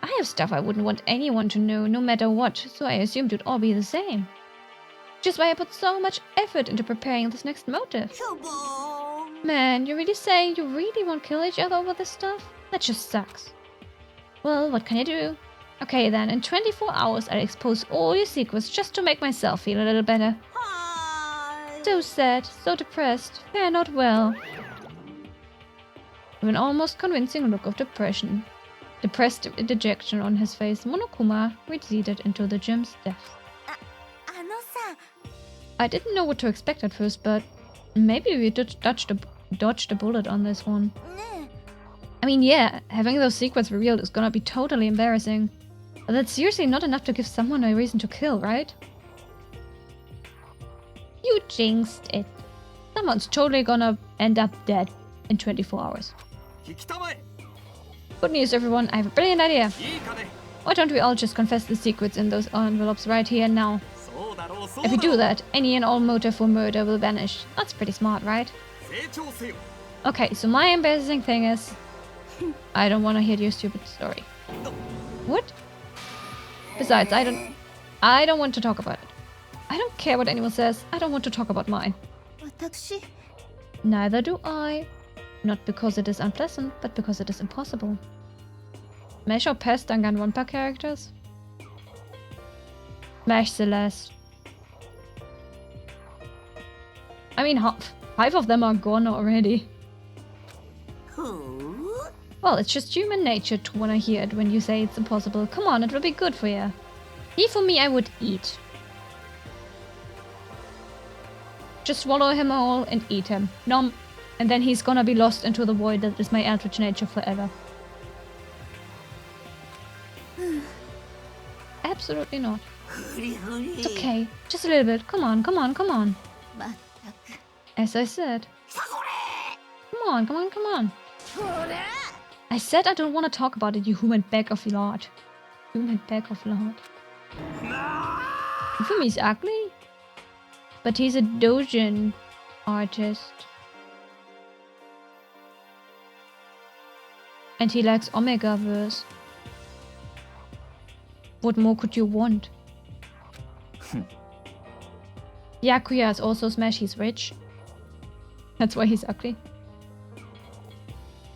I have stuff I wouldn't want anyone to know, no matter what, so I assumed you'd all be the same. Which is why I put so much effort into preparing this next motive. Man, you're really saying you really won't kill each other over this stuff? That just sucks. Well, what can I do? Okay then, in 24 hours I'll expose all your secrets just to make myself feel a little better. So sad, so depressed, fare not well. With an almost convincing look of depression, depressed dejection on his face, Monokuma receded into the gym's depths. I didn't know what to expect at first, but maybe we dodged a bullet on this one. I mean, yeah, having those secrets revealed is gonna be totally embarrassing. But that's seriously not enough to give someone a reason to kill, right? You jinxed it. Someone's totally gonna end up dead in 24 hours. Good news, everyone. I have a brilliant idea. Why don't we all just confess the secrets in those envelopes right here and now? If we do that, any and all motive for murder will vanish. That's pretty smart, right? Okay, so my embarrassing thing is... I don't want to hear your stupid story. What? Besides, I don't want to talk about it. I don't care what anyone says. I don't want to talk about mine. Neither do I. Not because it is unpleasant, but because it is impossible. Smash or pass Danganronpa characters? Smash Celeste. I mean, 5 of them are gone already. Well, it's just human nature to want to hear it when you say it's impossible. Come on, it will be good for you. For me, I would eat. Just swallow him all and eat him. Nom. And then he's gonna be lost into the void that is my eldritch nature forever. Absolutely not. It's okay. Just a little bit. Come on, come on, come on. As I said. Come on, come on, come on. I said I don't want to talk about it, you human bag of lard. Human bag of lard. Fumi's ugly? But he's a doujin artist. And he likes Omega-verse. What more could you want? Yakuya is also Smash, he's rich. That's why he's ugly.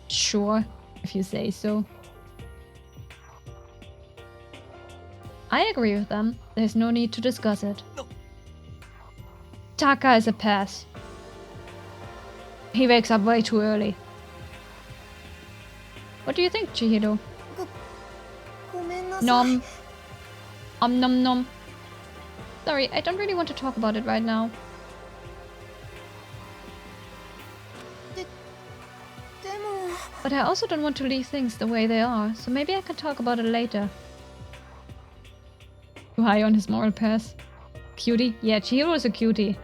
Sure, if you say so. I agree with them. There's no need to discuss it. Taka is a pass. He wakes up way too early. What do you think, Chihiro? Nom. Nom nom. Sorry, I don't really want to talk about it right now. But I also don't want to leave things the way they are, so maybe I can talk about it later. Too high on his moral pass. Cutie? Yeah, Chihiro is a cutie.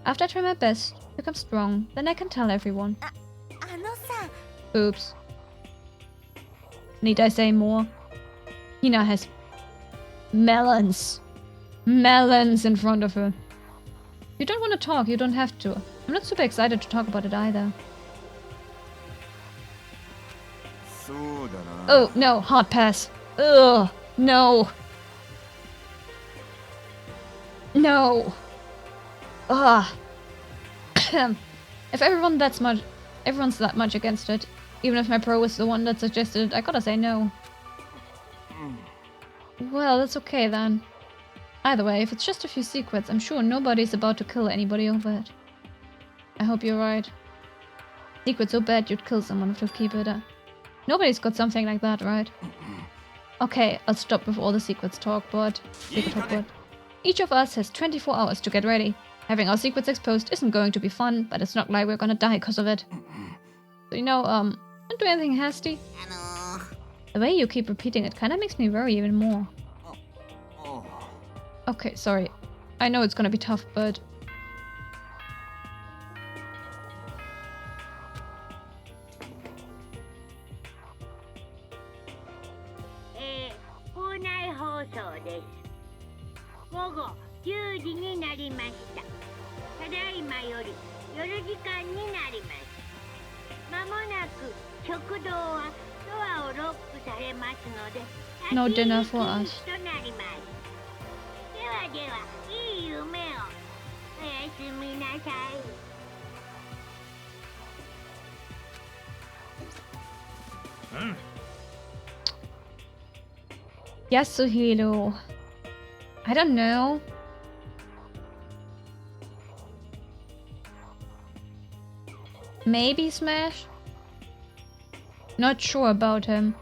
After I try my best, become strong, then I can tell everyone. Oops. Need I say more? Hina has melons. Melons in front of her. You don't want to talk, you don't have to. I'm not super excited to talk about it either. Oh, no, hard pass. Ugh, no. No. Ugh. If everyone's that much against it, even if my pro was the one that suggested it, I gotta say no. Well, that's okay then. Either way, if it's just a few secrets, I'm sure nobody's about to kill anybody over it. I hope you're right. Secret so bad you'd kill someone to keep it up. Nobody's got something like that, right? Okay, I'll stop with all the secret talk, but... Each of us has 24 hours to get ready. Having our secrets exposed isn't going to be fun, but it's not like we're gonna die because of it. So, you know, don't do anything hasty. The way you keep repeating it kinda makes me worry even more. Okay, sorry. I know it's gonna be tough, but... No dinner for us. Yasuhiro. I don't know. Maybe Smash? Not sure about him.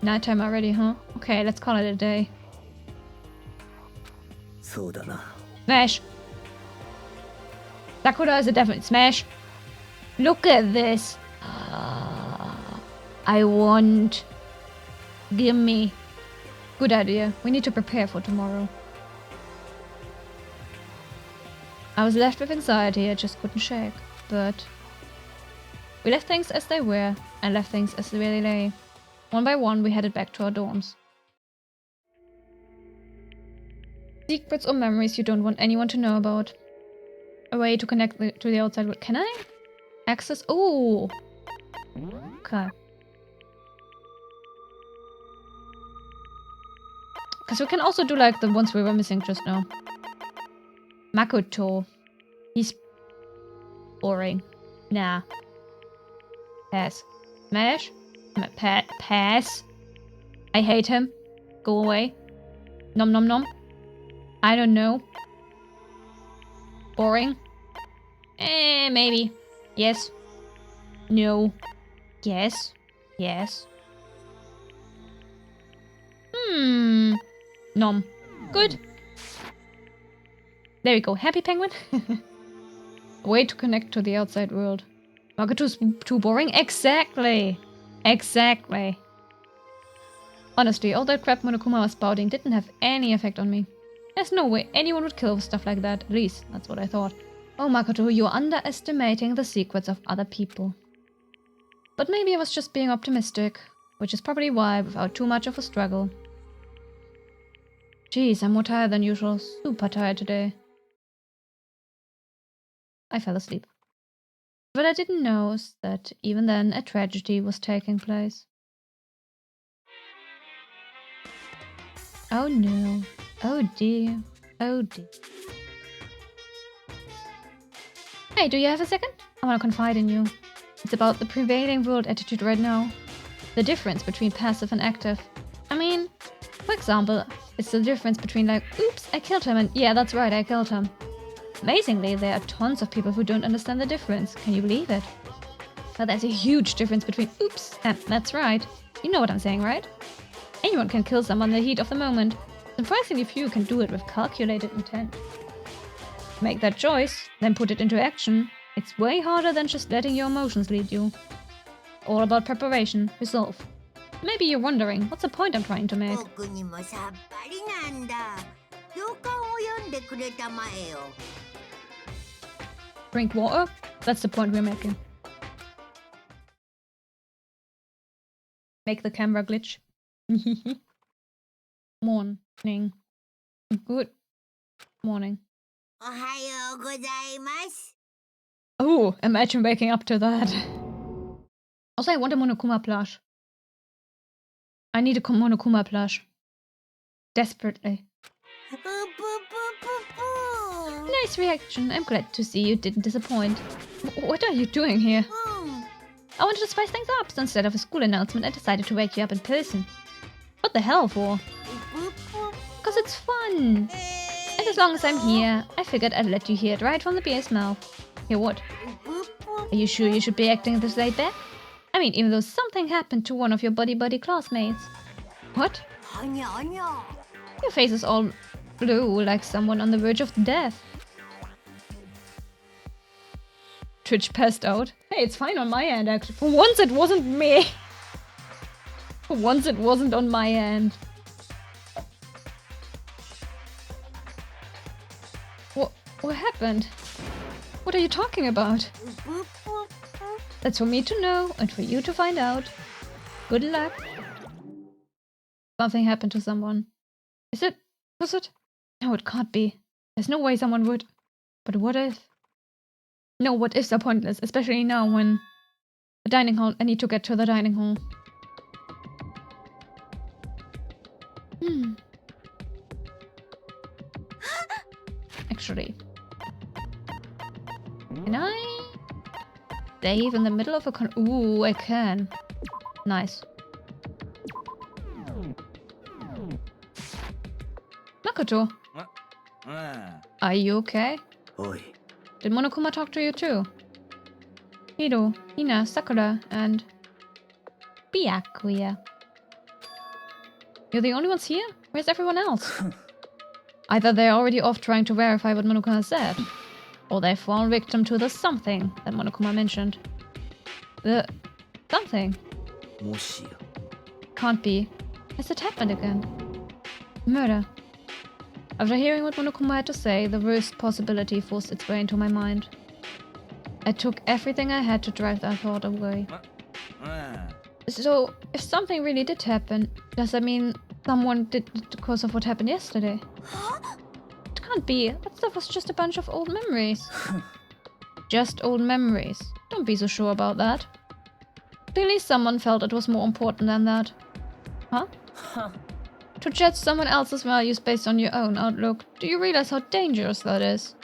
Nighttime already, huh? Okay, let's call it a day. Smash! Sakura is a definite smash. Look at this. I want... Gimme. Good idea. We need to prepare for tomorrow. I was left with anxiety I just couldn't shake, but... We left things as they were, and left things as they really lay. One by one, we headed back to our dorms. Secrets or memories you don't want anyone to know about. A way to connect to the outside world. Can I access? Oh! Okay. Because we can also do like the ones we were missing just now. Makoto. He's boring. Nah. Pass. Smash? Pass. I hate him. Go away. Nom nom nom. I don't know. Boring. Maybe. Yes. No. Yes. Yes. Nom. Good. There we go. Happy penguin? A way to connect to the outside world. Makoto's too boring? Exactly. Exactly. Honestly, all that crap Monokuma was spouting didn't have any effect on me. There's no way anyone would kill for stuff like that. At least, that's what I thought. Oh, Makoto, you're underestimating the secrets of other people. But maybe I was just being optimistic, which is probably why, without too much of a struggle. Jeez, I'm more tired than usual. Super tired today. I fell asleep. What I didn't know is that even then a tragedy was taking place. Oh no. Oh dear. Oh dear. Hey, do you have a second? I want to confide in you. It's about the prevailing world attitude right now. The difference between passive and active. I mean, for example, it's the difference between like, oops, I killed him, and yeah, that's right, I killed him. Amazingly, there are tons of people who don't understand the difference. Can you believe it? But there's a huge difference between oops and that's right. You know what I'm saying, right? Anyone can kill someone in the heat of the moment. Surprisingly few can do it with calculated intent. Make that choice, then put it into action. It's way harder than just letting your emotions lead you. All about preparation, resolve. Maybe you're wondering, what's the point I'm trying to make? Drink water? That's the point we're making. Make the camera glitch. Morning. Good morning. Oh, imagine waking up to that. Also, I want a Monokuma plush. I need a Monokuma plush. Desperately. Nice reaction. I'm glad to see you didn't disappoint. What are you doing here? I wanted to spice things up, so instead of a school announcement, I decided to wake you up in person. What the hell for? Because it's fun. And as long as I'm here, I figured I'd let you hear it right from the beer's mouth. Hear what? Are you sure you should be acting this laid back? I mean, even though something happened to one of your buddy classmates. What? Your face is all blue, like someone on the verge of death. Twitch passed out. Hey, it's fine on my end, actually. For once it wasn't me. For once it wasn't on my end. What happened? What are you talking about? That's for me to know and for you to find out. Good luck. Something happened to someone. Is it? Was it? No, it can't be. There's no way someone would. But what if? No, what ifs are pointless, especially now when the dining hall. I need to get to the dining hall. Actually, can I save in the middle of a Ooh, I can. Nice. Makoto, are you okay? Oi. Did Monokuma talk to you too? Hiro, Hina, Sakura, and Byakuya. You're the only ones here? Where's everyone else? Either they're already off trying to verify what Monokuma said, or they've fallen victim to the something that Monokuma mentioned. The something. Can't be. Has it happened again? Murder. After hearing what Monokuma had to say, the worst possibility forced its way into my mind. I took everything I had to drive that thought away. So, if something really did happen, does that mean someone did it because of what happened yesterday? It can't be. That stuff was just a bunch of old memories. Just old memories. Don't be so sure about that. Clearly someone felt it was more important than that. Huh? To judge someone else's values based on your own outlook. Do you realize how dangerous that is?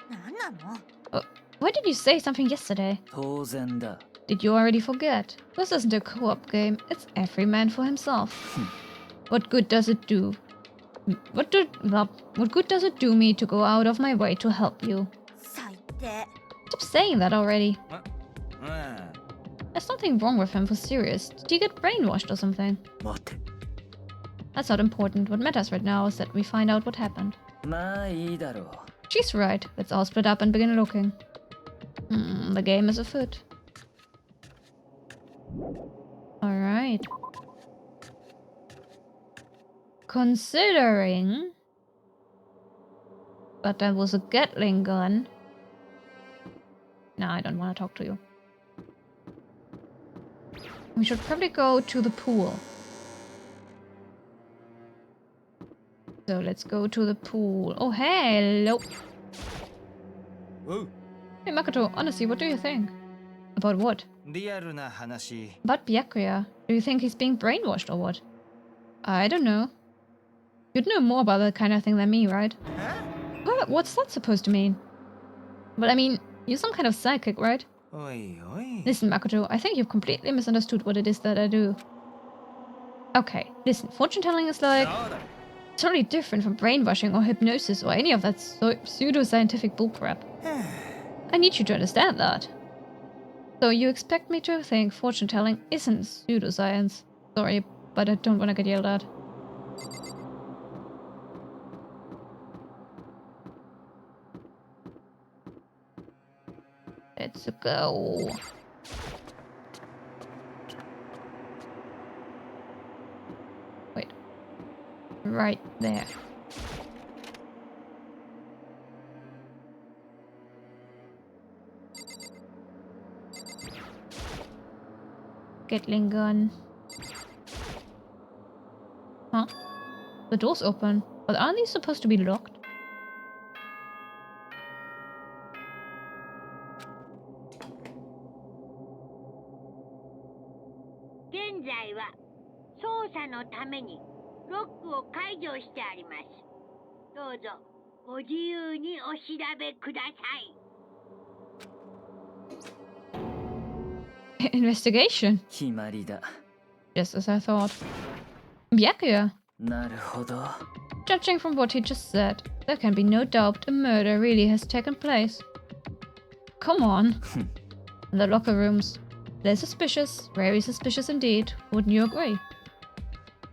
Why did you say something yesterday? Did you already forget? This isn't a co-op game. It's every man for himself. What good does it do? What good does it do me to go out of my way to help you? Stop saying that already. There's nothing wrong with him for serious. Did he get brainwashed or something? That's not important. What matters right now is that we find out what happened. She's right. Let's all split up and begin looking. The game is afoot. Alright. Considering... But that was a Gatling gun. No, I don't want to talk to you. We should probably go to the pool. So let's go to the pool. Oh, hello. Whoa. Hey, Makoto, honestly, what do you think? About what? About Byakuya. Do you think he's being brainwashed or what? I don't know. You'd know more about that kind of thing than me, right? What's that supposed to mean? But I mean, you're some kind of psychic, right? Listen, Makoto, I think you've completely misunderstood what it is that I do. Okay, listen, fortune telling is like... totally different from brainwashing or hypnosis or any of that pseudo-scientific bullcrap. I need you to understand that. So you expect me to think fortune telling isn't pseudoscience? Sorry, but I don't want to get yelled at. Let's go. Wait. Right there. Gatling gun. Huh? The door's open. But aren't these supposed to be locked? Investigation. Just as I thought. Byakuya. Judging from what he just said, there can be no doubt a murder really has taken place. Come on. In the locker rooms. They're suspicious. Very suspicious indeed. Wouldn't you agree?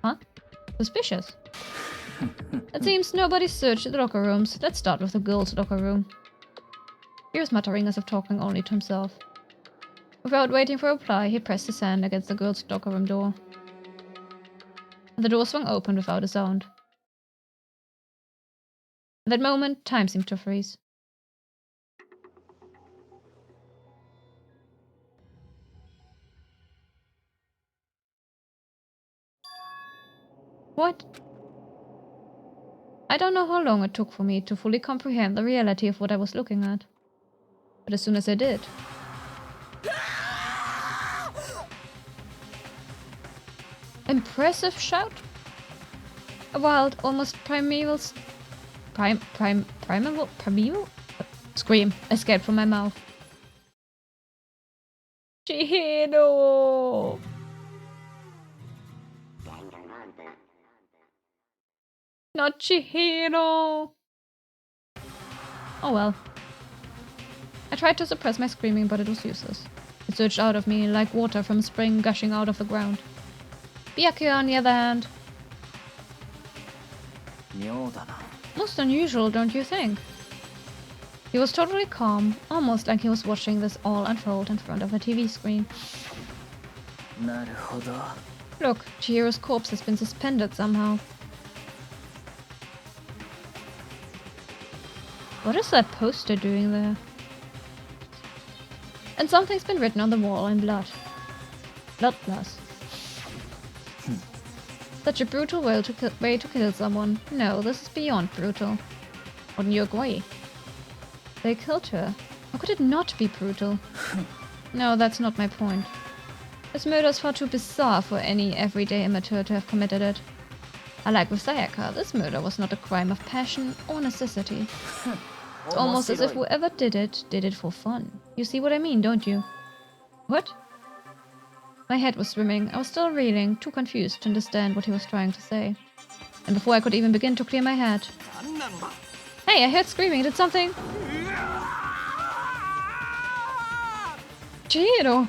Huh? Suspicious? It seems nobody searched the locker rooms. Let's start with the girls' locker room. He was muttering as if talking only to himself. Without waiting for a reply, he pressed his hand against the girls' locker room door. And the door swung open without a sound. At that moment, time seemed to freeze. What? I don't know how long it took for me to fully comprehend the reality of what I was looking at. But as soon as I did... Impressive shout? A wild, almost primeval scream escaped from my mouth. Chihiro! Not Chihiro! Oh well. I tried to suppress my screaming, but it was useless. It surged out of me like water from a spring gushing out of the ground. Byakuya, on the other hand. Most unusual, don't you think? He was totally calm, almost like he was watching this all unfold in front of a TV screen. Look, Chihiro's corpse has been suspended somehow. What is that poster doing there? And something's been written on the wall in blood. Blood plus. Such a brutal way to kill someone. No, this is beyond brutal. Wouldn't you agree? They killed her. How could it not be brutal? No, that's not my point. This murder is far too bizarre for any everyday amateur to have committed it. Unlike with Sayaka, this murder was not a crime of passion or necessity. It's almost as if whoever did it for fun. You see what I mean, don't you? What? My head was swimming. I was still reeling, too confused to understand what he was trying to say. And before I could even begin to clear my head... Hey, I heard screaming. Did something... Chihiro!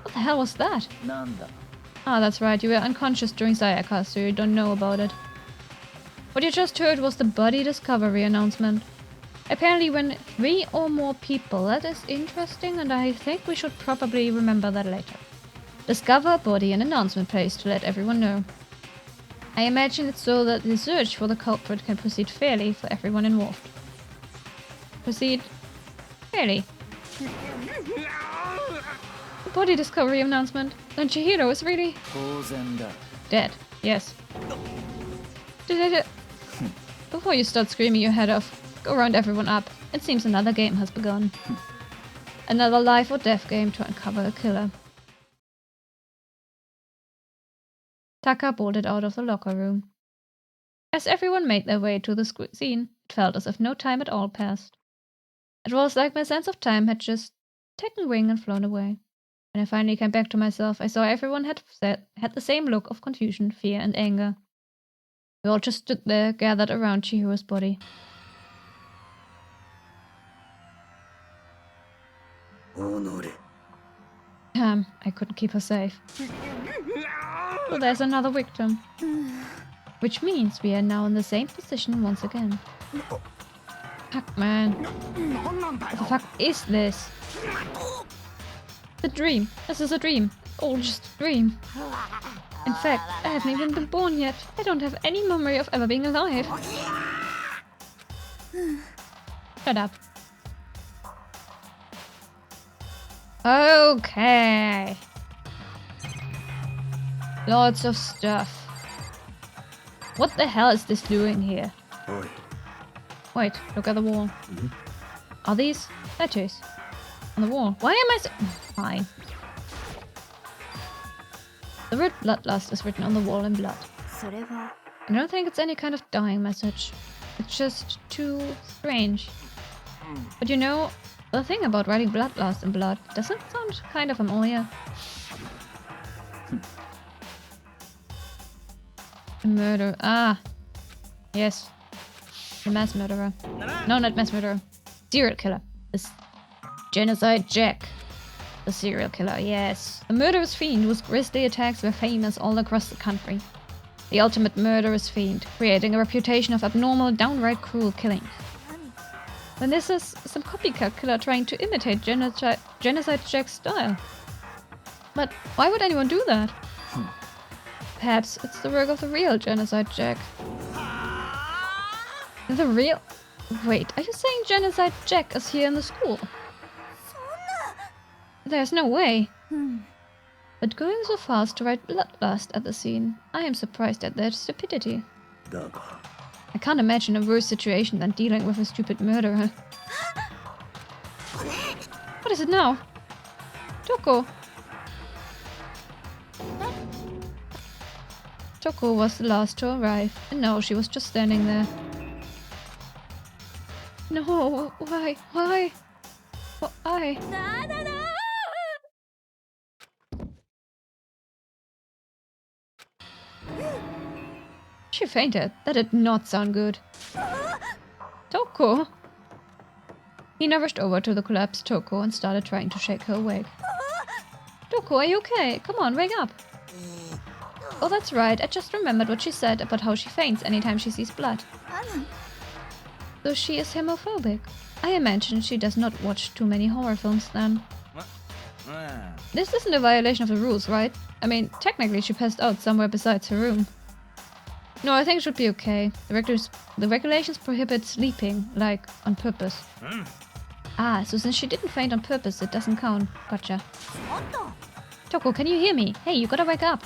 What the hell was that? Ah, that's right, you were unconscious during Sayaka, so you don't know about it. What you just heard was the body discovery announcement. Apparently when 3 or more people, that is interesting, and I think we should probably remember that later. Discover a body and announcement placed to let everyone know. I imagine it's so that the search for the culprit can proceed fairly for everyone involved. Proceed fairly. The body discovery announcement. Then Chihiro is really... dead. Yes. Before you start screaming your head off, go round everyone up. It seems another game has begun. Another life or death game to uncover a killer. Taka bolted out of the locker room. As everyone made their way to the scene, it felt as if no time at all passed. It was like my sense of time had just taken wing and flown away. When I finally came back to myself, I saw everyone had the same look of confusion, fear, and anger. We all just stood there, gathered around Chihiro's body. Damn, I couldn't keep her safe. So there's another victim. Which means we are now in the same position once again. Fuck, man. What the fuck is this? A dream. This is a dream. All just a dream. In fact, I haven't even been born yet. I don't have any memory of ever being alive. Shut up. Okay. Lots of stuff. What the hell is this doing here? Wait, look at the wall. Are these letters on the wall? Why am I so... Fine. The word bloodlust is written on the wall in blood. I don't think it's any kind of dying message. It's just too strange. But you know, The thing about writing bloodlust in blood doesn't sound kind of familiar. A murder. Ah. Yes. A mass murderer. No, not mass murderer. Serial killer. This Genocide Jack. The serial killer, yes. A murderous fiend whose grisly attacks were famous all across the country. The ultimate murderous fiend, creating a reputation of abnormal, downright cruel killings. Then this is some copycat killer trying to imitate Genocide Jack's style. But why would anyone do that? Perhaps it's the work of the real Genocide Jack. The real... Wait, are you saying Genocide Jack is here in the school? There's no way. But going so fast to write bloodlust at the scene, I am surprised at their stupidity. I can't imagine a worse situation than dealing with a stupid murderer. What is it now? Toko! Toko was the last to arrive, and now she was just standing there. No, why? Why? Why? She fainted. That did not sound good. Toko! Hina rushed over to the collapsed Toko and started trying to shake her awake. Toko, are you okay? Come on, wake up! Oh, that's right. I just remembered what she said about how she faints anytime she sees blood. So she is homophobic. I imagine she does not watch too many horror films then. This isn't a violation of the rules, right? I mean, technically she passed out somewhere besides her room. No, I think it should be okay. The regulations prohibit sleeping, like, on purpose. Ah, so since she didn't faint on purpose, it doesn't count. Gotcha. Toko, can you hear me? Hey, you gotta wake up.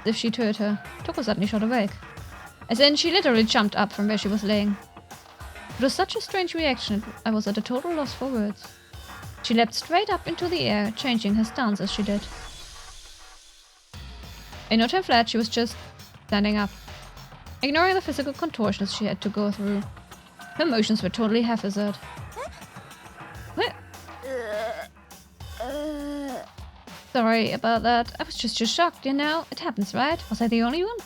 As if she'd heard her, Toko suddenly shot awake. As in, she literally jumped up from where she was laying. It was such a strange reaction, I was at a total loss for words. She leapt straight up into the air, changing her stance as she did. In no time flat, she was just standing up, ignoring the physical contortions she had to go through. Her motions were totally haphazard. What? Sorry about that. I was just shocked, you know? It happens, right? Was I the only one?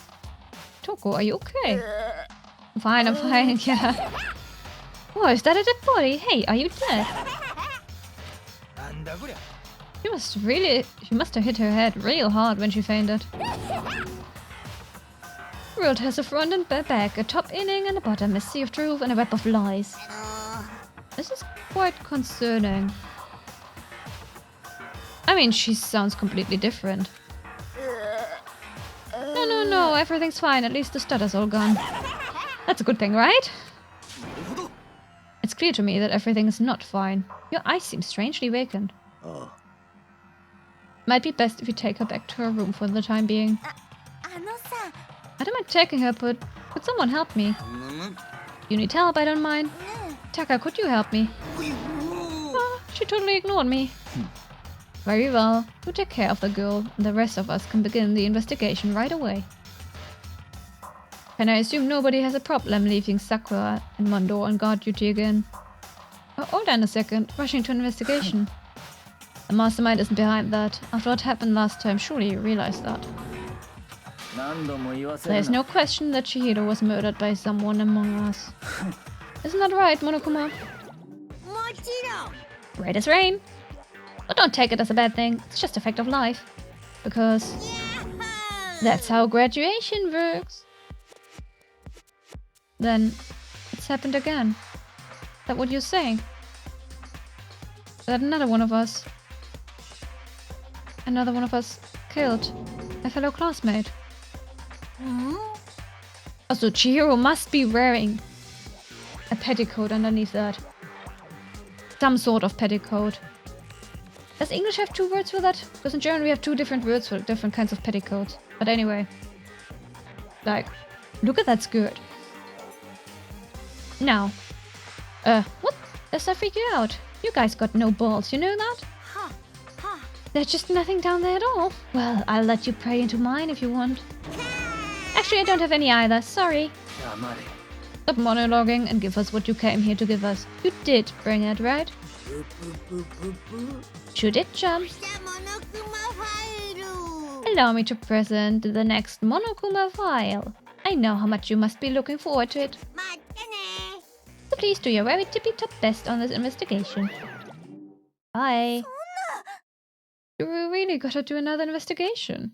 Toko, are you okay? I'm fine, yeah. Oh, is that a dead body? Hey, are you dead? She must have hit her head real hard when she fainted. The world has a front and back, a top inning and a bottom, a sea of truth and a web of lies. This is quite concerning. I mean, she sounds completely different. No, everything's fine. At least the stutter's all gone. That's a good thing, right? It's clear to me that everything is not fine. Your eyes seem strangely vacant. Might be best if you take her back to her room for the time being. I don't mind taking her, but could someone help me? You need help, I don't mind. Taka, could you help me? Oh, she totally ignored me. Very well. You take care of the girl, and the rest of us can begin the investigation right away. Can I assume nobody has a problem leaving Sakura and Mondo on guard duty again? Oh, hold on a second. Rushing to investigation. The mastermind isn't behind that. After what happened last time, surely you realize that. There's no question that Chihiro was murdered by someone among us. Isn't that right, Monokuma? Right as rain. But don't take it as a bad thing. It's just a fact of life. Because that's how graduation works. Then it's happened again. Is that what you're saying? That another one of us killed a fellow classmate. Also, Chihiro must be wearing a petticoat underneath that. Some sort of petticoat. Does English have two words for that? Because in German we have two different words for different kinds of petticoats. But anyway. Like, look at that skirt. Now. What? Does that freak you out? You guys got no balls, you know that? There's just nothing down there at all. Well, I'll let you pray into mine if you want. Actually, I don't have any either. Sorry. Stop monologuing and give us what you came here to give us. You did bring it, right? Should it jump? Allow me to present the next Monokuma file. I know how much you must be looking forward to it. So please do your very tippy-top best on this investigation. Bye. Do we really gotta do another investigation?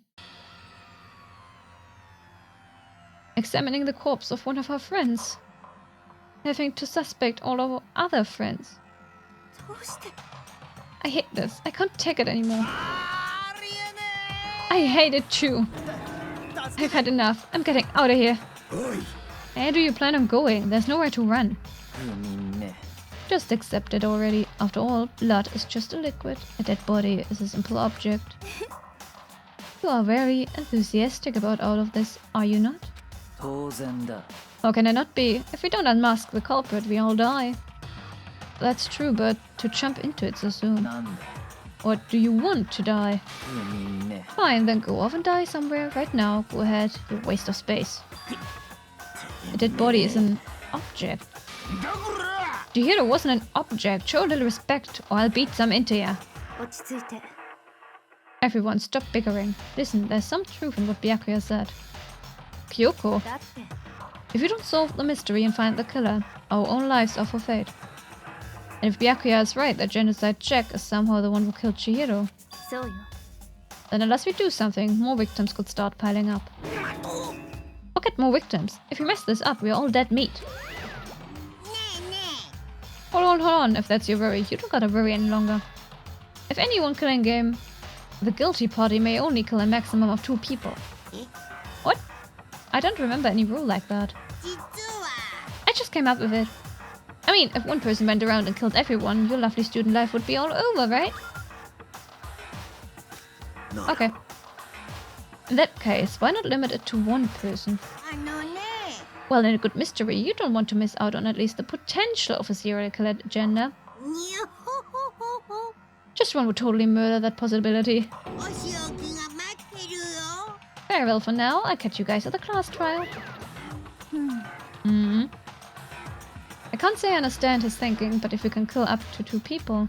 Examining the corpse of one of our friends. Having to suspect all of our other friends. I hate this. I can't take it anymore. I hate it too. I've had enough. I'm getting out of here. Where do you plan on going? There's nowhere to run. Just accept it already. After all, blood is just a liquid. A dead body is a simple object. You are very enthusiastic about all of this, are you not? How can I not be? If we don't unmask the culprit, we all die. That's true, but to jump into it so soon. Or do you want to die? Fine, then go off and die somewhere right now. Go ahead, you're a waste of space. A dead body is an object. Chihiro wasn't an object. Show a little respect, or I'll beat some into ya. Everyone, stop bickering. Listen, there's some truth in what Byakuya said. Kyoko, if you don't solve the mystery and find the killer, our own lives are forfeit. And if Byakuya is right that Genocide Jack is somehow the one who killed Chihiro, then unless we do something, more victims could start piling up. Forget more victims. If you mess this up, we're all dead meat. Hold on, if that's your worry. You don't gotta worry any longer. If any one killing game, the guilty party may only kill a maximum of 2 people. What? I don't remember any rule like that. I just came up with it. I mean, if one person went around and killed everyone, your lovely student life would be all over, right? Okay. In that case, why not limit it to 1 person? Well, in a good mystery, you don't want to miss out on at least the potential of a serial killer agenda. Just one would totally murder that possibility. Very well, for now, I'll catch you guys at the class trial. I can't say I understand his thinking, but if we can kill up to 2 people,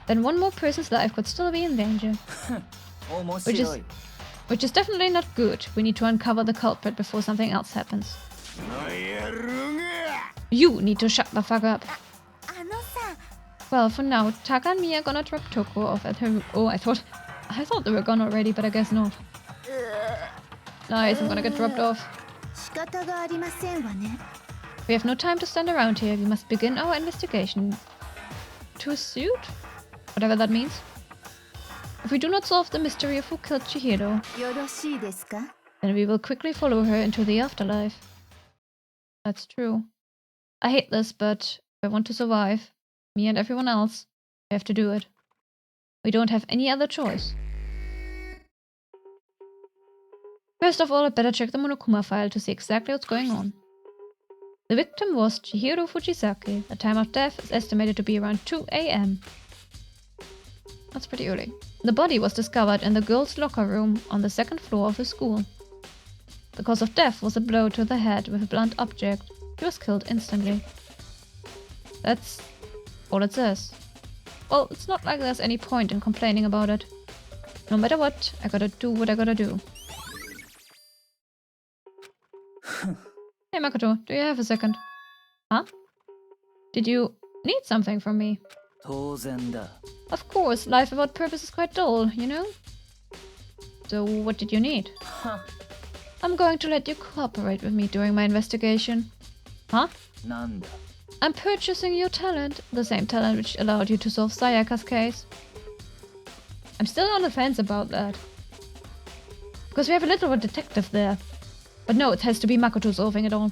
then 1 more person's life could still be in danger. Which is definitely not good. We need to uncover the culprit before something else happens. You need to shut the fuck up. Well, for now, Taka and me are gonna drop Toko off at her... Oh, I thought they were gone already, but I guess not. Nice, I'm gonna get dropped off. We have no time to stand around here. We must begin our investigation. To a suit? Whatever that means. If we do not solve the mystery of who killed Chihiro, then we will quickly follow her into the afterlife. That's true. I hate this, but if I want to survive, me and everyone else, I have to do it. We don't have any other choice. First of all, I'd better check the Monokuma file to see exactly what's going on. The victim was Chihiro Fujisaki. The time of death is estimated to be around 2 AM. That's pretty early. The body was discovered in the girls' locker room on the 2nd floor of the school. The cause of death was a blow to the head with a blunt object. He was killed instantly. That's all it says. Well, it's not like there's any point in complaining about it. No matter what, I gotta do what I gotta do. Hey Makoto, do you have a second? Huh? Did you need something from me? Of course, life without purpose is quite dull, you know? So what did you need? I'm going to let you cooperate with me during my investigation. Huh? I'm purchasing your talent, the same talent which allowed you to solve Sayaka's case. I'm still on the fence about that. Because we have a little detective there. But no, it has to be Makoto solving it all.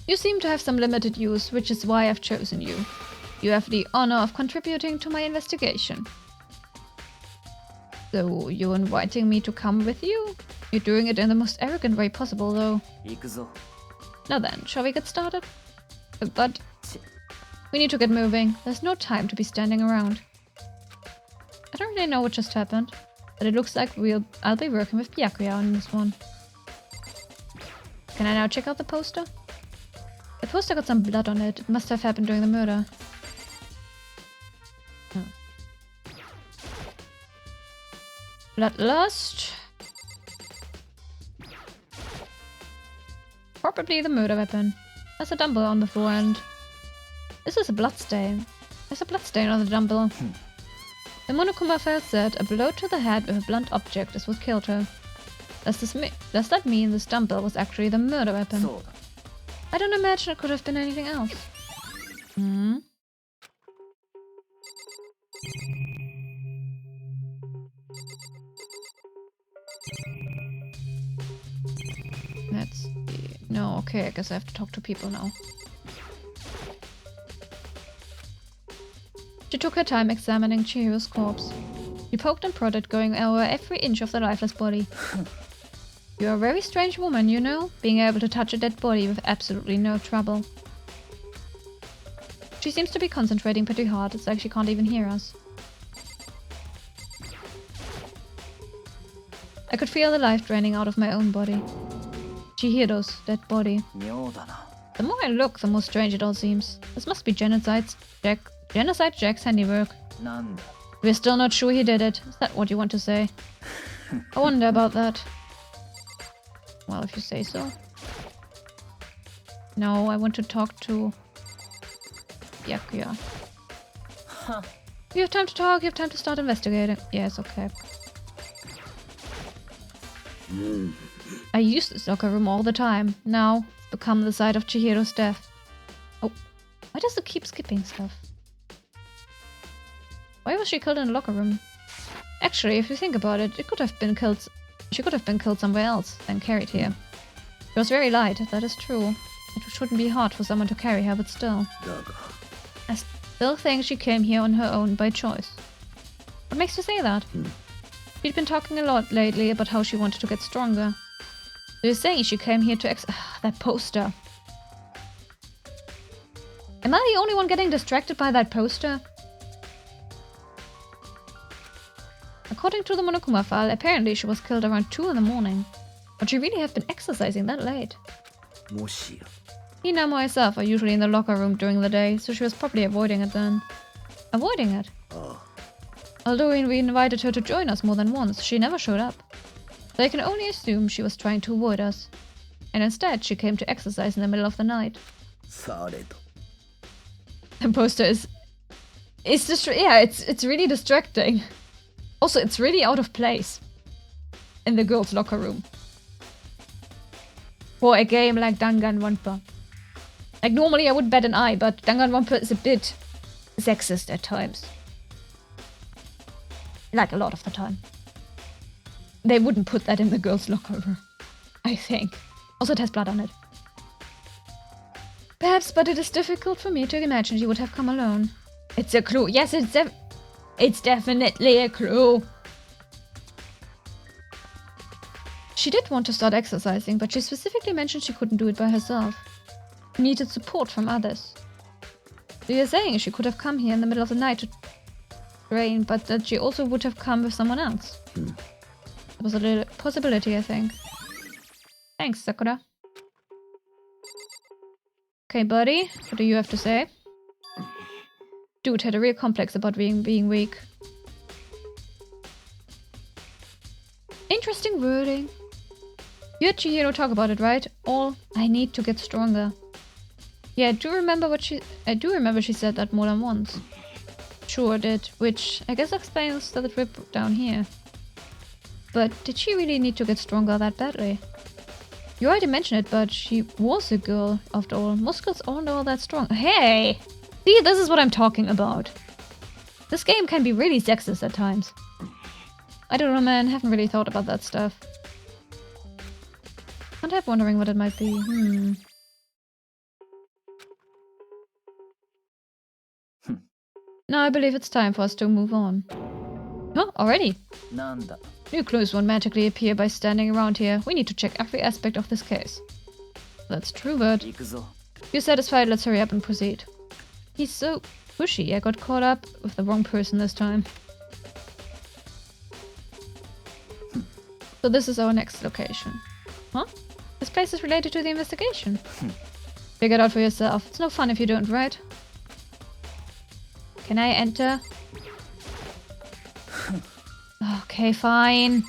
You seem to have some limited use, which is why I've chosen you. You have the honor of contributing to my investigation. So, you're inviting me to come with you? You're doing it in the most arrogant way possible, though. Now then, shall we get started? But we need to get moving. There's no time to be standing around. I don't really know what just happened, but it looks like I'll be working with Byakuya on this one. Can I now check out the poster? The poster got some blood on it. It must have happened during the murder. Bloodlust. Probably the murder weapon. There's a dumbbell on the floor and... This is a bloodstain. There's a bloodstain on the dumbbell. The Monokuma file said a blow to the head with a blunt object is what killed her. Does that mean this dumbbell was actually the murder weapon? I don't imagine it could have been anything else. Hmm? Let's see. No, okay, I guess I have to talk to people now. She took her time examining Chihiro's corpse. She poked and prodded, going over every inch of the lifeless body. You're a very strange woman, you know, being able to touch a dead body with absolutely no trouble. She seems to be concentrating pretty hard, it's like she can't even hear us. I could feel the life draining out of my own body. Chihiro's dead body. The more I look, the more strange it all seems. This must be Genocide Jack's handiwork. We're still not sure he did it. Is that what you want to say? I wonder about that. Well, if you say so. No, I want to talk to... Yakuya. You have time to talk, you have time to start investigating. Yes, okay. I use this locker room all the time. Now, it's become the site of Chihiro's death. Oh, why does it keep skipping stuff? Why was she killed in the locker room? Actually, if you think about it, it could have been killed. She could have been killed somewhere else, then carried here. She was very light, that is true. It shouldn't be hard for someone to carry her, but still. I still think she came here on her own by choice. What makes you say that? She'd been talking a lot lately about how she wanted to get stronger. So you're saying she came here to that poster. Am I the only one getting distracted by that poster? According to the Monokuma file, apparently she was killed around 2 in the morning. Would she really have been exercising that late? Hina and myself are usually in the locker room during the day, so she was probably avoiding it then. Avoiding it? Although we invited her to join us more than once, she never showed up. So I can only assume she was trying to avoid us. And instead, she came to exercise in the middle of the night. The poster is... It's really distracting. Also, it's really out of place. In the girls' locker room. For a game like Danganronpa. Like, normally I would bat an eye, but Danganronpa is a bit sexist at times. Like, a lot of the time. They wouldn't put that in the girls' locker room. I think. Also, it has blood on it. Perhaps, but it is difficult for me to imagine she would have come alone. It's a clue. Yes, it's definitely a clue. She did want to start exercising, but she specifically mentioned she couldn't do it by herself. She needed support from others. So you're saying she could have come here in the middle of the night to train, but that she also would have come with someone else. That was a little possibility, I think. Thanks, Sakura. Okay, buddy, what do you have to say? Dude had a real complex about being weak. Interesting wording. You heard Chihiro talk about it, right? All I need to get stronger. Yeah, I do remember she said that more than once. Sure did, which I guess explains the trip down here. But did she really need to get stronger that badly? You already mentioned it, but she was a girl, after all. Most girls aren't all that strong. Hey! See, this is what I'm talking about. This game can be really sexist at times. I don't know, man. Haven't really thought about that stuff. Can't help wondering what it might be. Now I believe it's time for us to move on. Huh? Already? New clues won't magically appear by standing around here. We need to check every aspect of this case. That's true, but... You're satisfied, let's hurry up and proceed. He's so pushy, I got caught up with the wrong person this time. So this is our next location. Huh? This place is related to the investigation. Figure it out for yourself. It's no fun if you don't, right? Can I enter? Okay, fine.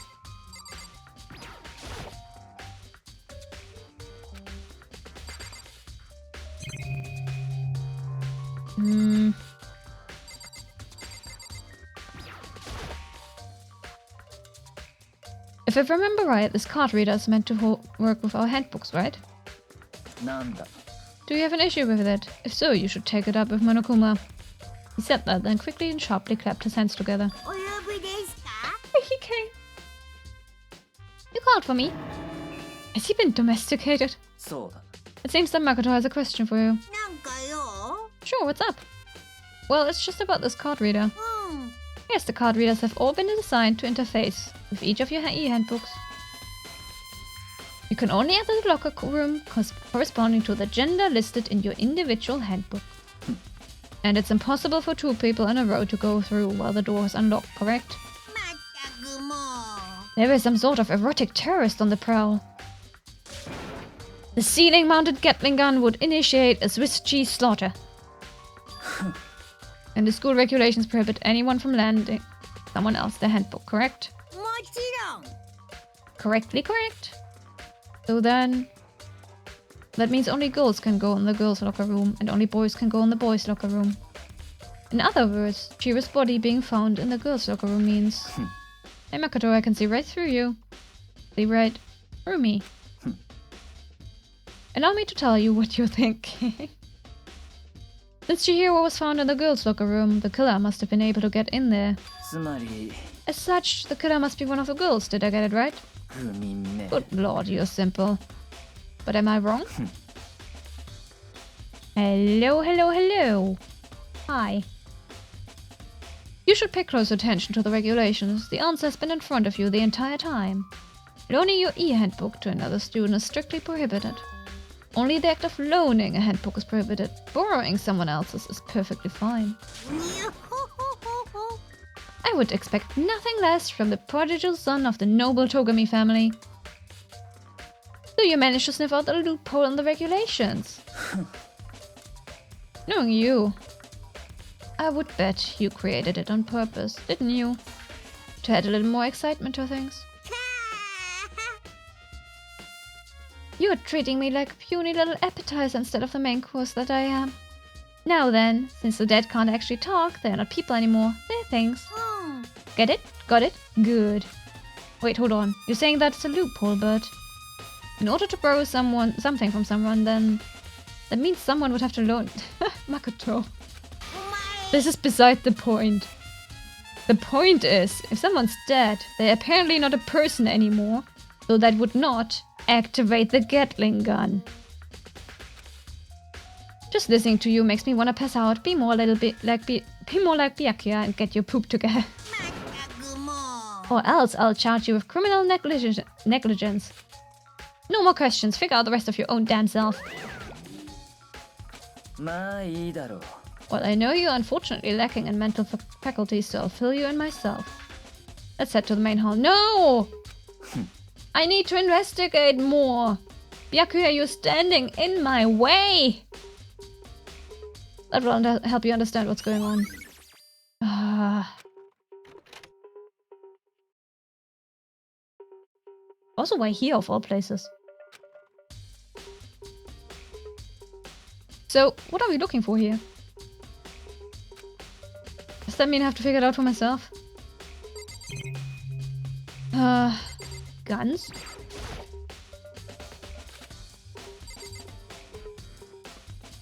If I remember right, this card reader is meant to work with our handbooks, right? なんだ Do you have an issue with it? If so, you should take it up with Monokuma. He said that, then quickly and sharply clapped his hands together. お呼びですか？ He came. You called for me? Has he been domesticated? そうだ It seems that Makoto has a question for you. なんかよ。 Sure, what's up? Well, it's just about this card reader. うん。 Yes, the card readers have all been designed to interface with each of your e-handbooks. You can only enter the locker room corresponding to the gender listed in your individual handbook. And it's impossible for 2 people in a row to go through while the door is unlocked, correct? まったくもう。 There is some sort of erotic terrorist on the prowl. The ceiling-mounted Gatling gun would initiate a Swiss cheese slaughter. And the school regulations prohibit anyone from lending someone else their handbook, correct? もちろん。 Correctly correct. So then... That means only girls can go in the girls' locker room, and only boys can go in the boys' locker room. In other words, Chira's body being found in the girls' locker room means... Hey Makoto, I can see right through you. See right through me. Allow me to tell you what you're thinking. Since Chihiro was found in the girls' locker room, the killer must have been able to get in there. つまり As such, the killer must be one of the girls, did I get it right? 不眠目 Good lord, you're simple. But am I wrong? Hello, hello, hello. Hi. You should pay close attention to the regulations. The answer has been in front of you the entire time. Loaning your e-handbook to another student is strictly prohibited. Only the act of loaning a handbook is prohibited. Borrowing someone else's is perfectly fine. にゅほほほほ。 I would expect nothing less from the prodigal son of the noble Togami family. So you managed to sniff out the loophole in the regulations. Knowing you, I would bet you created it on purpose, didn't you? To add a little more excitement to things. You're treating me like a puny little appetizer instead of the main course that I am. Now then, since the dead can't actually talk, they're not people anymore, they're things. うん。 Get it? Got it? Good. Wait, hold on. You're saying that's a loophole, but... In order to borrow something from someone, then... That means someone would have to loan... Makoto. お前。 This is beside the point. The point is, if someone's dead, they're apparently not a person anymore, so that would not activate the Gatling gun. Just listening to you makes me want to pass out. Be more like Byakuya and get your poop together. まったくもう。 Or else I'll charge you with criminal negligence. No more questions. Figure out the rest of your own damn self. まあいいだろう Well, I know you're unfortunately lacking in mental faculties, so I'll fill you in myself. Let's head to the main hall. No! I need to investigate more. Byakuya, you're standing in my way. That will help you understand what's going on. Also, why here of all places? So, what are we looking for here? Does that mean I have to figure it out for myself? Guns?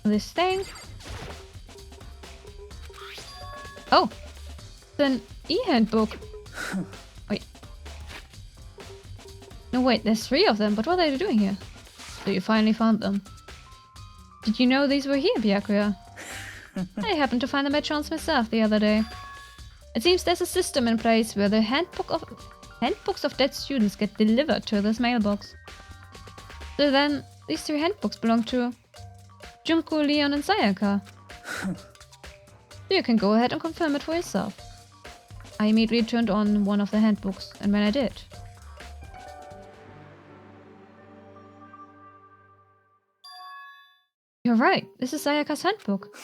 This thing? Oh! It's an e-handbook. Wait. No, wait, there's 3 of them, but what are they doing here? So you finally found them. Did you know these were here, Byakuya? I happened to find them by chance myself the other day. It seems there's a system in place where the handbooks of dead students get delivered to this mailbox. So then, these 3 handbooks belong to Junko, Leon, and Sayaka. So you can go ahead and confirm it for yourself. I immediately turned on one of the handbooks, and when I did... You're right, this is Sayaka's handbook.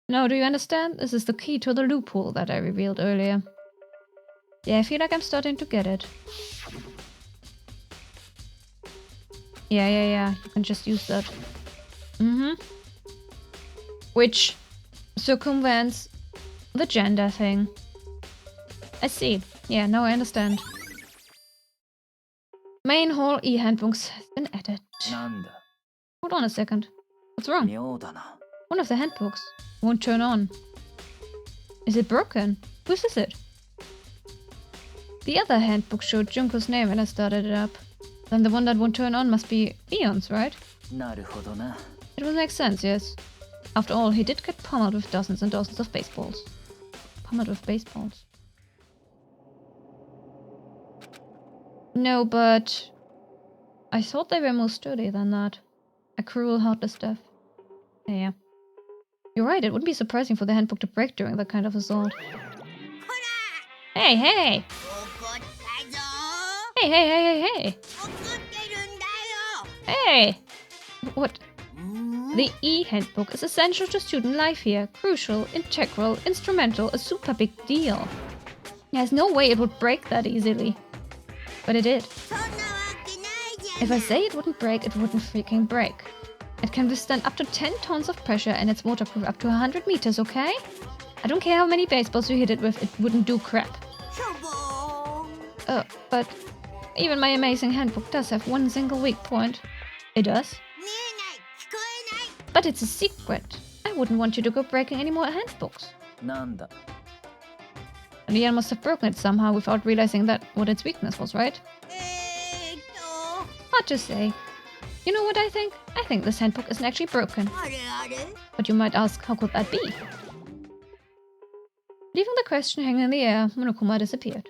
Now, do you understand? This is the key to the loophole that I revealed earlier. Yeah, I feel like I'm starting to get it. Yeah. You can just use that. Which circumvents the gender thing. I see. Yeah, now I understand. Main hall e-handbooks has been added. Hold on a second. What's wrong? One of the handbooks won't turn on. Is it broken? Whose is it? The other handbook showed Junko's name when I started it up. Then the one that won't turn on must be Eon's, right? It would make sense, yes. After all, he did get pummeled with dozens and dozens of baseballs. Pummeled with baseballs. No, but I thought they were more sturdy than that. A cruel, heartless death. Yeah. You're right, it wouldn't be surprising for the handbook to break during that kind of assault. Hey! Hey! Hey! What? The e-handbook is essential to student life here. Crucial, integral, instrumental, a super big deal. There's no way it would break that easily. But it did. If I say it wouldn't break, it wouldn't freaking break. It can withstand up to 10 tons of pressure and it's waterproof up to 100 meters, okay? I don't care how many baseballs you hit it with, it wouldn't do crap. But even my amazing handbook does have one single weak point. It does? But it's a secret. I wouldn't want you to go breaking any more handbooks. Leon must have broken it somehow without realizing that what its weakness was, right? Hard to say. You know what I think? I think this handbook isn't actually broken. But you might ask, how could that be? Leaving the question hanging in the air, Monokuma disappeared.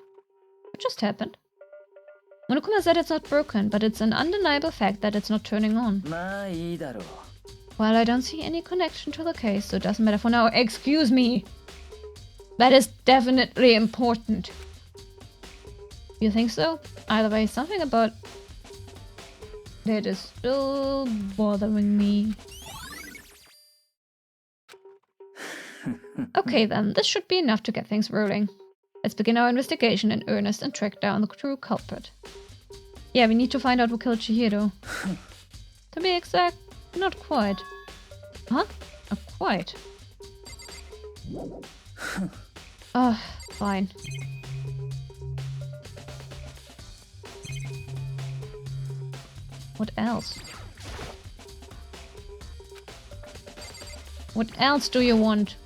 What just happened? Monokuma said it's not broken, but it's an undeniable fact that it's not turning on. Well, I don't see any connection to the case, so it doesn't matter for now. Excuse me! That is definitely important. You think so? Either way, something about it is still bothering me. Okay then, this should be enough to get things rolling. Let's begin our investigation in earnest and track down the true culprit. Yeah, we need to find out who killed Chihiro. To be exact, not quite. Huh? Not quite. Oh, fine. What else? What else do you want?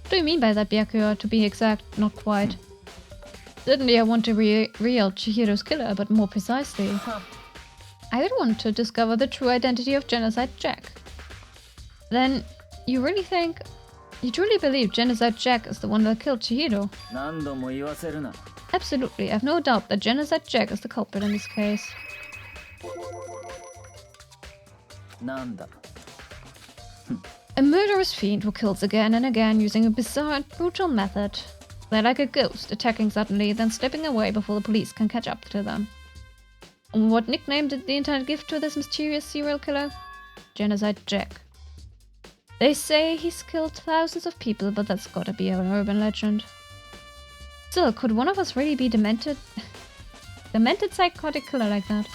What do you mean by that, Byakuya? To be exact, not quite. Certainly I want to real Chihiro's killer, but more precisely. I would want to discover the true identity of Genocide Jack. Then, you really think... You truly believe Genocide Jack is the one that killed Chihiro? Absolutely, I have no doubt that Genocide Jack is the culprit in this case. A murderous fiend who kills again and again using a bizarre and brutal method. They're like a ghost, attacking suddenly, then slipping away before the police can catch up to them. What nickname did the internet give to this mysterious serial killer? Genocide Jack. They say he's killed thousands of people, but that's gotta be an urban legend. Still, could one of us really be demented? Demented psychotic killer like that?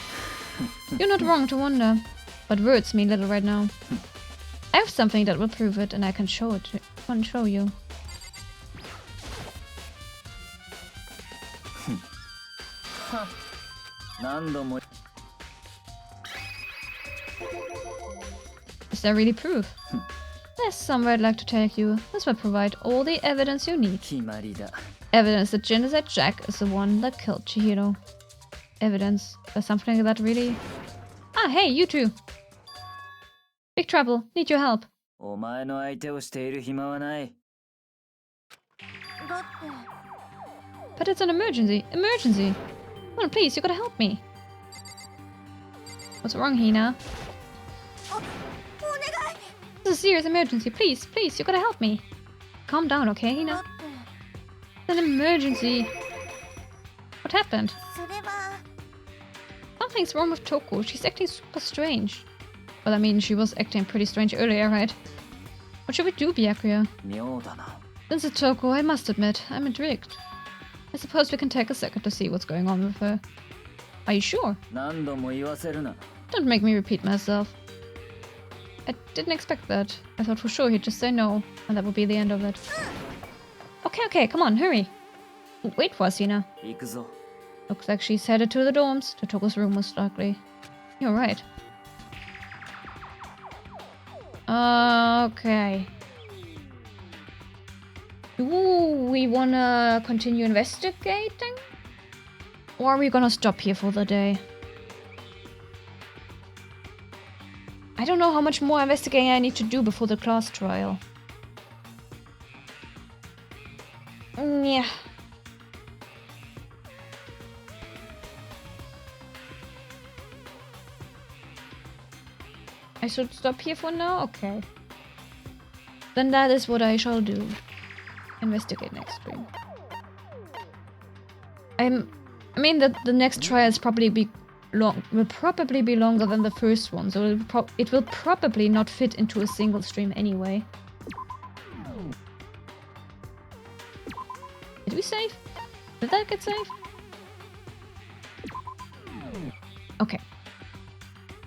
You're not wrong to wonder, but words mean little right now. I have something that will prove it, and I can show it. Can show you. Is there really proof? There's somewhere I'd like to take you. This will provide all the evidence you need. Evidence that Genocide Jack is the one that killed Chihiro. Evidence. There's something that really... Ah, hey, you two! Big trouble. Need your help. But it's an emergency. Emergency! Come on, please, you gotta help me. What's wrong, Hina? This is a serious emergency. Please, please, you gotta help me. Calm down, okay, Hina? It's an emergency. What happened? Something's wrong with Toko. She's acting super strange. Well, I mean, she was acting pretty strange earlier, right? What should we do, Byakuya? Since it's Toko, I must admit, I'm intrigued. I suppose we can take a second to see what's going on with her. Are you sure? 何度も言わせるな。 Don't make me repeat myself. I didn't expect that. I thought for sure he'd just say no, and that would be the end of it. Okay, okay, come on, hurry. Wait for us, Hina. 行くぞ。 Looks like she's headed to the dorms, to Toko's room most likely. You're right. Okay. Do we wanna continue investigating? Or are we gonna stop here for the day? I don't know how much more investigating I need to do before the class trial. Yeah. I should stop here for now? Okay. Then that is what I shall do. Investigate next stream. I mean that the next trial will probably be longer than the first one, so it will probably not fit into a single stream anyway. Did we save? Did that get saved? Okay.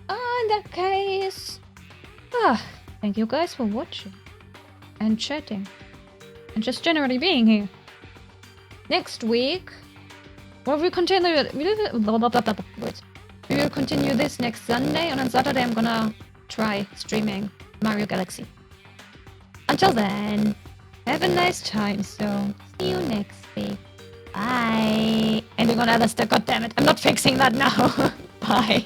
In that case... thank you guys for watching. And chatting. And just generally being here. Next week... Well, we will continue this next Sunday, and on Saturday I'm gonna try streaming Mario Galaxy. Until then, have a nice time, so see you next week. Bye! Ending on Alistair, goddammit, I'm not fixing that now! Bye!